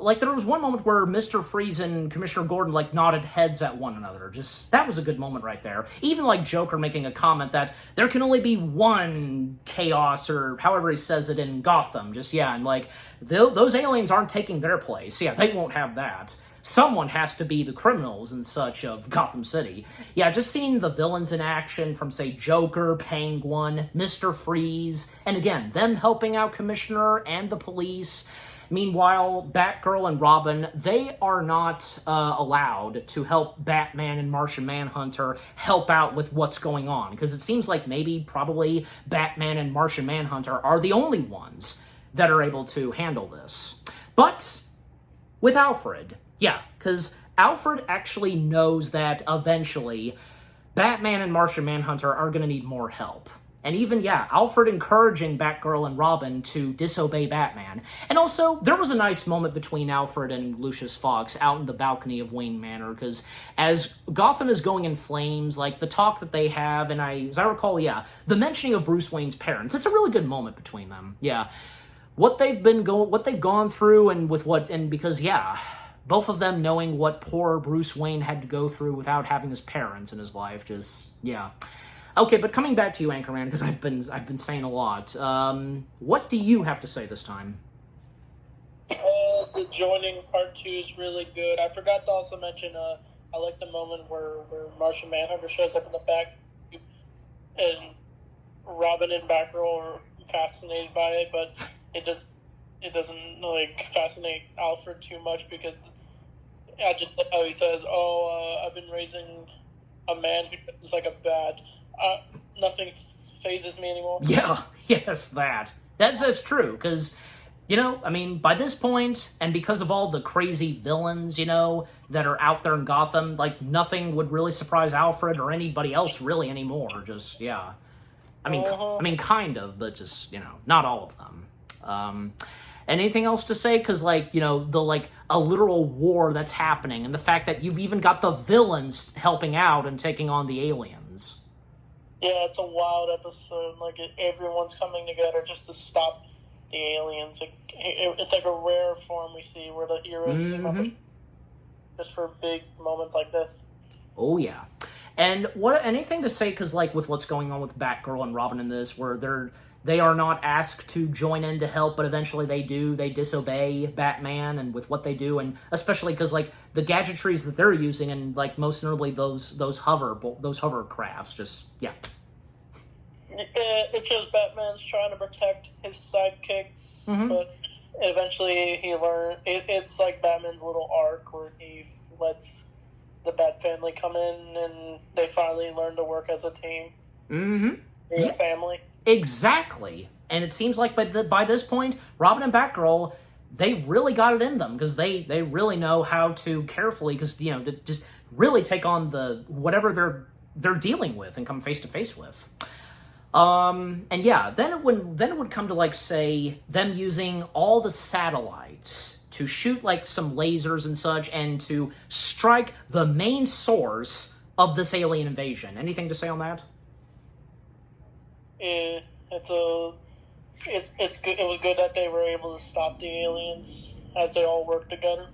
like, there was one moment where Mr. Freeze and Commissioner Gordon, like, nodded heads at one another. Just, that was a good moment right there. Even, like, Joker making a comment that there can only be one chaos, or however he says it, in Gotham. Just, yeah, and, like, those aliens aren't taking their place. Yeah, they won't have that. Someone has to be the criminals and such of Gotham City. Yeah, just seeing the villains in action from, say, Joker, Penguin, Mr. Freeze, and again, them helping out Commissioner and the police. Meanwhile, Batgirl and Robin, they are not allowed to help Batman and Martian Manhunter help out with what's going on, because it seems like probably Batman and Martian Manhunter are the only ones that are able to handle this. But with Alfred, yeah, because Alfred actually knows that eventually Batman and Martian Manhunter are going to need more help. And even, yeah, Alfred encouraging Batgirl and Robin to disobey Batman. And also, there was a nice moment between Alfred and Lucius Fox out in the balcony of Wayne Manor, because as Gotham is going in flames, like, the talk that they have, and as I recall, yeah, the mentioning of Bruce Wayne's parents, it's a really good moment between them, yeah. What they've gone through, and because, yeah, both of them knowing what poor Bruce Wayne had to go through without having his parents in his life, just, yeah. Okay, but coming back to you, Anchorman, because I've been saying a lot. What do you have to say this time?
The joining part 2 is really good. I forgot to also mention, I like the moment where Martian Manhunter shows up in the back, and Robin and Batgirl are fascinated by it, but it doesn't like fascinate Alfred too much, because I just like how he says, I've been raising a man who is like a bat. Nothing phases me anymore.
Yeah, yes, that's true, because, you know, I mean, by this point, and because of all the crazy villains, you know, that are out there in Gotham, like, nothing would really surprise Alfred or anybody else really anymore. Just, yeah. I mean, kind of, but just, you know, not all of them. Anything else to say? Because, like, you know, a literal war that's happening, and the fact that you've even got the villains helping out and taking on the aliens.
Yeah, it's a wild episode. Like, everyone's coming together just to stop the aliens. It's like a rare form we see where the heroes team up just for big moments like this.
Oh, yeah. And anything to say, because, like, with what's going on with Batgirl and Robin in this, where they are not asked to join in to help, but eventually they do. They disobey Batman and with what they do, and especially because like the gadgetries that they're using, and like most notably those hovercrafts, just yeah.
It shows Batman's trying to protect his sidekicks, but eventually he learned. It's like Batman's little arc where he lets the Bat family come in, and they finally learn to work as a team. Be a family.
Exactly. And it seems like by this point, Robin and Batgirl, they've really got it in them, because they really know how to carefully, because, you know, to just really take on the whatever they're dealing with and come face to face with. And yeah, then it would come to, like, say, them using all the satellites to shoot, like, some lasers and such, and to strike the main source of this alien invasion. Anything to say on that?
Yeah, it's good. It was good that they were able to stop the aliens as they all work together.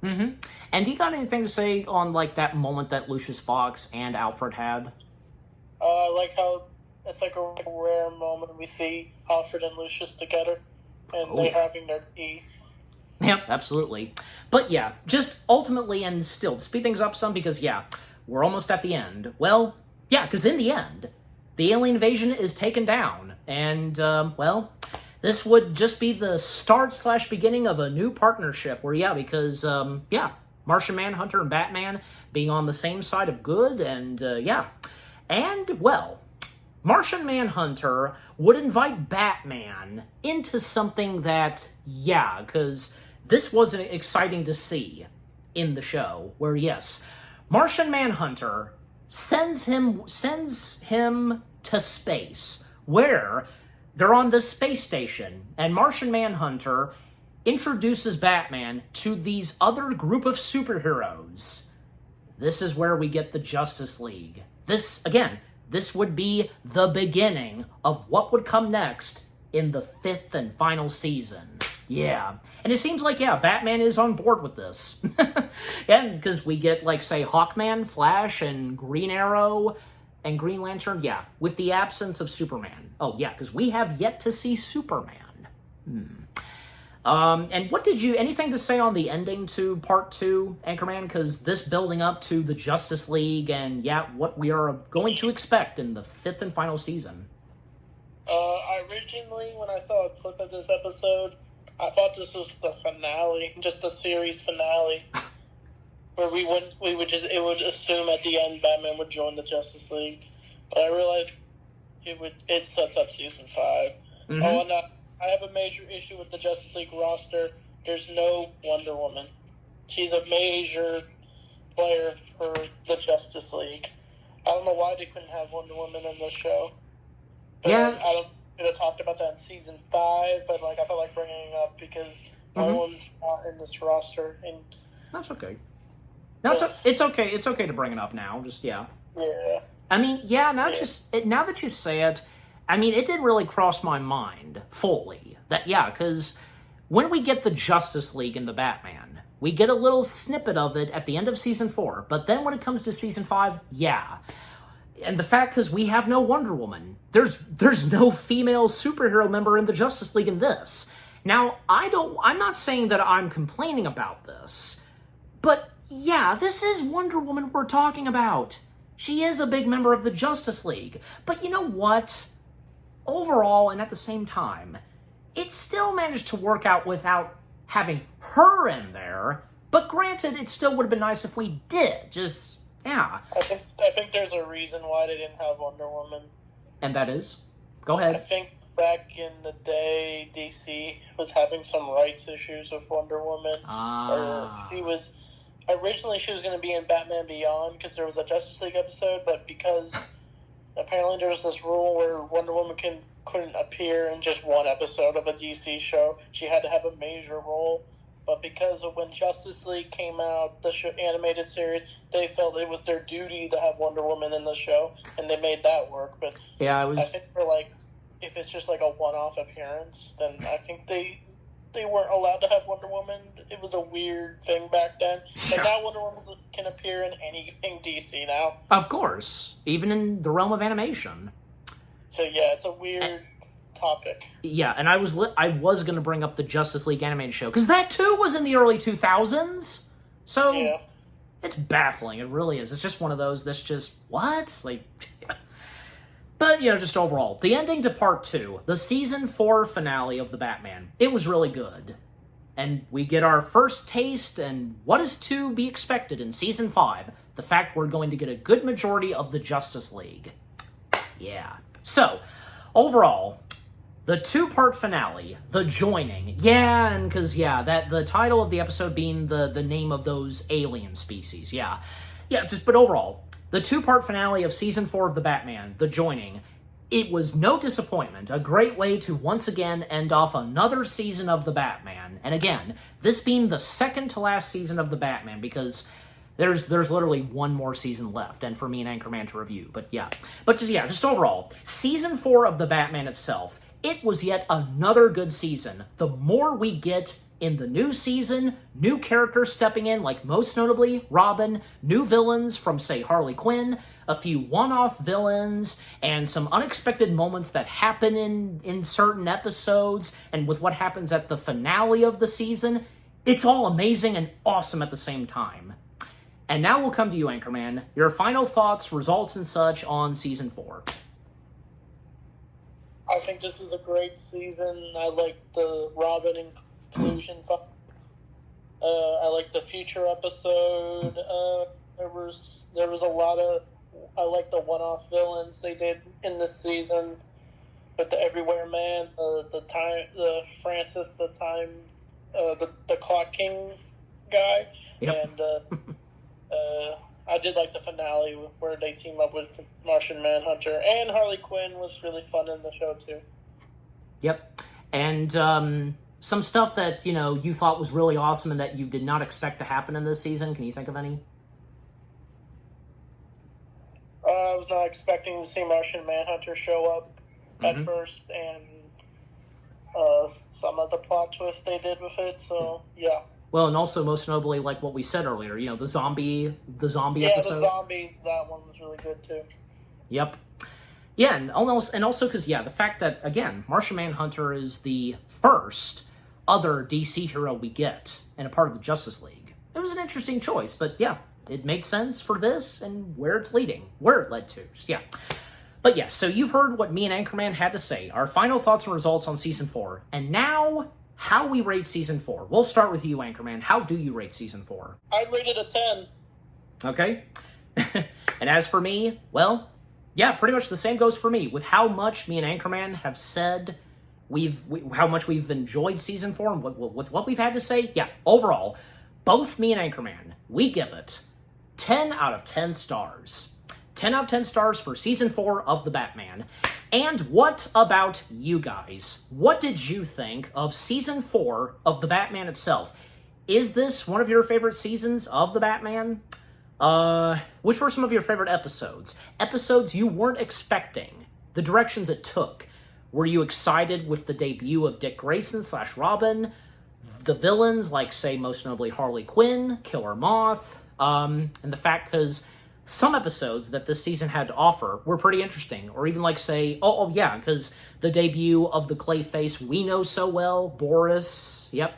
And you got anything to say on like that moment that Lucius Fox and Alfred had?
I like how it's like a rare moment we see Alfred and Lucius together, and they having their tea.
Yep, absolutely. But yeah, just ultimately, and still to speed things up some, because yeah, we're almost at the end. Well, yeah, because in the end, the alien invasion is taken down, and, well, this would just be the start/beginning of a new partnership, where, yeah, because, yeah, Martian Manhunter and Batman being on the same side of good, and, yeah. And, well, Martian Manhunter would invite Batman into something that, yeah, because this wasn't exciting to see in the show, where, yes, Martian Manhunter sends him to space, where they're on this space station, and Martian Manhunter introduces Batman to these other group of superheroes. This is where we get the Justice League. This would be the beginning of what would come next in the 5th and final season. Yeah. And it seems like, yeah, Batman is on board with this. And because we get, like, say, Hawkman, Flash, and Green Arrow, and Green Lantern, yeah, with the absence of Superman. Oh, yeah, because we have yet to see Superman. And what anything to say on the ending to Part 2, Anchorman? Because this building up to the Justice League, and, yeah, what we are going to expect in the 5th and final season.
Originally, when I saw a clip of this episode, I thought this was the finale, just the series finale, where it would assume at the end Batman would join the Justice League, but I realized it sets up season 5. Oh, and I have a major issue with the Justice League roster. There's no Wonder Woman. She's a major player for the Justice League. I don't know why they couldn't have Wonder Woman in this show. But
yeah,
I could have talked about that in season 5, but like I felt like bringing it up because no one's not in this roster, and
that's okay. It's okay. It's okay to bring it up now. Just yeah.
Yeah.
I mean, yeah. Now that you say it, I mean, it didn't really cross my mind fully that because when we get the Justice League and the Batman, we get a little snippet of it at the end of season 4. But then when it comes to season 5, yeah. And the fact, because we have no Wonder Woman, there's no female superhero member in the Justice League in this. Now, I'm not saying that I'm complaining about this, but yeah, this is Wonder Woman we're talking about. She is a big member of the Justice League. But you know what? Overall, and at the same time, it still managed to work out without having her in there. But granted, it still would have been nice if we did. Just, yeah.
I think there's a reason why they didn't have Wonder Woman.
And that is? Go ahead.
I think back in the day, DC was having some rights issues with Wonder Woman. Originally she was going to be in Batman Beyond because there was a Justice League episode, but because apparently there was this rule where Wonder Woman couldn't appear in just one episode of a DC show. She had to have a major role. But because of when Justice League came out, the animated series, they felt it was their duty to have Wonder Woman in the show, and they made that work. But
yeah,
I think if it's just like a one-off appearance, then I think they weren't allowed to have Wonder Woman. It was a weird thing back then. And now Wonder Woman can appear in anything DC now.
Of course. Even in the realm of animation.
So yeah, it's a weird topic.
Yeah, and I was going to bring up the Justice League animated show, because that too was in the early 2000s. So,
Yeah.
it's baffling. It really is. It's just one of those that's just, what? Like, but, just overall. The ending to Part 2, the Season 4 finale of The Batman, it was really good. And we get our first taste and what is to be expected in Season 5. The fact we're going to get a good majority of the Justice League. Yeah. So, overall, the 2-part finale, The Joining. Yeah, and because, that the title of the episode being the name of those alien species. Yeah. Yeah, but overall, the 2-part finale of Season 4 of The Batman, The Joining, it was no disappointment. A great way to once again end off another season of The Batman. And again, this being the second to last season of The Batman, because there's literally one more season left, and for me and Anchorman to review. But just overall, Season 4 of The Batman itself, it was yet another good season. The more we get in the new season, new characters stepping in, like most notably Robin, new villains from, say, Harley Quinn, a few one-off villains, and some unexpected moments that happen in certain episodes, and with what happens at the finale of the season, it's all amazing and awesome at the same time. And now we'll come to you, Anchorman. Your final thoughts, results, and such on Season 4.
I think this is a great season. I like the Robin inclusion. I like the future episode. There was a lot of. I like the one-off villains they did in this season, with the Everywhere Man, the Francis, the Clock King guy,
Yep.
and I did like the finale where they team up with Martian Manhunter, and Harley Quinn was really fun in the show too.
Yep. And some stuff that, you thought was really awesome and that you did not expect to happen in this season. Can you think of any?
I was not expecting to see Martian Manhunter show up at first, and some of the plot twists they did with it, so yeah.
Well, and also most notably, like what we said earlier, the zombie episode.
Yeah, the zombies, that one was really good too.
Yep. Yeah, and also because, the fact that, again, Martian Manhunter is the first other DC hero we get in a part of the Justice League. It was an interesting choice, but it makes sense for this and where it led to. Yeah. But so you've heard what me and Anchorman had to say, our final thoughts and results on Season 4, and now how we rate Season 4. We'll start with you, Anchorman. How do you rate Season 4?
I'd rate it a 10.
Okay. And as for me, well, pretty much the same goes for me. With how much me and Anchorman have said, how much we've enjoyed Season 4 and with what we've had to say, overall, both me and Anchorman, we give it 10 out of 10 stars. 10 out of 10 stars for Season 4 of The Batman. And what about you guys? What did you think of Season 4 of The Batman itself? Is this one of your favorite seasons of The Batman? Which were some of your favorite episodes? Episodes you weren't expecting. The directions it took. Were you excited with the debut of Dick Grayson / Robin? The villains, like, say, most notably Harley Quinn, Killer Moth, and the fact because some episodes that this season had to offer were pretty interesting. Or even, like, say, because the debut of the Clayface we know so well, Basil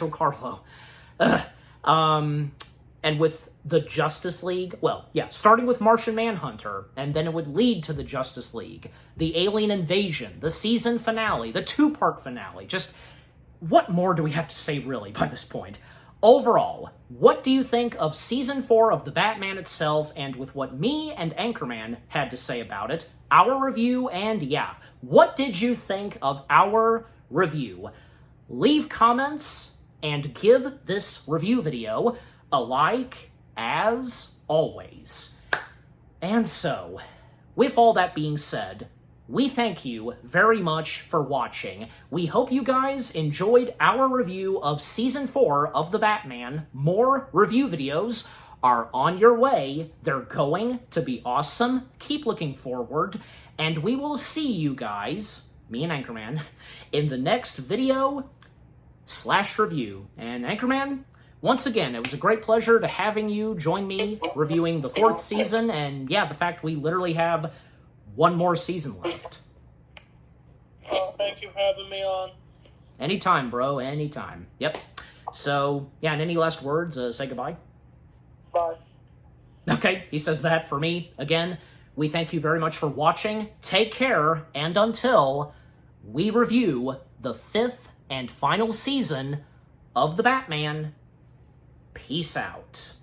Karlo. And with the Justice League, starting with Martian Manhunter, and then it would lead to the Justice League, the Alien Invasion, the season finale, the 2-part finale. Just, what more do we have to say, really, by this point? Overall, what do you think of Season 4 of The Batman itself, and with what me and Anchorman had to say about it, our review, and what did you think of our review? Leave comments, and give this review video a like, as always. And so, with all that being said, we thank you very much for watching. We hope you guys enjoyed our review of Season 4 of The Batman. More review videos are on your way. They're going to be awesome. Keep looking forward. And we will see you guys, me and Anchorman, in the next video / review. And Anchorman, once again, it was a great pleasure to having you join me reviewing the 4th season, and the fact we literally have one more season left.
Thank you for having me on.
Anytime, bro. Anytime. Yep. So, yeah, and any last words? Say goodbye.
Bye.
Okay, he says that for me. Again, we thank you very much for watching. Take care, and until we review the 5th and final season of The Batman, peace out.